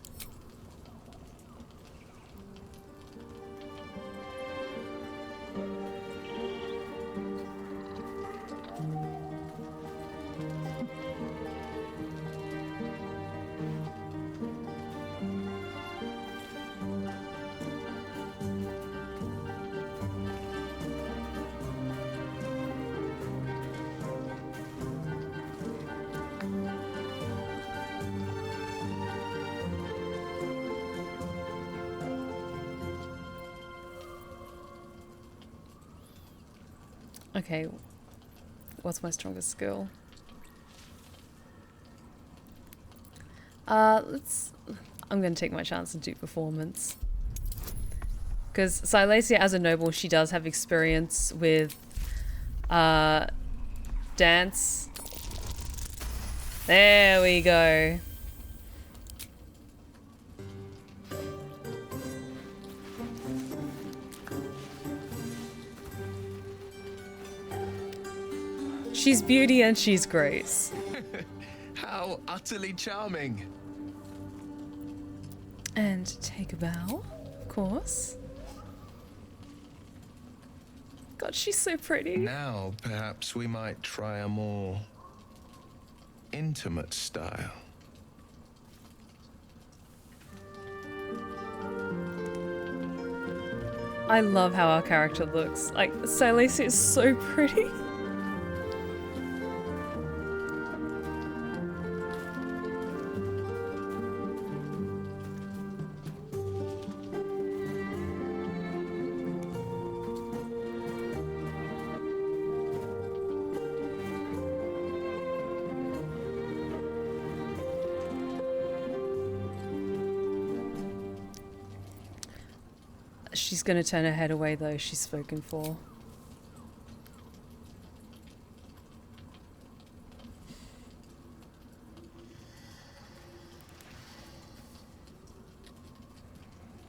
Okay, what's my strongest skill? I'm gonna take my chance and do performance. Because Silesia as a noble, she does have experience with dance. There we go. She's beauty and she's grace. How utterly charming. And take a bow, of course. God, she's so pretty. Now, perhaps we might try a more intimate style. I love how our character looks. Like, Silesia is so pretty. She's gonna turn her head away though, she's spoken for.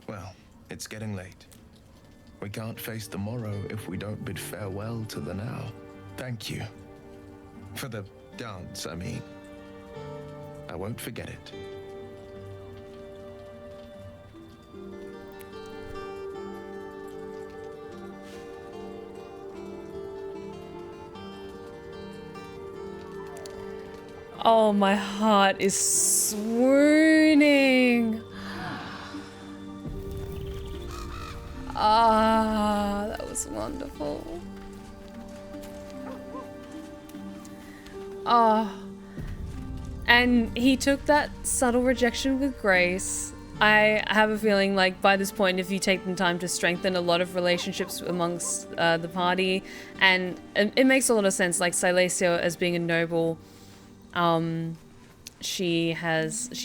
Well, it's getting late. We can't face the morrow if we don't bid farewell to the now. Thank you. For the dance, I mean. I won't forget it. Oh, my heart is swooning. Ah, that was wonderful. Oh. And he took that subtle rejection with grace. I have a feeling like by this point, if you take the time to strengthen a lot of relationships amongst the party, and it makes a lot of sense, like Silesia as being a noble, she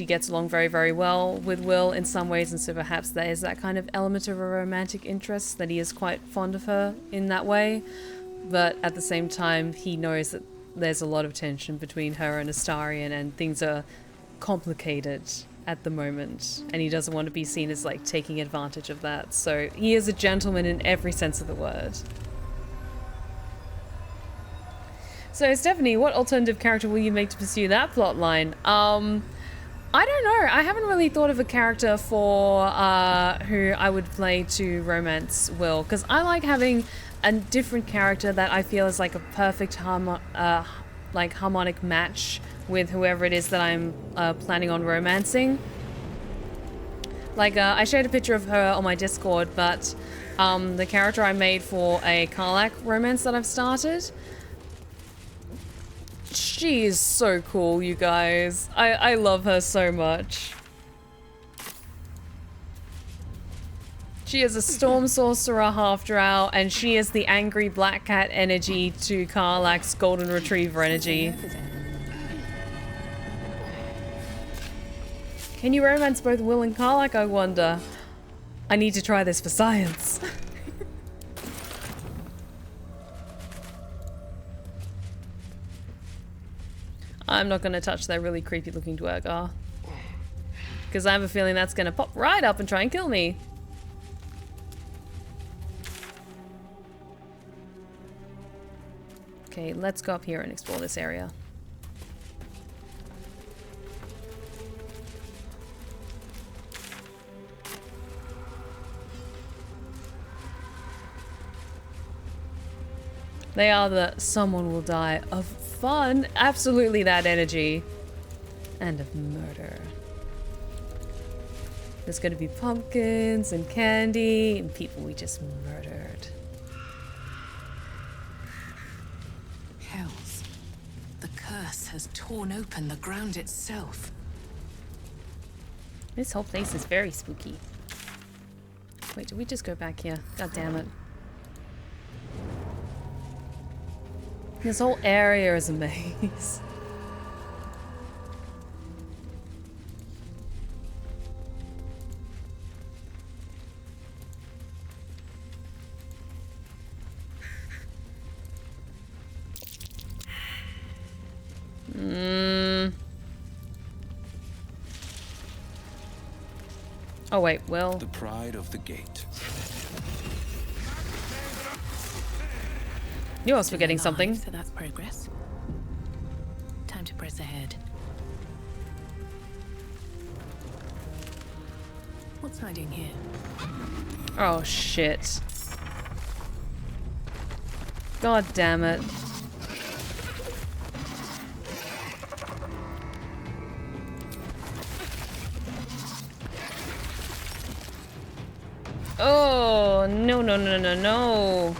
gets along very, very well with Will in some ways, and so perhaps there is that kind of element of a romantic interest, that he is quite fond of her in that way, but at the same time he knows that there's a lot of tension between her and Astarion, and things are complicated at the moment, and he doesn't want to be seen as like taking advantage of that, so he is a gentleman in every sense of the word. So, Stephanie, what alternative character will you make to pursue that plot line? I don't know. I haven't really thought of a character for who I would play to romance Will, because I like having a different character that I feel is like a perfect harmonic match with whoever it is that I'm planning on romancing. Like, I shared a picture of her on my Discord, but the character I made for a Cullagh romance that I've started, she is so cool, you guys. I love her so much. She is a storm sorcerer half drow, and she is the angry black cat energy to Karlach's golden retriever energy. Can you romance both Will and Karlach, I wonder? I need to try this for science. I'm not going to touch that really creepy looking dwergar. Because I have a feeling that's going to pop right up and try and kill me. Okay, let's go up here and explore this area. They are the someone will die of fun. Absolutely that energy. And of murder. There's going to be pumpkins and candy and people we just murdered. Hells. The curse has torn open the ground itself. This whole place is very spooky. Wait, did we just go back here? God damn it. This whole area is a maze. Oh wait, well. The pride of the gate. You're also forgetting something. So that's progress. Time to press ahead. What's hiding here? Oh shit. God damn it. Oh, no, no, no, no, no.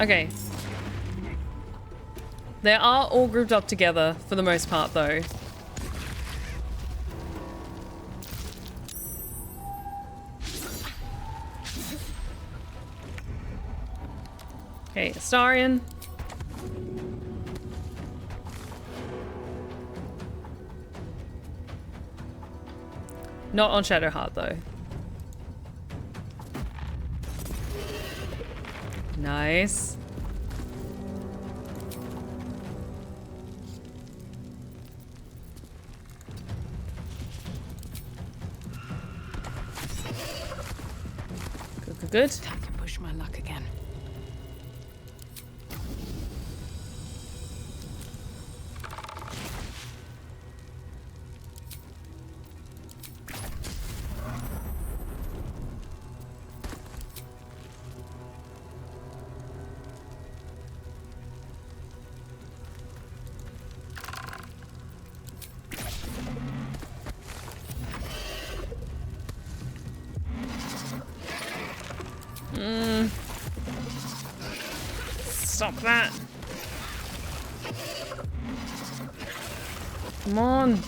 Okay. They are all grouped up together for the most part, though. Okay, Astarion. Not on Shadowheart, though. Nice. Good. I can push my luck again. Stop that. Come on.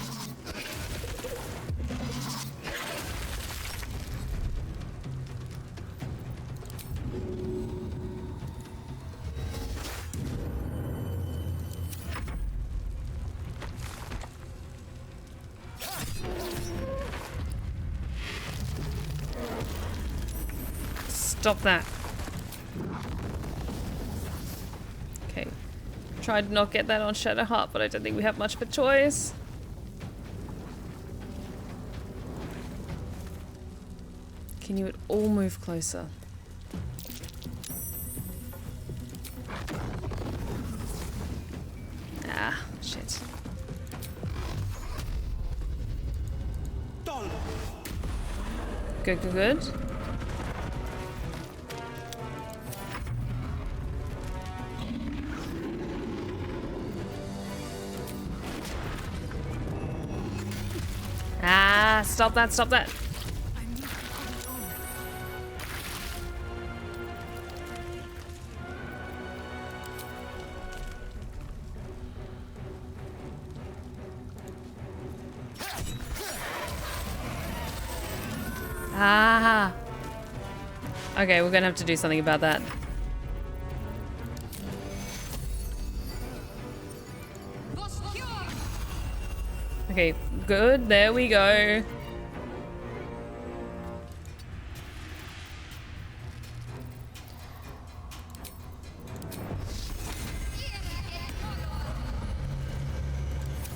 Stop that. Okay. Tried to not get that on Shadowheart, but I don't think we have much of a choice. Can you at all move closer? Ah, shit. Good, good, good. Stop that, stop that. Ah. Okay, we're gonna have to do something about that. Okay, good. There we go.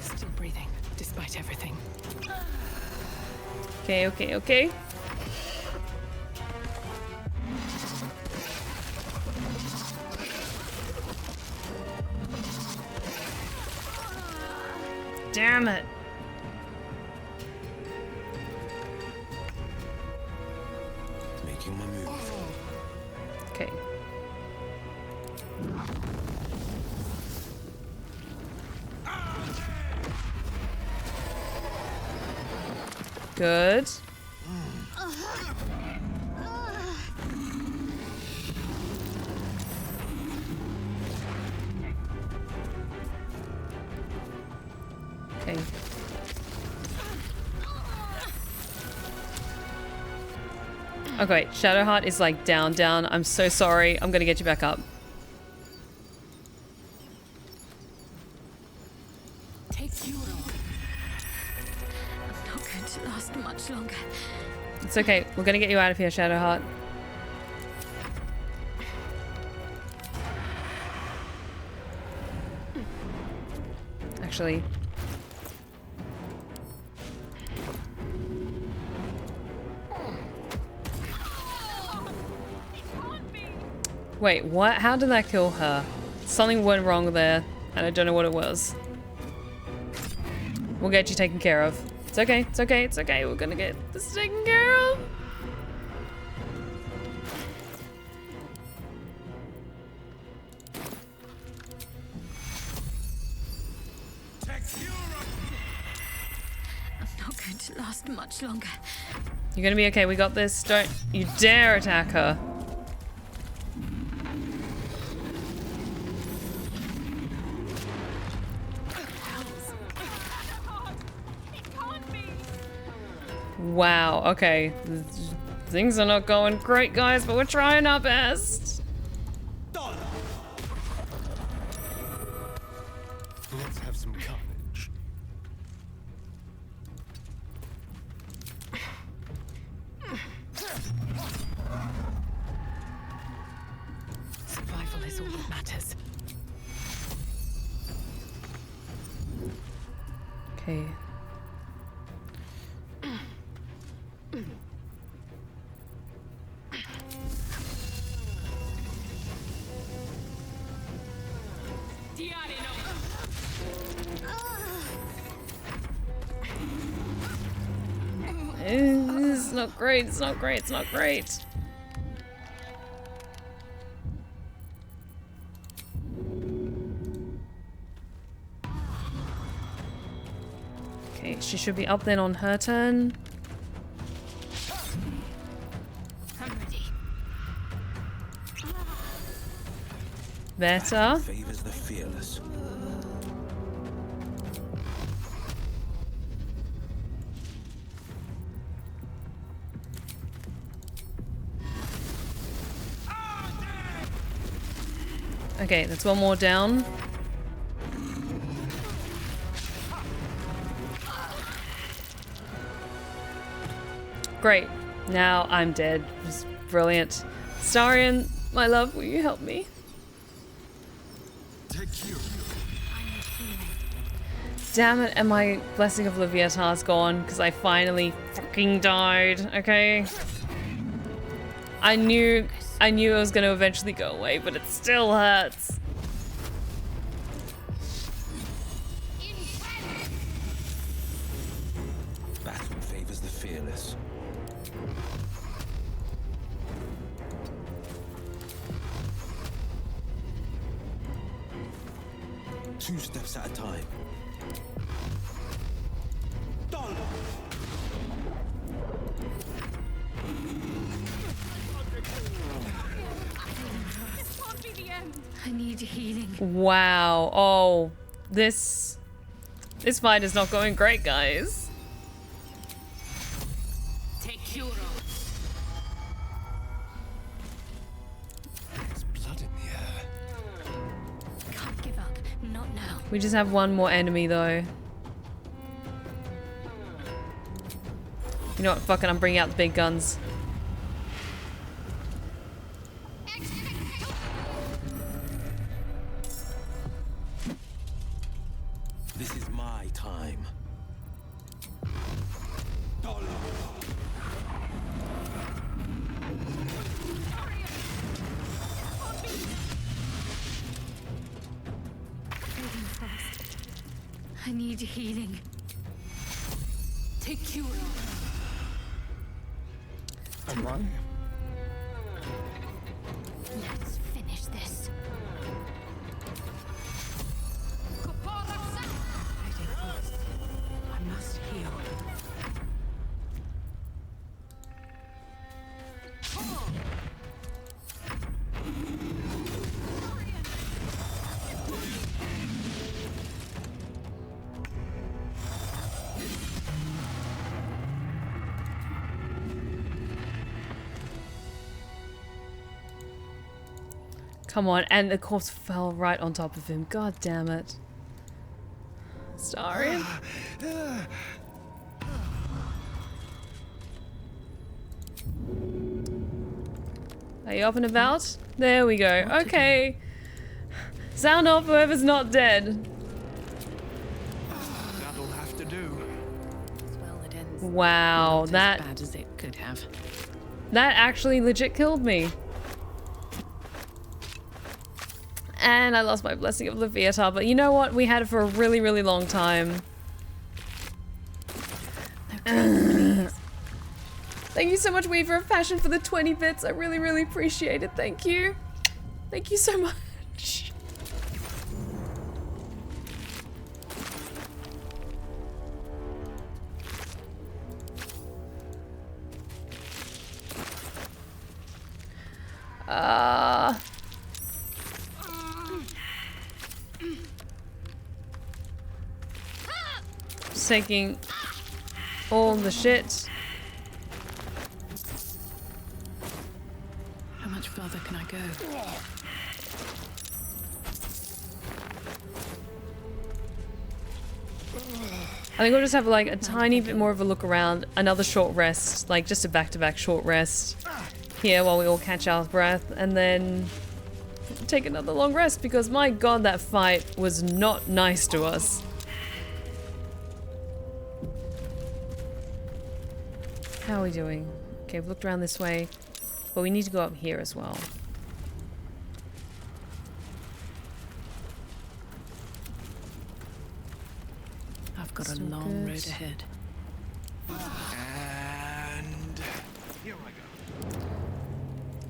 Still breathing, despite everything. Okay, okay, okay. Damn it. Making my move. Okay. Good. Okay. Okay, Shadowheart is like down. I'm so sorry. I'm gonna get you back up. Take you on. I'm not going to last much longer. It's okay. We're gonna get you out of here, Shadowheart. Actually. Wait, what? How did that kill her? Something went wrong there, and I don't know what it was. We'll get you taken care of. It's okay, it's okay, it's okay. We're gonna get this taken care of. I'm not going to last much longer. You're gonna be okay, we got this. Don't you dare attack her. Wow, okay. Things are not going great, guys, but we're trying our best. Let's have some carnage. Survival is all that matters. Okay. It's not great, it's not great, it's not great. Okay, she should be up then on her turn. I'm ready. Better. Favors the fearless. Okay, that's one more down. Great. Now I'm dead. Just brilliant. Astarion, my love, will you help me? Damn it, and my Blessing of Leviathan's gone because I finally fucking died, okay? I knew it was gonna eventually go away, but it still hurts. Battle favors the fearless. Two steps at a time. I need healing. Wow. Oh, this fight is not going great, guys. Take Curo. There's blood in the air. Can't give up. Not now. We just have one more enemy, though. You know what? Fuck it. I'm bringing out the big guns. This is my time. Fading fast. I need healing. Take Curo. Am I? Let's finish this. I must heal. Come on, and the corpse fell right on top of him. God damn it. Astarion? Are you up and about? There we go. Okay. Sound off whoever's not dead. That'll have to do. Well, it ends Wow, not that as bad as it could have. that actually legit killed me. And I lost my blessing of Leviathan, but you know what? We had it for a really, really long time. Thank you so much, Weaver of Passion, for the 20 bits. I really, really appreciate it. Thank you. Thank you so much. Just taking all the shit. How much further can I go? I think we'll just have like a tiny bit more of a look around. Another short rest, like just a back-to-back short rest here while we all catch our breath, and then take another long rest because my god, that fight was not nice to us. How are we doing? Okay, we've looked around this way, but we need to go up here as well. I've got a Still long good. road ahead. And here I go.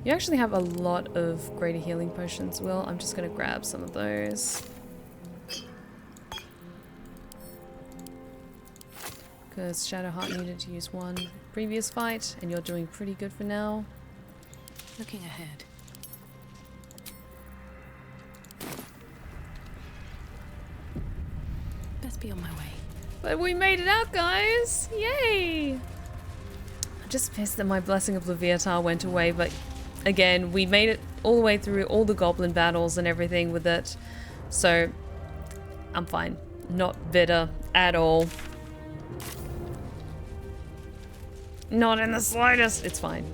You actually have a lot of greater healing potions, Will. I'm just gonna grab some of those. Because Shadowheart needed to use one previous fight, and you're doing pretty good for now. Looking ahead. Best be on my way. But we made it out, guys! Yay! I'm just pissed that my Blessing of Leviathan went away, but again, we made it all the way through all the goblin battles and everything with it. So, I'm fine. Not bitter at all. Not in the slightest. It's fine.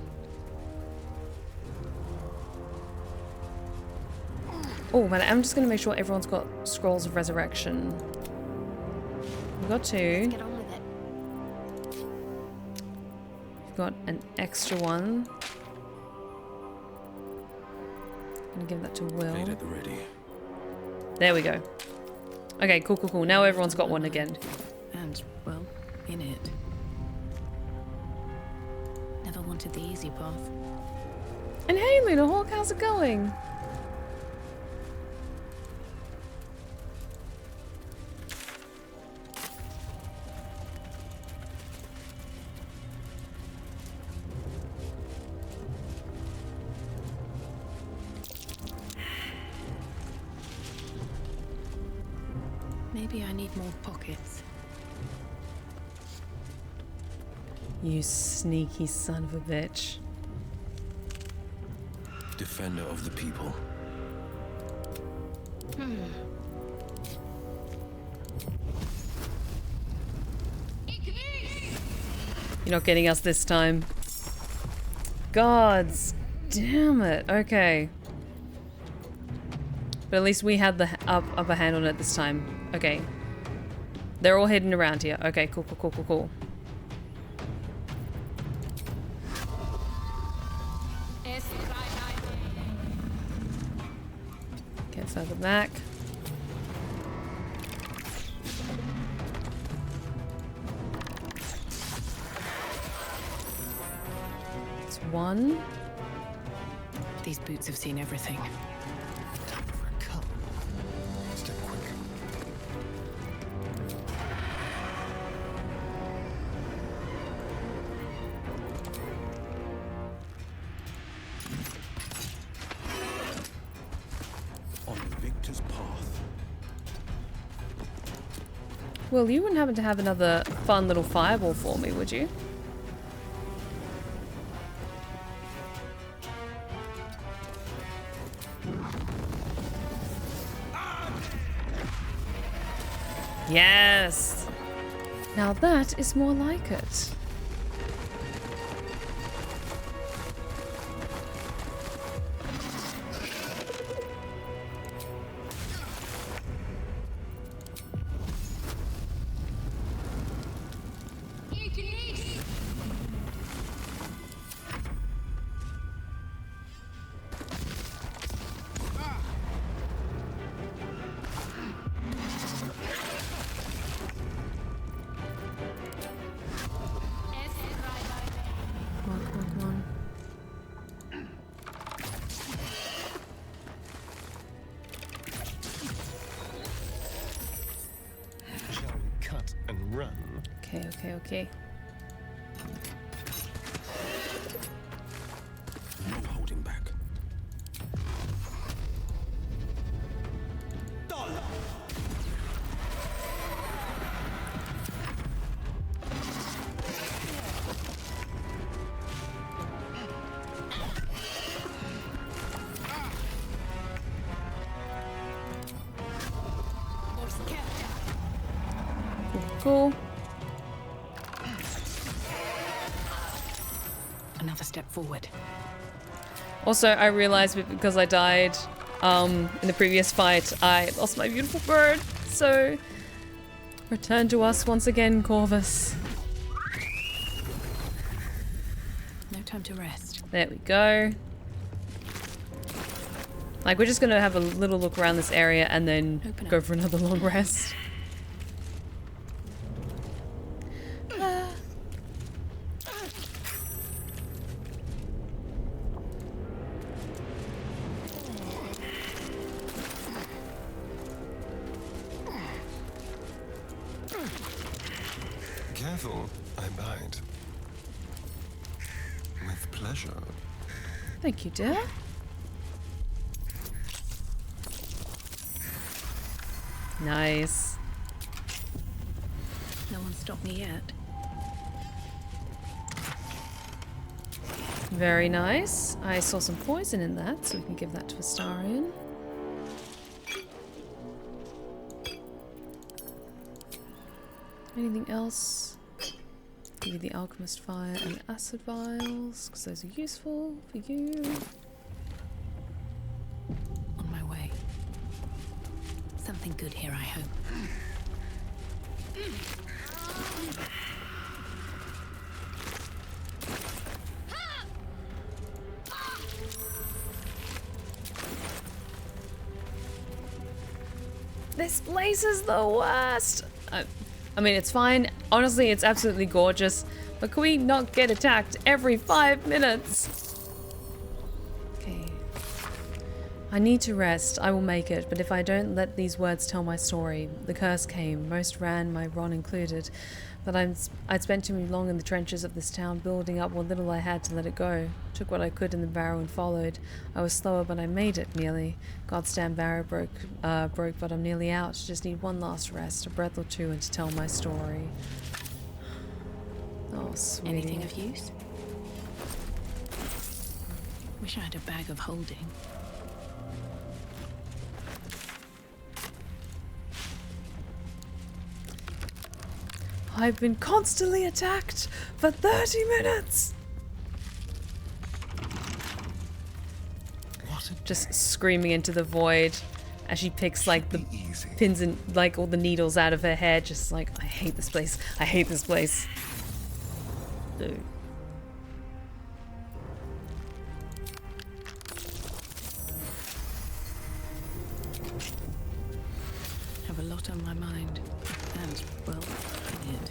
Oh, but I'm just going to make sure everyone's got Scrolls of Resurrection. We've got 2. Let's get on with it. We've got an extra one. I'm going to give that to Will. Made at the ready. There we go. Okay, cool, cool, cool. Now everyone's got one again. And, well, in it. Never wanted the easy path. And hey, Luna Hawk, how's it going? Maybe I need more pockets. You sneaky son of a bitch. Defender of the people. You're not getting us this time. Gods damn it. Okay. But at least we had the upper hand on it this time. Okay. They're all hidden around here. Okay, cool, cool, cool, cool, cool. Get further back. It's one. These boots have seen everything. Well, you wouldn't happen to have another fun little fireball for me, would you? Yes! Now that is more like it. Okay. No holding back. Cool. Another step forward. Also, I realized because I died in the previous fight, I lost my beautiful bird. So, return to us once again, Corvus. No time to rest. There we go. Like, we're just gonna have a little look around this area and then go for another long rest. Careful, I bite. With pleasure. Thank you, dear. Nice. No one stopped me yet. Very nice. I saw some poison in that, so we can give that to Astarion. Anything else? Give you the alchemist fire and acid vials, because those are useful for you. On my way. Something good here, I hope. This place is the worst! I mean, it's fine. Honestly, it's absolutely gorgeous. But can we not get attacked every 5 minutes? Okay. I need to rest. I will make it. But if I don't let these words tell my story, the curse came. Most ran, my Ron included. I'd spent too long in the trenches of this town, building up what little I had to let it go. Took what I could in the barrow and followed. I was slower, but I made it, nearly. God's damn barrow broke, but I'm nearly out. Just need one last rest, a breath or two, and to tell my story. Oh, sweetie. Anything of use? Wish I had a bag of holding. I've been constantly attacked for 30 minutes! Just screaming into the void as she picks like the pins and like all the needles out of her hair, just like, I hate this place. I hate this place. Dude. Have a lot on my mind. And, well, I did.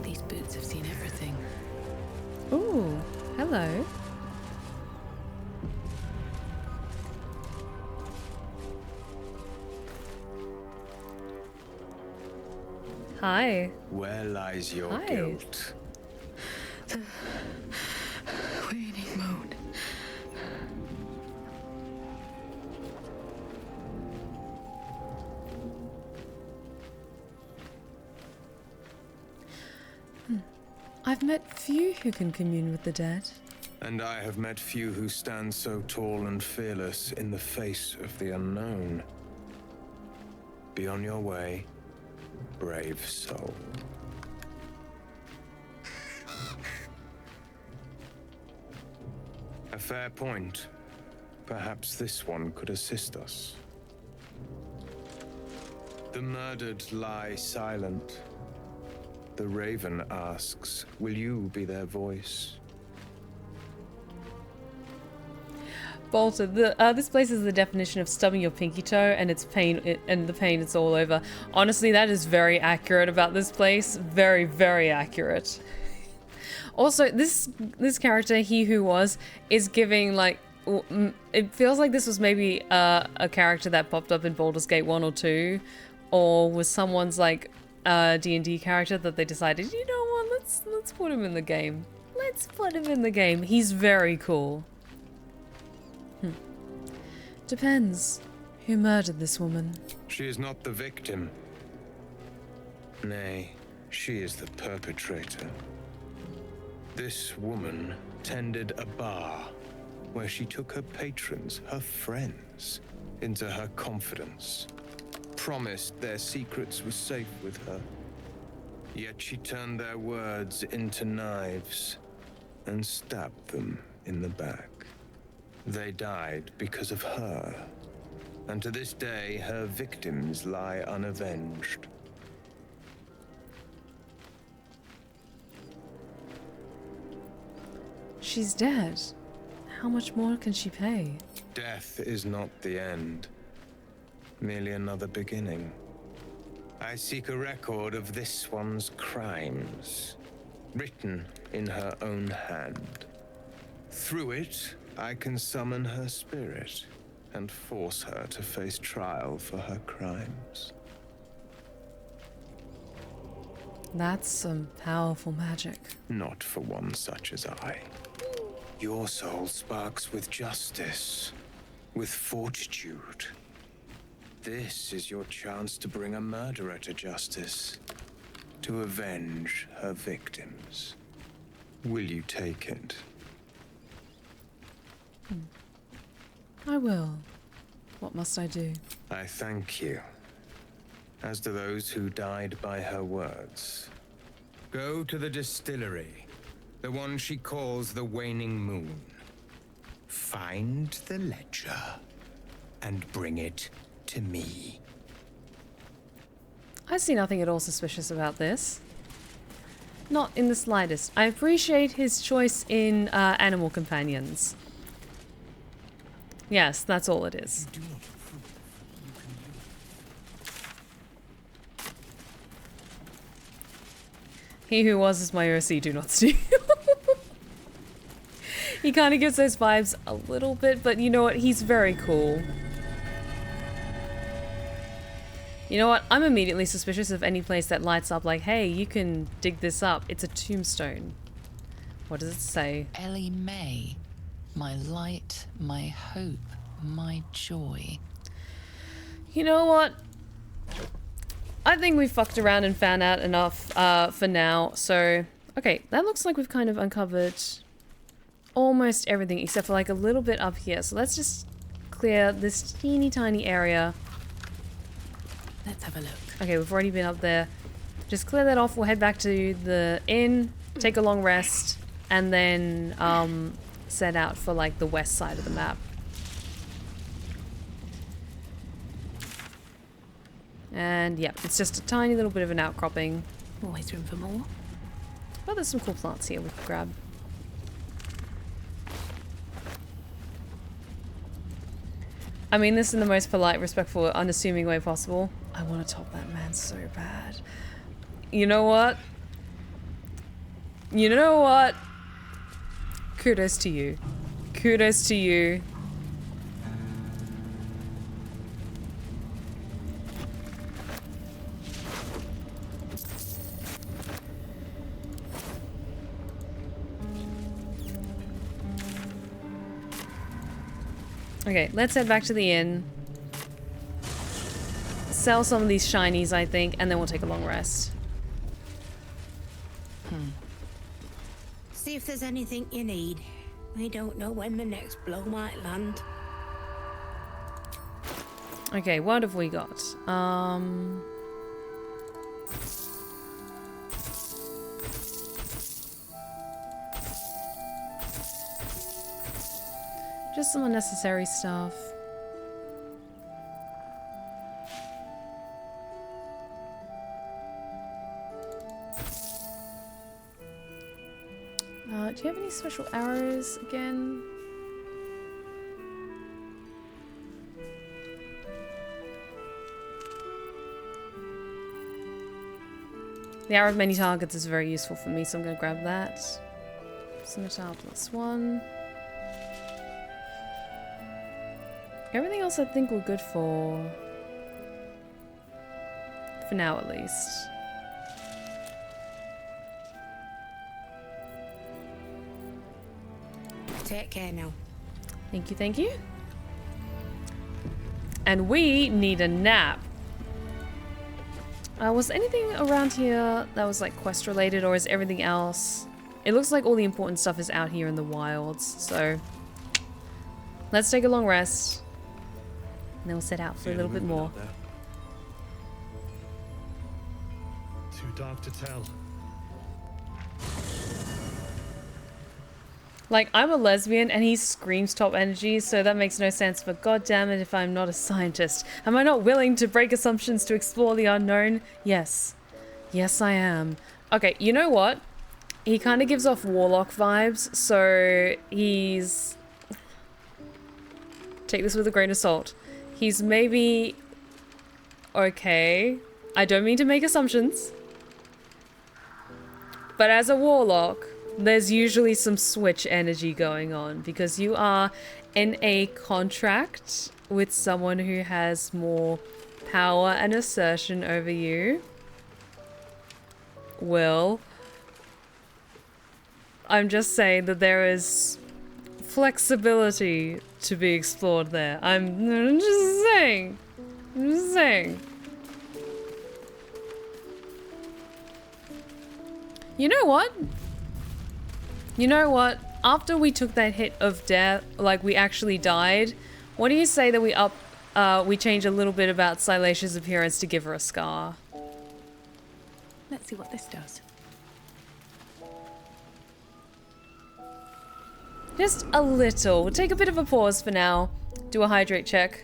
These boots have seen everything. Ooh, hello. Hi. Where lies your Hi. guilt? The waning moon. I've met few who can commune with the dead. And I have met few who stand so tall and fearless in the face of the unknown. Be on your way, brave soul. A fair point. Perhaps this one could assist us. The murdered lie silent. The raven asks, will you be their voice? Baldur, this place is the definition of stubbing your pinky toe, and it's pain, and the pain it's all over. Honestly, that is very accurate about this place. Very, very accurate. Also, this character, He Who Was, is giving like, it feels like this was maybe a character that popped up in Baldur's Gate 1 or 2, or was someone's like D&D character that they decided, you know what, let's put him in the game. Let's put him in the game. He's very cool. Depends. Who murdered this woman? She is not the victim. Nay, she is the perpetrator. This woman tended a bar where she took her patrons, her friends, into her confidence. Promised their secrets were safe with her. Yet she turned their words into knives and stabbed them in the back. They died because of her, and to this day her victims lie unavenged. She's dead. How much more can she pay? Death is not the end, merely another beginning. I seek a record of this one's crimes, written in her own hand. Through it, I can summon her spirit and force her to face trial for her crimes. That's some powerful magic. Not for one such as I. Your soul sparks with justice, with fortitude. This is your chance to bring a murderer to justice, to avenge her victims. Will you take it? I will. What must I do? I thank you, as do those who died by her words. Go to the distillery, the one she calls the Waning Moon. Find the ledger and bring it to me. I see nothing at all suspicious about this. Not in the slightest. I appreciate his choice in animal companions. Yes, that's all it is. He who was is my OC, do not steal. He kind of gives those vibes a little bit, but you know what? He's very cool. You know what? I'm immediately suspicious of any place that lights up like, hey, you can dig this up. It's a tombstone. What does it say? Ellie May, my light, my hope, my joy. You know what? I think we fucked around and found out enough for now. So, okay, that looks like we've kind of uncovered almost everything except for like a little bit up here. So let's just clear this teeny tiny area. Let's have a look. Okay, we've already been up there. Just clear that off. We'll head back to the inn, take a long rest, and then set out for like the west side of the map. And yeah, it's just a tiny little bit of an outcropping. Always room for more. Well, there's some cool plants here we can grab. I mean this in the most polite, respectful, unassuming way possible. I want to top that man so bad. You know what? You know what? Kudos to you. Kudos to you. Okay, let's head back to the inn. Sell some of these shinies, I think, and then we'll take a long rest. See if there's anything you need. We don't know when the next blow might land. Okay, what have we got? Just some unnecessary stuff. Do you have any special arrows again? The arrow of many targets is very useful for me, so I'm going to grab that. Scimitar +1. Everything else I think we're good for. For now, at least. Take care now. Thank you, thank you. And we need a nap. Was anything around here that was like quest related, or is everything else? It looks like all the important stuff is out here in the wilds, so let's take a long rest. And then we'll set out for a little bit more. Too dark to tell. Like, I'm a lesbian and he screams top energy, so that makes no sense, but god damn it if I'm not a scientist. Am I not willing to break assumptions to explore the unknown? Yes. Yes, I am. Okay, you know what? He kind of gives off warlock vibes, so he's... Take this with a grain of salt. He's maybe... okay. I don't mean to make assumptions. But as a warlock, there's usually some switch energy going on because you are in a contract with someone who has more power and assertion over you. Will. I'm just saying that there is flexibility to be explored there. I'm just saying. I'm just saying. You know what? You know what? After we took that hit of death, like we actually died, what do you say that we change a little bit about Silatia's appearance to give her a scar? Let's see what this does. Just a little. We'll take a bit of a pause for now. Do a hydrate check.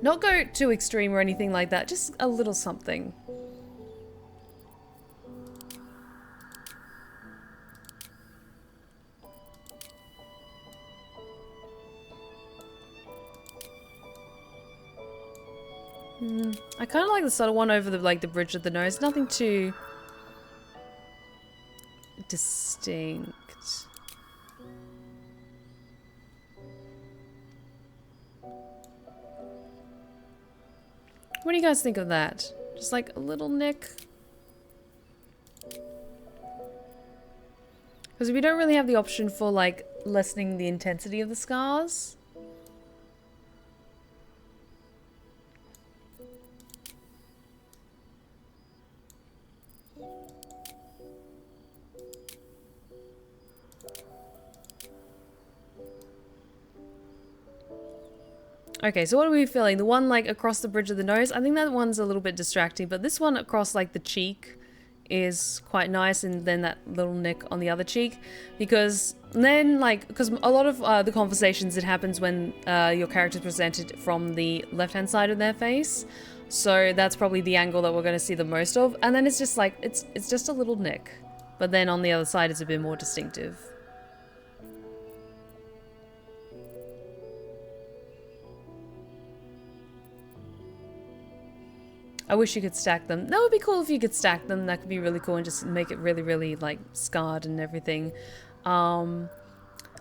Not go too extreme or anything like that, just a little something. I kind of like the subtle one over the bridge of the nose. Nothing too distinct. What do you guys think of that? Just like a little nick? Because we don't really have the option for like lessening the intensity of the scars. Okay, so what are we feeling? The one like across the bridge of the nose? I think that one's a little bit distracting, but this one across like the cheek is quite nice, and then that little nick on the other cheek, because then like, because a lot of the conversations, it happens when your character is presented from the left hand side of their face, so that's probably the angle that we're going to see the most of, and then it's just like it's just a little nick, but then on the other side it's a bit more distinctive. I wish you could stack them. That would be cool if you could stack them. That could be really cool and just make it really, really like scarred and everything. I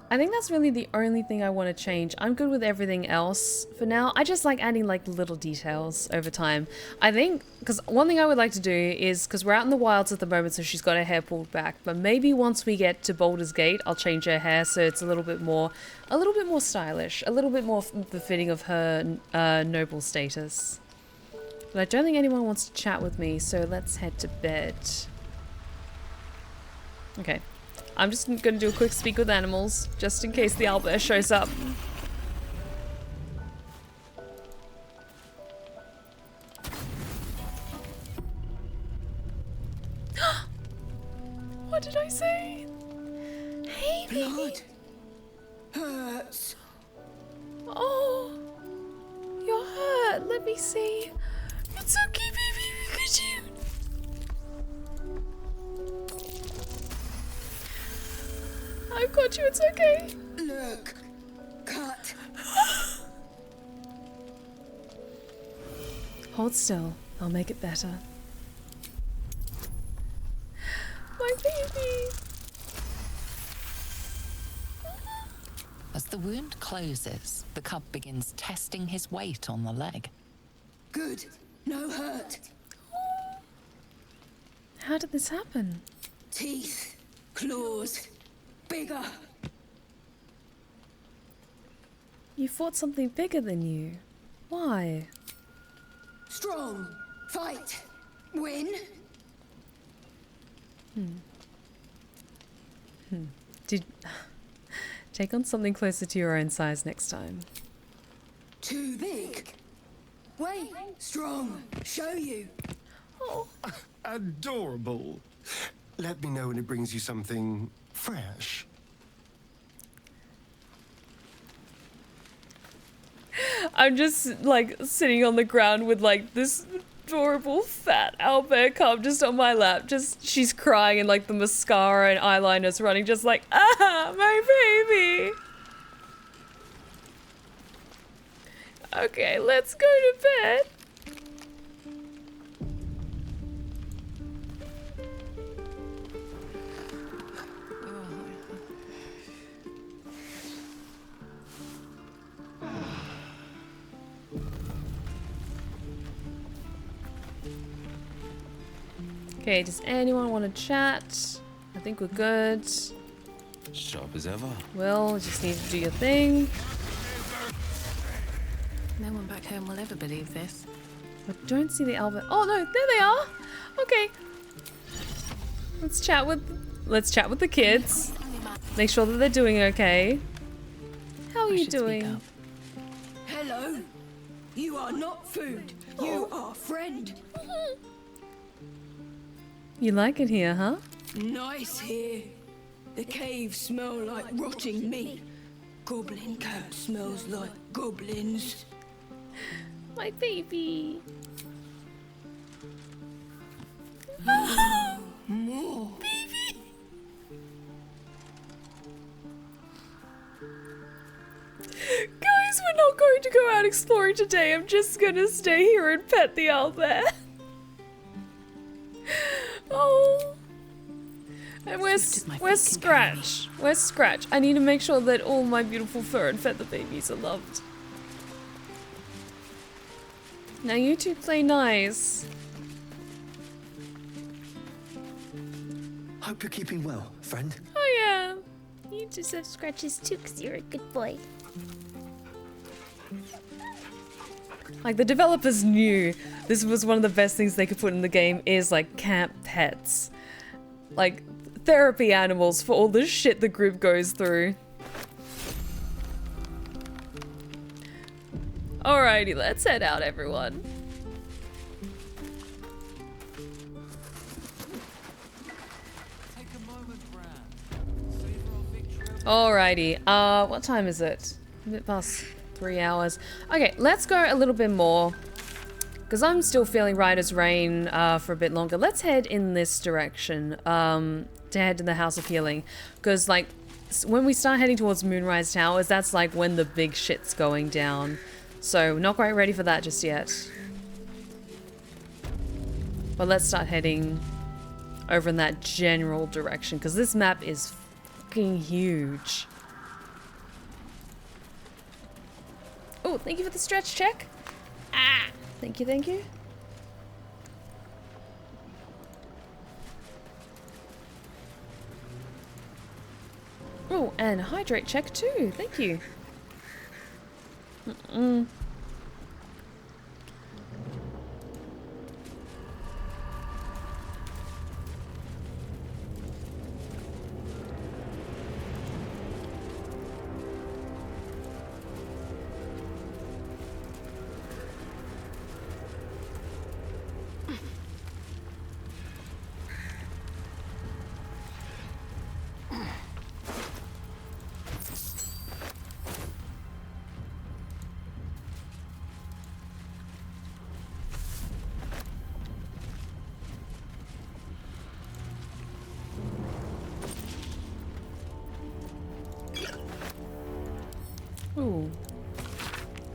think that's really the only thing I want to change. I'm good with everything else for now. I just like adding like little details over time. I think, because one thing I would like to do is, because we're out in the wilds at the moment, so she's got her hair pulled back, but maybe once we get to Baldur's Gate, I'll change her hair so it's a little bit more stylish, a little bit more befitting of her noble status. But I don't think anyone wants to chat with me, so let's head to bed. Okay. I'm just going to do a quick speak with animals, just in case the owlbear shows up. What did I say? Hey, Blood hurts. Oh, you're hurt. Let me see. It's okay, baby. Look at you. I've got you. It's okay. Look. Cut. Hold still. I'll make it better. My baby. As the wound closes, the cub begins testing his weight on the leg. Good. No hurt. How did this happen? Teeth. Claws. Bigger. You fought something bigger than you. Why? Strong. Fight. Win. Take on something closer to your own size next time. Too big. Wait. Strong. Show you. Oh. Adorable. Let me know when it brings you something fresh. I'm just like sitting on the ground with like this adorable fat owlbear cub just on my lap. Just she's crying and like the mascara and eyeliner's running, just like, ah, my baby. Okay, let's go to bed. Okay, does anyone want to chat? I think we're good. Sharp as ever. Will, just need to do your thing. No one back home will ever believe this. I don't see the owlbear. Oh no, there they are. Okay. Let's chat with the kids. Make sure that they're doing okay. How are you doing? Hello. You are not food. You are friend. You like it here, huh? Nice here. The caves smell like rotting meat. Goblin cat smells like goblins. My baby. More. Baby. Guys, we're not going to go out exploring today. I'm just gonna stay here and pet the owlbear. Oh. And where's Scratch? Where's Scratch? I need to make sure that all my beautiful fur and feather babies are loved. Now you two play nice. Hope you're keeping well, friend. Oh yeah. You deserve scratches too, because you're a good boy. Like, the developers knew this was one of the best things they could put in the game is, like, camp pets. Like, therapy animals for all the shit the group goes through. Alrighty, let's head out, everyone. Alrighty, what time is it? A bit past 3 hours. Okay, let's go a little bit more. Because I'm still feeling Rider's Reign for a bit longer. Let's head in this direction to head to the House of Healing. Because, like, when we start heading towards Moonrise Towers, that's, like, when the big shit's going down. So, not quite ready for that just yet. But let's start heading over in that general direction. Because this map is fucking huge. Oh, thank you for the stretch check. Ah, thank you, thank you. Oh, and hydrate check too. Thank you. Ooh.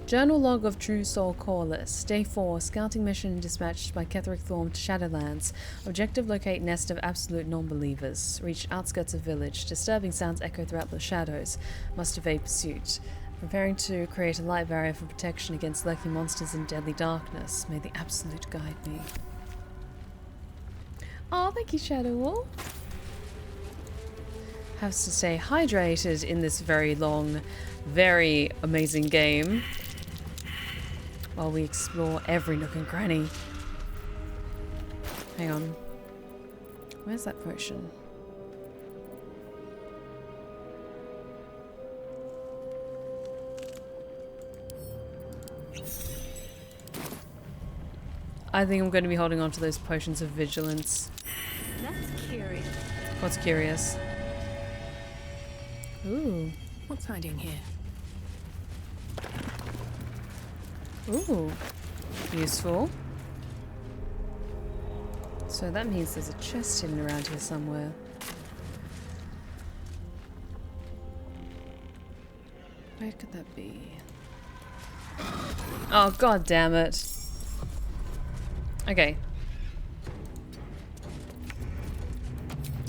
Journal log of True Soul Coreless. Day 4. Scouting mission dispatched by Ketheric Thorm to Shadowlands. Objective: locate nest of absolute non-believers. Reach outskirts of village. Disturbing sounds echo throughout the shadows. Must evade pursuit. Preparing to create a light barrier for protection against lurking monsters in deadly darkness. May the absolute guide me. Oh, thank you, Shadow Wall. Has to stay hydrated in this very long, very amazing game while we explore every nook and cranny. Hang on. Where's that potion? I think I'm going to be holding on to those potions of vigilance. That's curious. What's curious? Ooh. What's hiding here? Ooh. Useful. So that means there's a chest hidden around here somewhere. Where could that be? Oh, god damn it. Okay.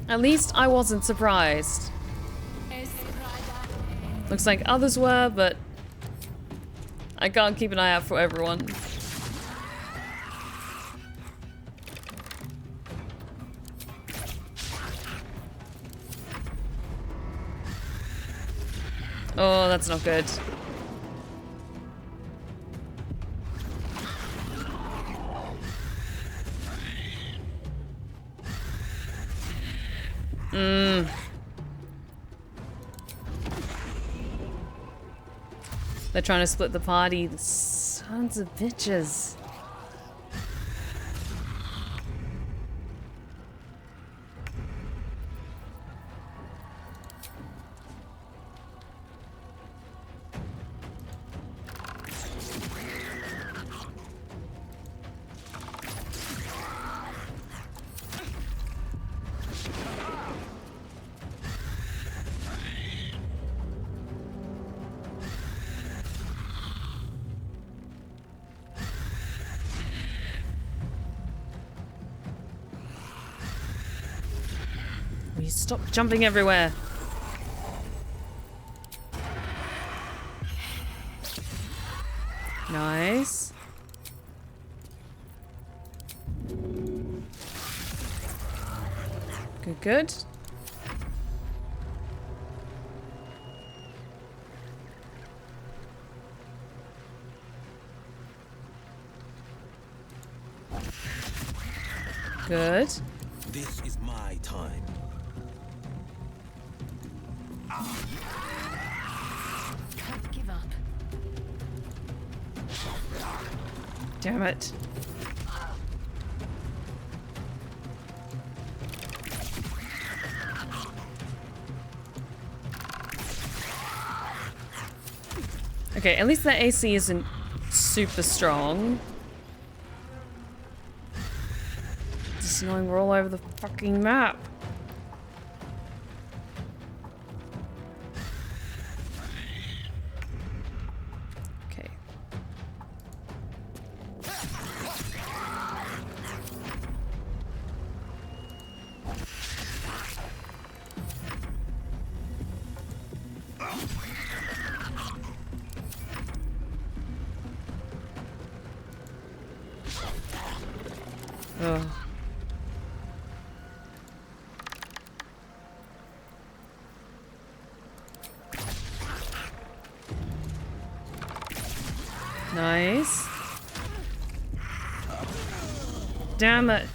At least I wasn't surprised. Looks like others were, but I can't keep an eye out for everyone. Oh, that's not good. They're trying to split the party. The sons of bitches. Stop jumping everywhere. Nice. Good, good. Good. This is my time. Can't give up. Damn it. Okay, at least that AC isn't super strong. Just knowing we're all over the fucking map. Okay. Ugh. Nice. Damn it.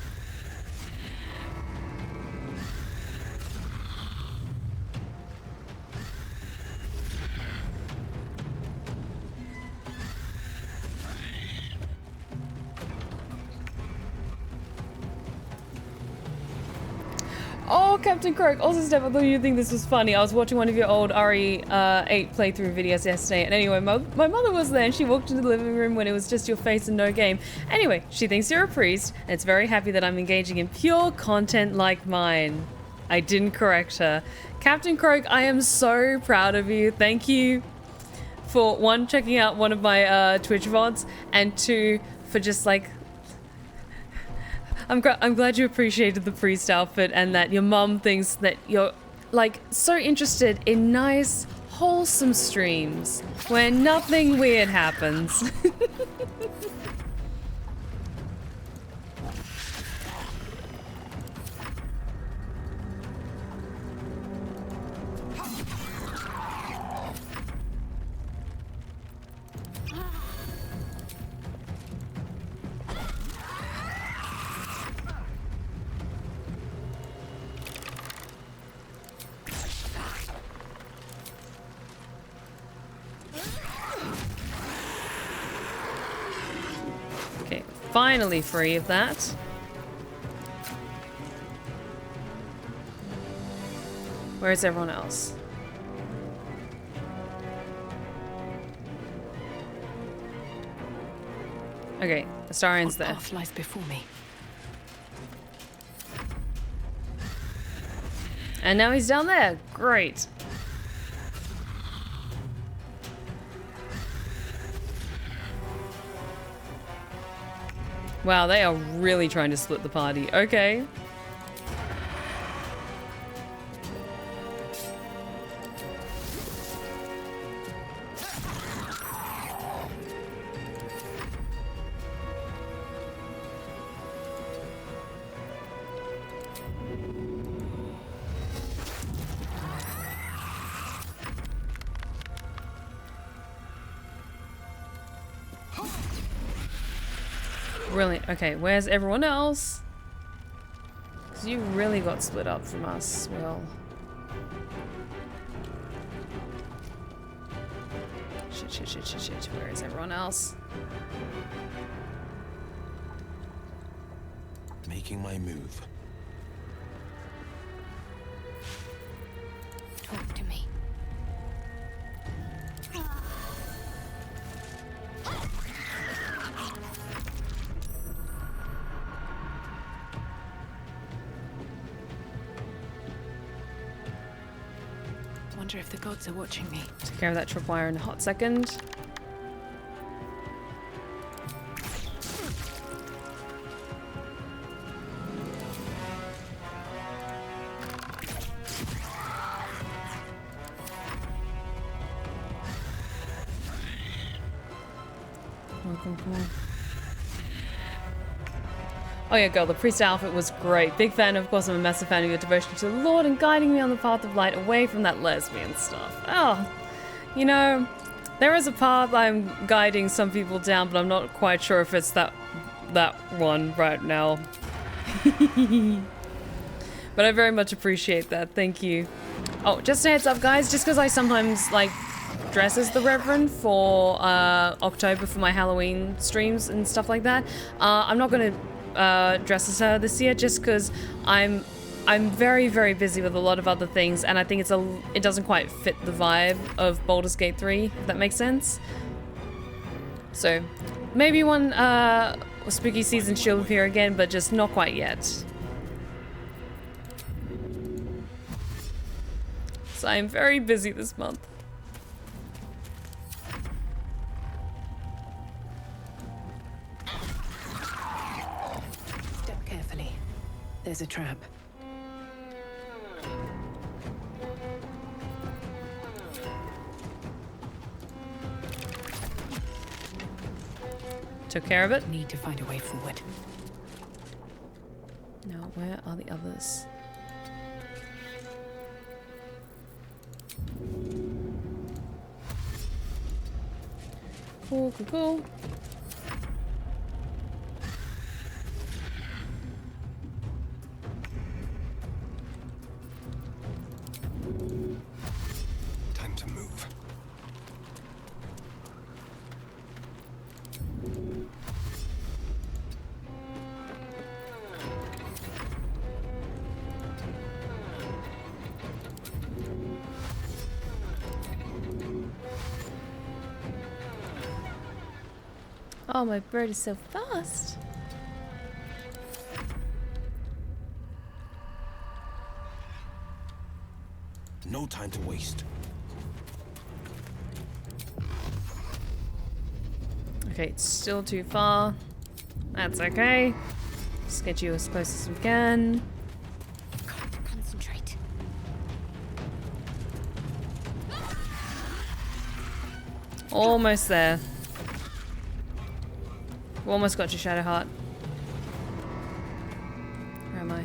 Oh, Captain Croak. Also, Steph, I thought you'd think this was funny. I was watching one of your old RE8 playthrough videos yesterday, and anyway, my mother was there, and she walked into the living room when it was just your face and no game. Anyway, she thinks you're a priest, and it's very happy that I'm engaging in pure content like mine. I didn't correct her. Captain Croak, I am so proud of you. Thank you for, one, checking out one of my Twitch VODs, and two, for just, like, I'm glad you appreciated the priest outfit and that your mum thinks that you're, like, so interested in nice, wholesome streams where nothing weird happens. Finally free of that. Where's everyone else? Okay, Astarion's there. Path lies before me. And now he's down there. Great. Wow, they are really trying to split the party. Okay. Brilliant. Okay, where's everyone else? Because you really got split up from us, Will. Shit. Where is everyone else? Making my move. Talk to me. Wonder if the gods are watching me. Take care of that tripwire in a hot second. Come on. Oh yeah, girl, the priest outfit was great. Big fan, of course. I'm a massive fan of your devotion to the Lord and guiding me on the path of light away from that lesbian stuff. Oh, you know, there is a path I'm guiding some people down, but I'm not quite sure if it's that one right now. But I very much appreciate that. Thank you. Oh, just a heads up, guys. Just because I sometimes like dress as the Reverend for October for my Halloween streams and stuff like that, I'm not going to dress as her this year just because I'm very, very busy with a lot of other things, and I think it doesn't quite fit the vibe of Baldur's Gate 3, if that makes sense. So maybe one spooky season she'll appear again, but just not quite yet. So I'm very busy this month. Step carefully. There's a trap. Took care of it. Need to find a way forward. Now, where are the others? Cool, cool, cool. Time to move. Oh, my bird is so fast. No time to waste. Okay, it's still too far. That's okay. Let's get you as close as we can. Concentrate. Almost there. We almost got you, Shadowheart. Where am I?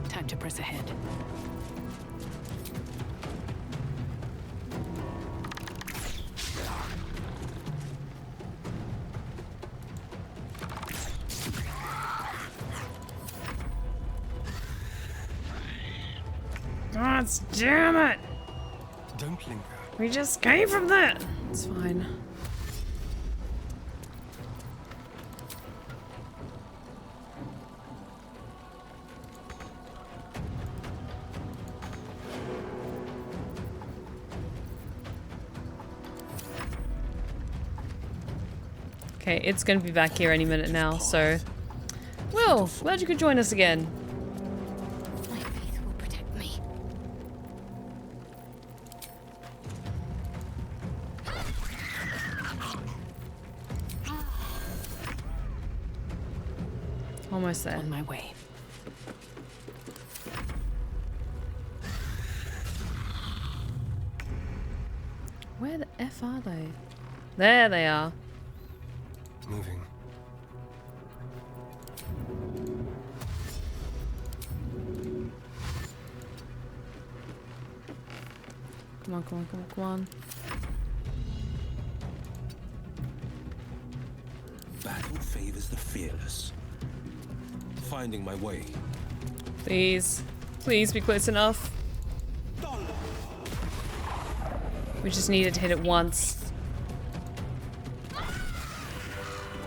Time to press ahead. God damn it! Don't linger. We just came from that! It's fine. Okay, it's gonna be back here any minute now, so... Will, glad you could join us again. My faith will protect me. Almost there. On my way. Where the F are they? There they are. Moving. Come on, come on, come on, come on. Battle favors the fearless. Finding my way. Please. Please be close enough. We just needed to hit it once.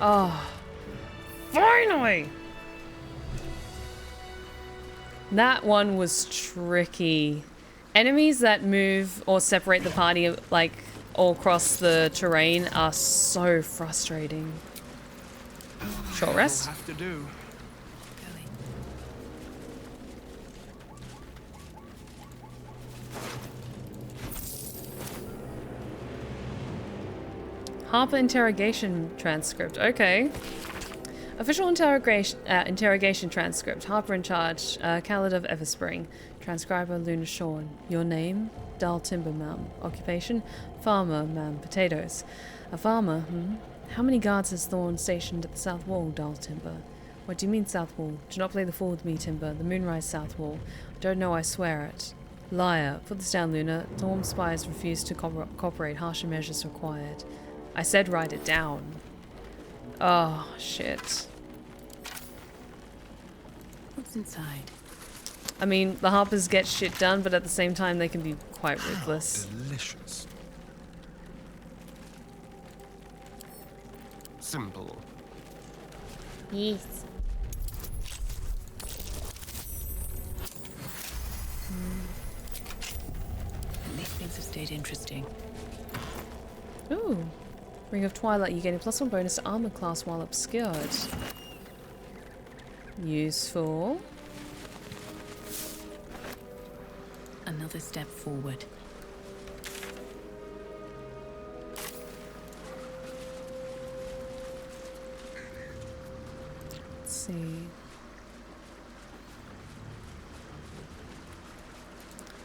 Oh. Finally! That one was tricky. Enemies that move or separate the party, like, all across the terrain are so frustrating. Short rest? Have to do. Harper interrogation transcript. Okay. Official interrogation transcript. Harper in charge. Khaled of Everspring. Transcriber Luna Shawn. Your name? Dull timber, ma'am. Occupation? Farmer, ma'am. Potatoes. A farmer, hmm? How many guards has Thorn stationed at the south wall, Dull timber? What do you mean, south wall? Do not play the fool with me, Timber. The moonrise south wall. Don't know, I swear it. Liar. Put this down, Luna. Torm spies refuse to cooperate. Harsher measures required. I said write it down. Oh, shit. What's inside? I mean, the Harpers get shit done, but at the same time they can be quite ruthless. Delicious. Simple. Yes. At least things have stayed interesting. Ooh. Ring of Twilight, you gain a +1 bonus to armor class while obscured. Useful. Another step forward. Let's see.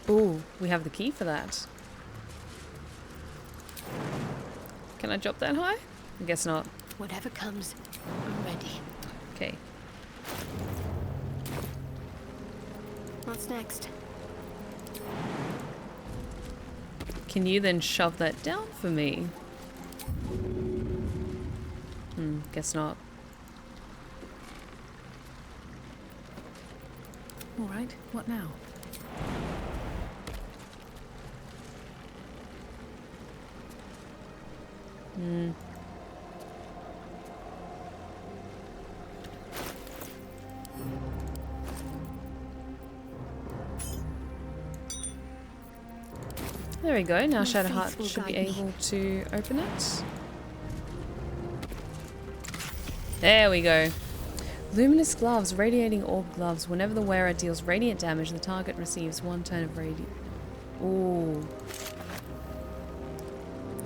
Ooh, we have the key for that. Can I drop that high? I guess not. Whatever comes, I'm ready. Okay. What's next? Can you then shove that down for me? Guess not. All right, what now? There we go. Now My Shadowheart faith will should be guide me. able to open it. There we go. Luminous gloves, radiating orb gloves. Whenever the wearer deals radiant damage, the target receives 1 turn of radiant. Ooh.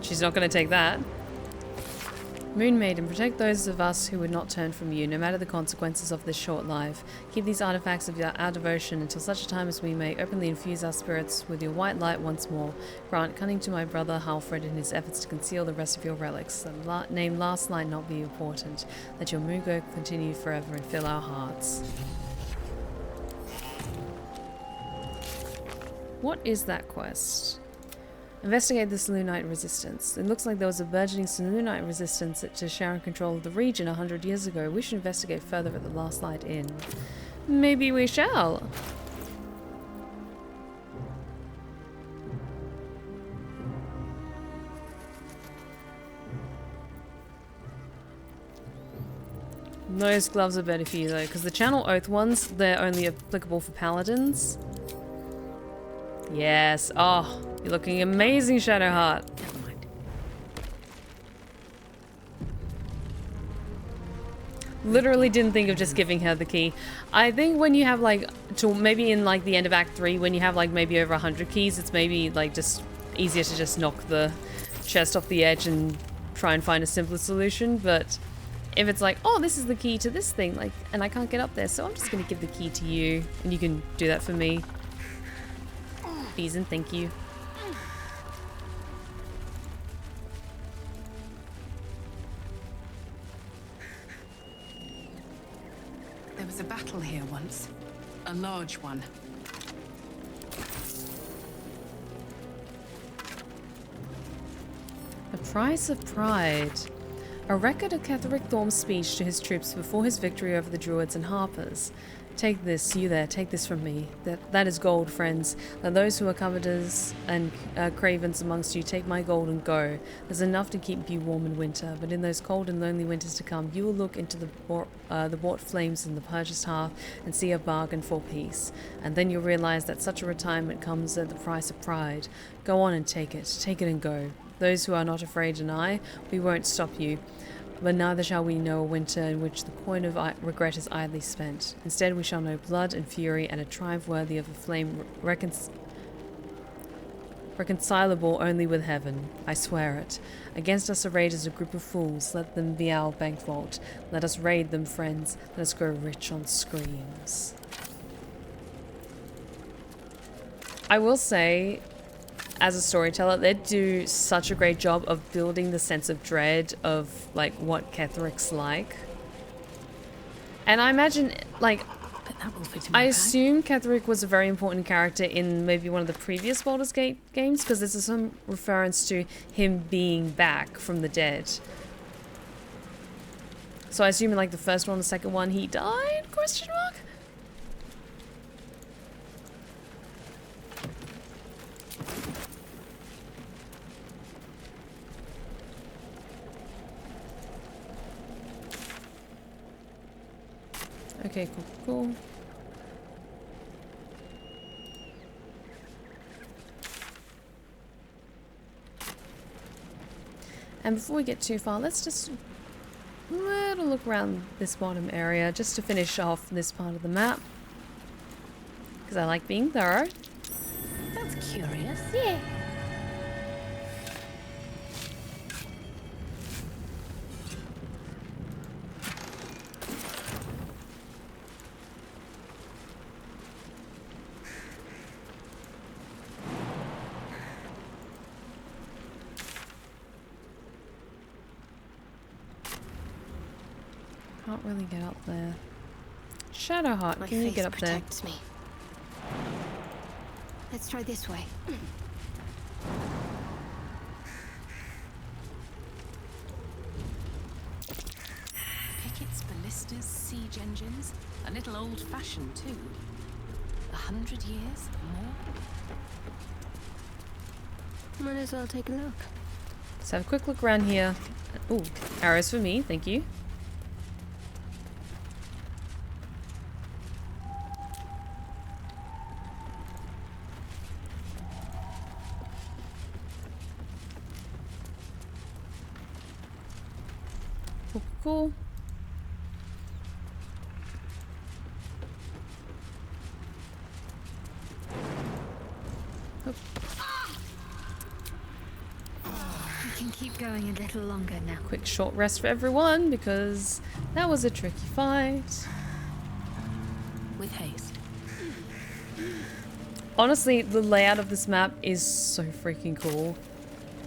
She's not going to take that. Moon Maiden, protect those of us who would not turn from you, no matter the consequences of this short life. Keep these artifacts of our devotion until such a time as we may openly infuse our spirits with your white light once more. Grant cunning to my brother Halfred in his efforts to conceal the rest of your relics. The name last line not be important. Let your Mugo continue forever and fill our hearts. What is that quest? Investigate the Selûnite resistance. It looks like there was a burgeoning Selûnite resistance to sharing control of the region 100 years ago. We should investigate further at the Last Light Inn. Maybe we shall. Those gloves are better for you though, because the Channel Oath ones, they're only applicable for paladins. Yes. Oh, you're looking amazing, Shadowheart. Never mind. Literally didn't think of just giving her the key. I think when you have like, maybe in like the end of Act 3, when you have like maybe over 100 keys, it's maybe like just easier to just knock the chest off the edge and try and find a simpler solution. But if it's like, oh, this is the key to this thing, like, and I can't get up there, so I'm just gonna give the key to you, and you can do that for me. Please and thank you. There was a battle here once. A large one. The Price of Pride. A record of Ketheric Thorm's speech to his troops before his victory over the Druids and Harpers. Take this, you there, take this from me. That is gold, friends. Let those who are covetous and cravens amongst you take my gold and go. There's enough to keep you warm in winter, but in those cold and lonely winters to come, you will look into the bought flames in the purchased hearth and see a bargain for peace. And then you'll realize that such a retirement comes at the price of pride. Go on and take it and go. Those who are not afraid deny, we won't stop you. But neither shall we know a winter in which the coin of regret is idly spent. Instead we shall know blood and fury and a triumph worthy of a flame reconcilable only with heaven. I swear it. Against us arrayed as a group of fools, let them be our bank vault. Let us raid them, friends. Let us grow rich on screams. I will say, as a storyteller, they do such a great job of building the sense of dread of like what Ketheric's like. And I imagine, like, That will fit in my I bag. assume Ketherick was a very important character in maybe one of the previous Baldur's Gate games, because there's some reference to him being back from the dead. So I assume in like the first one, the second one, he died? Question mark? Okay, cool, cool. And before we get too far, let's just little look around this bottom area just to finish off this part of the map. Because I like being thorough. That's curious. Yeah. Can't really get up there. Shadowheart, can you get up there? Me. Let's try this way. Pickets, ballistas, siege engines. A little old-fashioned too. 100 years or more. Might as well take a look. Let's have a quick look around here. Ooh, arrows for me, thank you. Cool. We can keep going a little longer now. Quick short rest for everyone because that was a tricky fight. With haste. Honestly, the layout of this map is so freaking cool.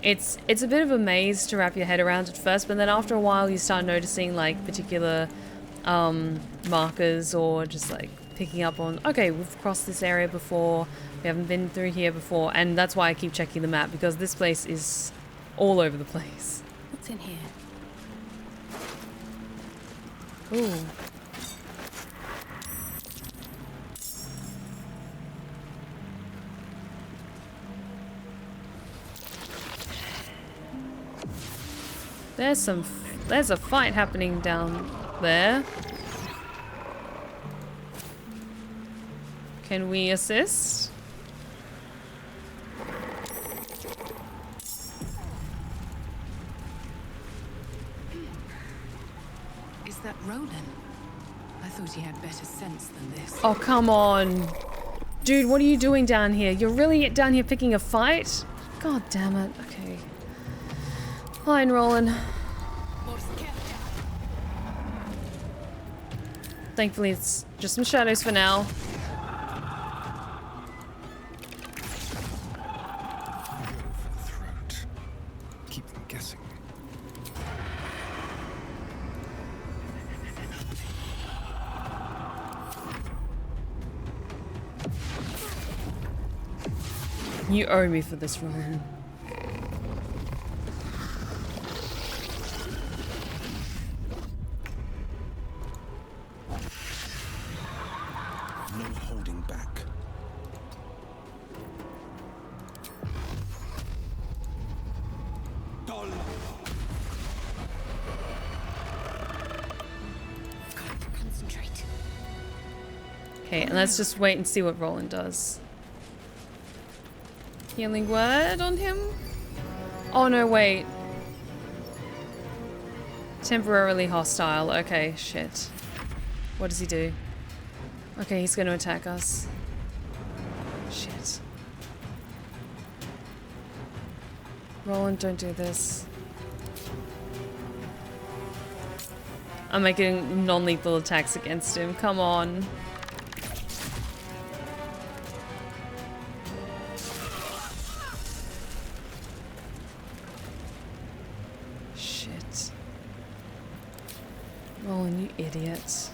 It's a bit of a maze to wrap your head around at first, but then after a while you start noticing like particular markers or just like picking up on, okay, we've crossed this area before, we haven't been through here before, and that's why I keep checking the map because this place is all over the place. What's in here? Ooh. There's a fight happening down there. Can we assist? Is that Roland? I thought he had better sense than this. Oh, come on. Dude, what are you doing down here? You're really down here picking a fight? God damn it. Okay. Fine, Roland. Thankfully, it's just some shadows for now. Keep them guessing. You owe me for this, Roland. No holding back. Concentrate. Okay, and let's just wait and see what Roland does. Healing word on him? Oh no, wait. Temporarily hostile. Okay, shit. What does he do? Okay, he's going to attack us. Shit. Roland, don't do this. I'm making non-lethal attacks against him. Come on. Shit. Roland, you idiot.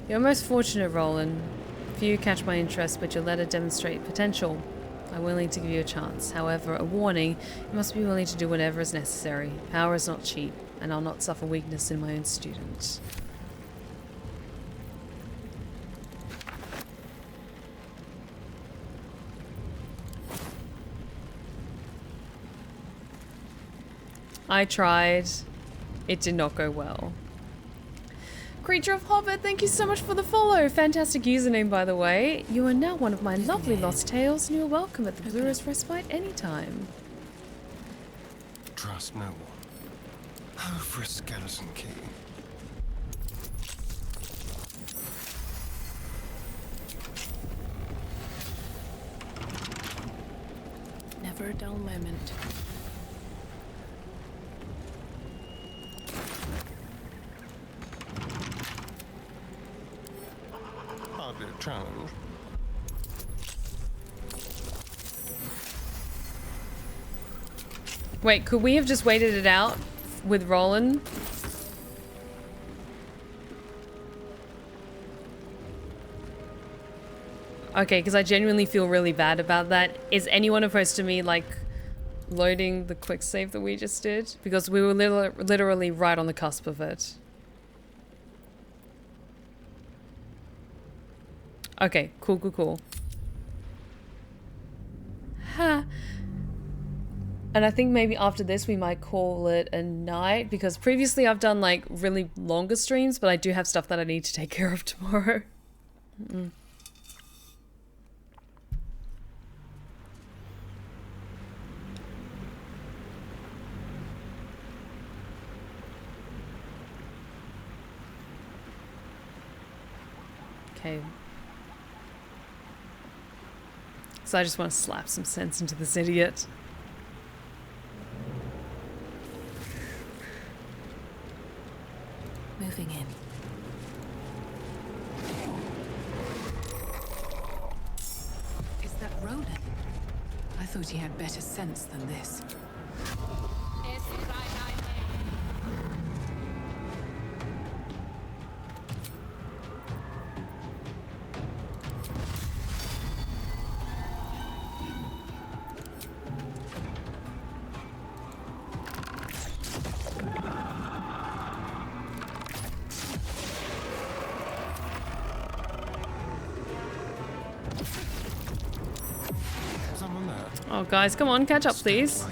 You're most fortunate, Roland. Few catch my interest, but your letter demonstrate potential. I'm willing to give you a chance. However, a warning, you must be willing to do whatever is necessary. Power is not cheap, and I'll not suffer weakness in my own student. I tried. It did not go well. Creature of Hobbit, thank you so much for the follow. Fantastic username, by the way. You are now one of my lovely lost tales, and you're welcome at the Blue Rose Respite anytime. Trust no one. Oh, for a skeleton key. Never a dull moment. Hardly a challenge. Wait, could we have just waited it out with Roland? Okay, because I genuinely feel really bad about that. Is anyone opposed to me, like, loading the quick save that we just did? Because we were literally right on the cusp of it. Okay, cool. Ha. And I think maybe after this we might call it a night, because previously I've done like really longer streams, but I do have stuff that I need to take care of tomorrow. Okay. So I just want to slap some sense into this idiot. Moving in. Is that Roland? I thought he had better sense than this. Oh, guys, come on, catch up, please.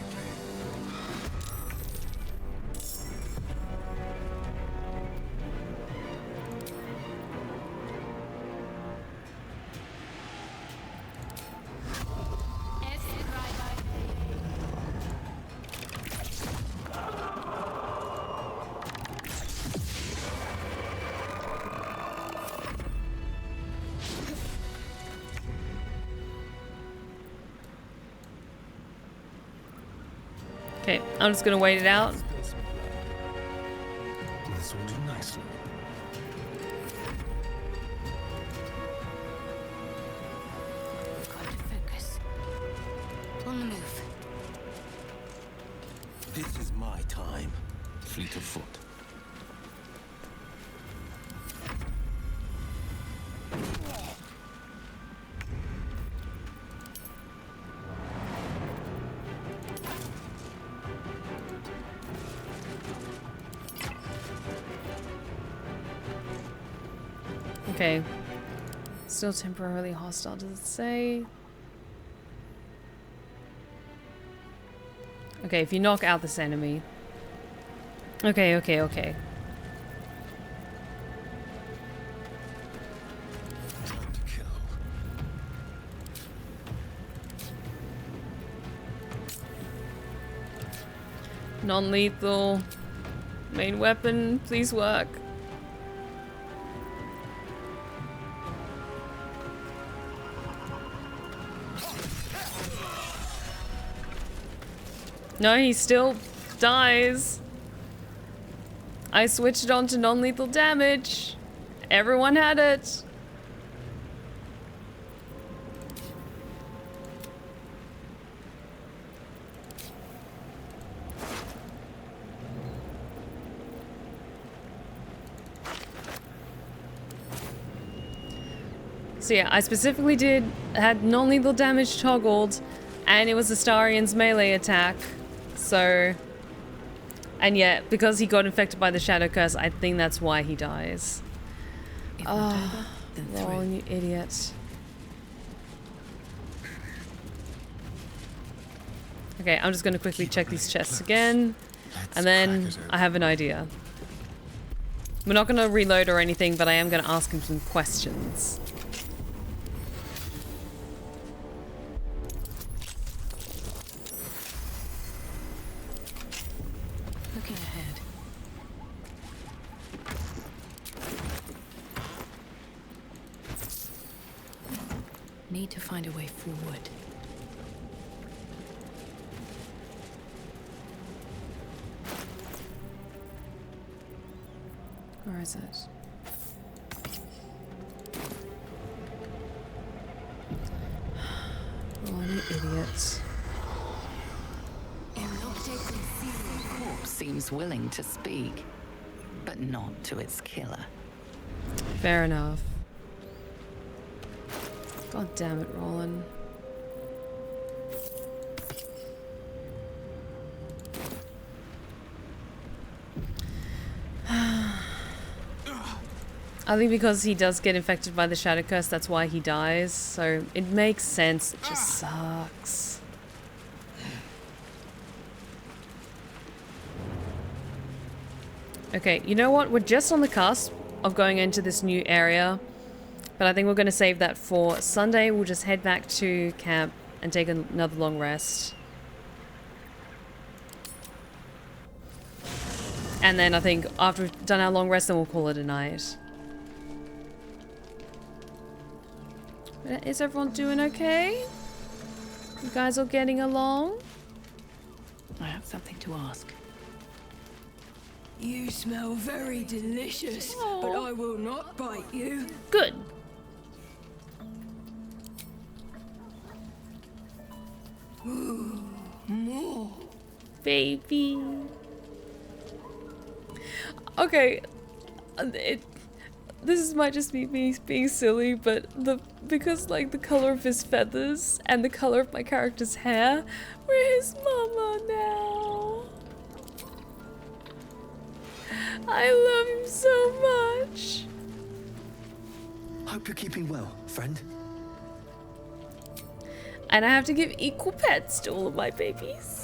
Okay, I'm just gonna wait it out. This will do nicely. Got to focus. On the move. This is my time. Fleet of foot. Okay. Still temporarily hostile, does it say? Okay, if you knock out this enemy. Okay. Time to kill. Non-lethal. Main weapon, please work. No, he still dies. I switched it on to non-lethal damage. Everyone had it. So yeah, I specifically had non-lethal damage toggled, and it was Astarion's melee attack. So, and yet, because he got infected by the Shadow Curse, I think that's why he dies. Oh, Roland, you idiot. Okay, I'm just going to quickly check these chests again, and then I have an idea. We're not going to reload or anything, but I am going to ask him some questions. Looking ahead. Need to find a way forward. Where is it? Oh, you idiots. The corpse seems willing to speak, but not to its killer. Fair enough. God damn it, Roland. I think because he does get infected by the Shadow Curse, that's why he dies. So it makes sense. It just sucks. Okay, you know what? We're just on the cusp of going into this new area. But I think we're going to save that for Sunday. We'll just head back to camp and take another long rest. And then I think after we've done our long rest, then we'll call it a night. Is everyone doing okay? You guys all getting along? I have something to ask. You smell very delicious, but I will not bite you. Good. Ooh, more. Baby. Okay. This might just be me being silly, but because like the color of his feathers and the color of my character's hair, we're his mama now. I love him so much. Hope you're keeping well, friend. And I have to give equal pets to all of my babies.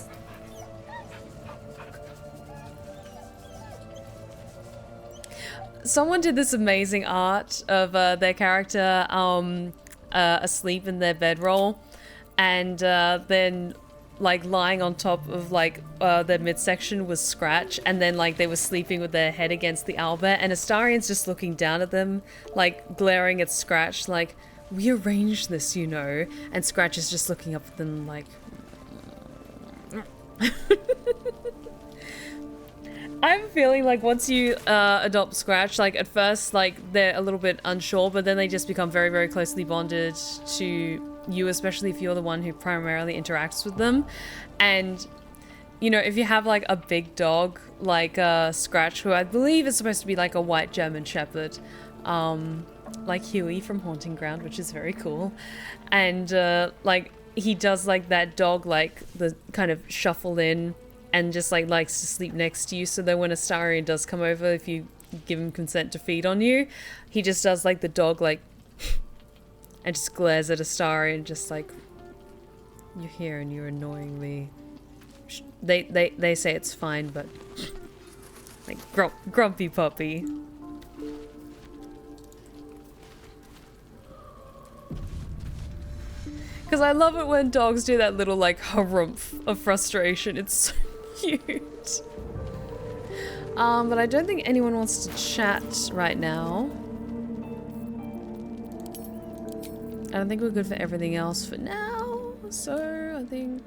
Someone did this amazing art of their character asleep in their bedroll, and then like lying on top of like their midsection was Scratch, and then like they were sleeping with their head against the owlbear, and Astarion's just looking down at them, like glaring at Scratch, like, we arranged this, you know, and Scratch is just looking up at them like... I have a feeling like once you adopt Scratch, like at first like they're a little bit unsure, but then they just become very, very closely bonded to you, especially if you're the one who primarily interacts with them. And you know, if you have like a big dog like Scratch, who I believe is supposed to be like a white German Shepherd, like Huey from Haunting Ground, which is very cool, and like he does like that dog like the kind of shuffle in and just like likes to sleep next to you, so that when Astarion does come over, if you give him consent to feed on you, he just does like the dog like and just glares at Astarion, just like, you're here and you're annoying me. They say it's fine, but like grumpy puppy. Because I love it when dogs do that little like harumph of frustration. It's so cute. But I don't think anyone wants to chat right now. I don't think we're good for everything else for now. So I think...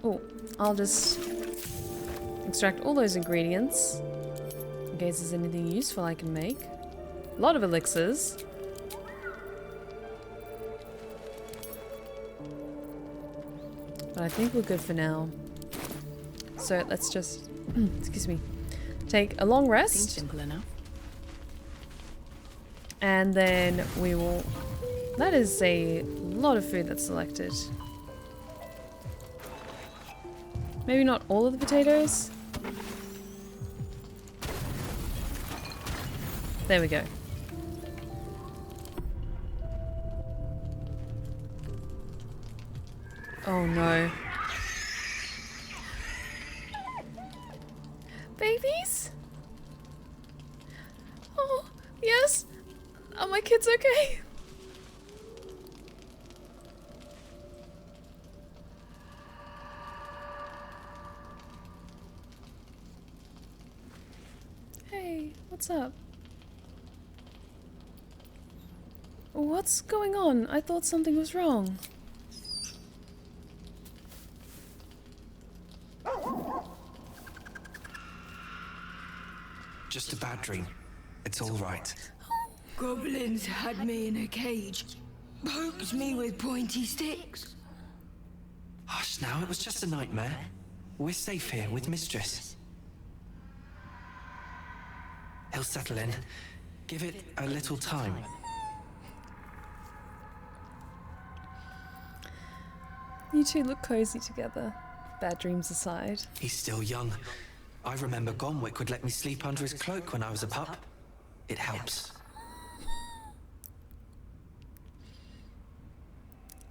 Oh, I'll just extract all those ingredients in case there's anything useful I can make. A lot of elixirs. But I think we're good for now. So let's just, excuse me, take a long rest. Seems simple enough. And then we will That is a lot of food that's selected. Maybe not all of the potatoes? There we go. Oh no. Babies? Oh, yes? Are my kids okay? Hey, what's up? What's going on? I thought something was wrong. Just a bad dream. It's all right. Goblins had me in a cage. Poked me with pointy sticks. Hush now, it was just a nightmare. We're safe here with Mistress. He'll settle in. Give it a little time. You two look cozy together, bad dreams aside. He's still young. I remember Gonwick would let me sleep under his cloak when I was a pup. It helps.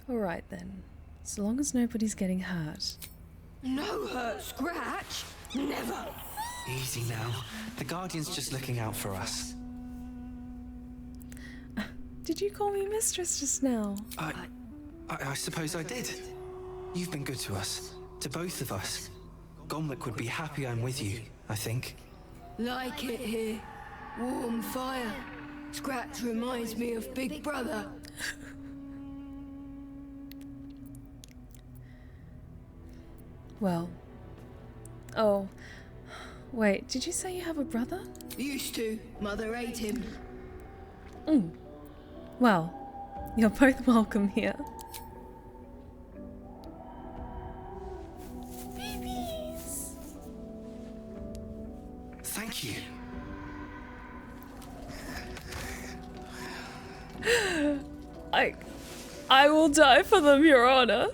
Alright then. So long as nobody's getting hurt. No hurt scratch. Never. Easy now. The Guardian's just looking out for us. Did you call me mistress just now? I suppose I did. You've been good to us. To both of us. Gonwick would be happy I'm with you, I think. Like it here. Warm fire. Scratch reminds me of Big Brother. Well. Oh. Wait, did you say you have a brother? Used to. Mother ate him. Well, you're both welcome here. Babies! Thank you. I will die for them, Your Honor.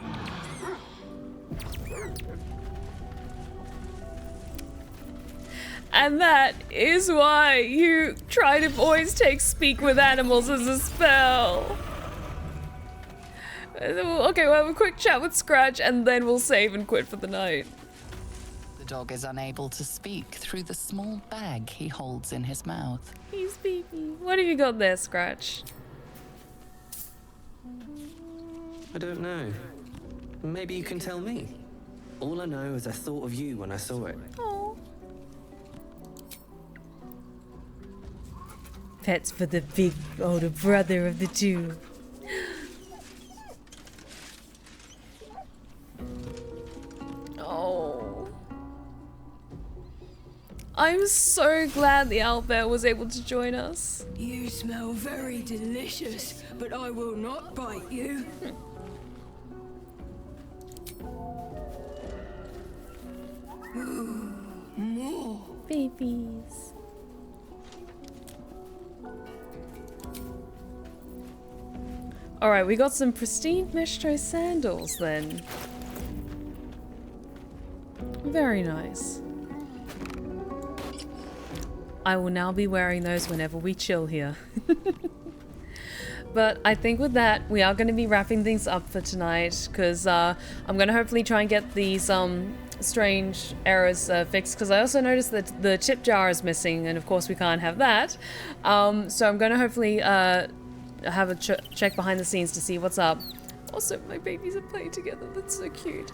And that is why you try to always take speak with animals as a spell. Okay, we'll have a quick chat with Scratch and then we'll save and quit for the night. The dog is unable to speak through the small bag he holds in his mouth. He's beepy. What have you got there, Scratch? I don't know. Maybe you can tell me. All I know is I thought of you when I saw it. Oh. Pets for the big older brother of the two. Oh. I'm so glad the owlbear was able to join us. You smell very delicious, but I will not bite you. Ooh, more babies. Alright, we got some pristine Machicao sandals then. Very nice. I will now be wearing those whenever we chill here. But I think with that, we are going to be wrapping things up for tonight, because I'm going to hopefully try and get these strange errors fixed, because I also noticed that the tip jar is missing, and of course we can't have that. So I'm going to hopefully have a check behind the scenes to see what's up. Also, my babies are playing together. That's so cute.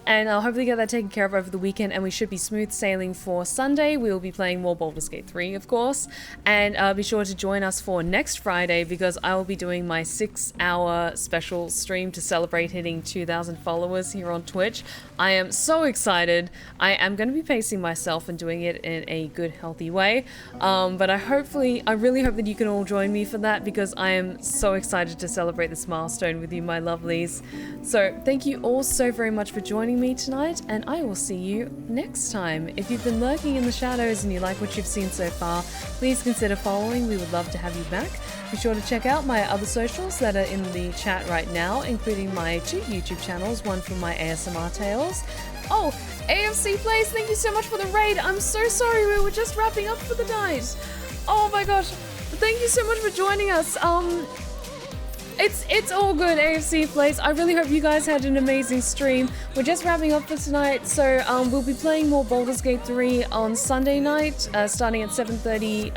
And I'll hopefully get that taken care of over the weekend, and we should be smooth sailing for Sunday. We will be playing more Baldur's Gate 3, of course. And be sure to join us for next Friday, because I will be doing my 6-hour special stream to celebrate hitting 2,000 followers here on Twitch. I am so excited. I am going to be pacing myself and doing it in a good, healthy way. But I really hope that you can all join me for that, because I am so excited to celebrate this milestone with you, my lovelies. So thank you all so very much for joining me tonight, and I will see you next time. If you've been lurking in the shadows and you like what you've seen so far, please consider following. We would love to have you back. be sure to check out my other socials that are in the chat right now, including my 2 YouTube channels, one for my ASMR tales. Oh, AFC Plays, thank you so much for the raid. I'm so sorry, we were just wrapping up for the night. Oh my gosh, thank you so much for joining us. It's all good, AFC Plays. I really hope you guys had an amazing stream. We're just wrapping up for tonight, so we'll be playing more Baldur's Gate 3 on Sunday night, starting at 7:30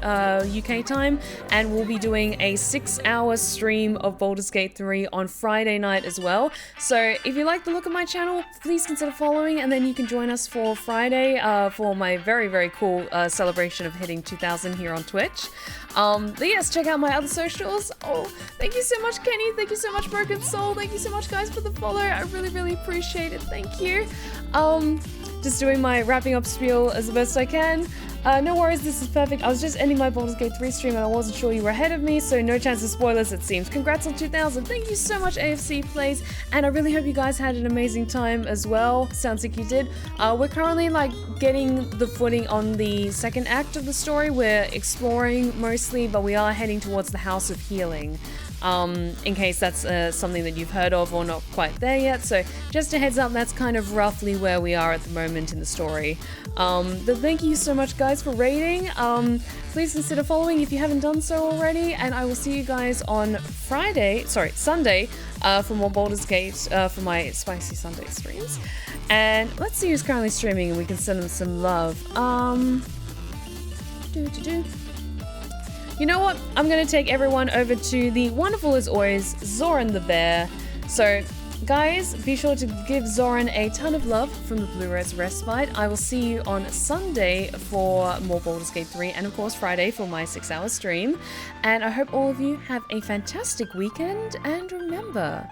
UK time, and we'll be doing a 6-hour stream of Baldur's Gate 3 on Friday night as well. So if you like the look of my channel, please consider following, and then you can join us for Friday for my very, very cool celebration of hitting 2,000 here on Twitch. But yes, check out my other socials. Oh, thank you so much, Kenny. Thank you so much, Broken Soul. Thank you so much, guys, for the follow. I really, really appreciate it. Thank you. Just doing my wrapping up spiel as the best I can. No worries, this is perfect. I was just ending my Baldur's Gate 3 stream and I wasn't sure you were ahead of me, so no chance of spoilers it seems. Congrats on 2,000. Thank you so much, AFC Plays, and I really hope you guys had an amazing time as well. Sounds like you did. We're currently like getting the footing on the second act of the story. We're exploring mostly, but we are heading towards the House of Healing. In case that's something that you've heard of or not quite there yet. So just a heads up, that's kind of roughly where we are at the moment in the story. But thank you so much, guys, for raiding. Please consider following if you haven't done so already, and I will see you guys on Sunday for more Baldur's Gate for my Spicy Sunday streams. And let's see who's currently streaming and we can send them some love. You know what? I'm going to take everyone over to the wonderful, as always, Zoran the Bear. So, guys, be sure to give Zoran a ton of love from the Blue Rose Respite. I will see you on Sunday for more Baldur's Gate 3, and of course Friday for my 6-hour stream. And I hope all of you have a fantastic weekend, and remember,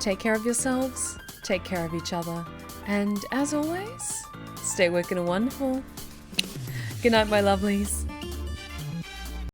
take care of yourselves, take care of each other, and as always, stay wicked and wonderful. Good night, my lovelies.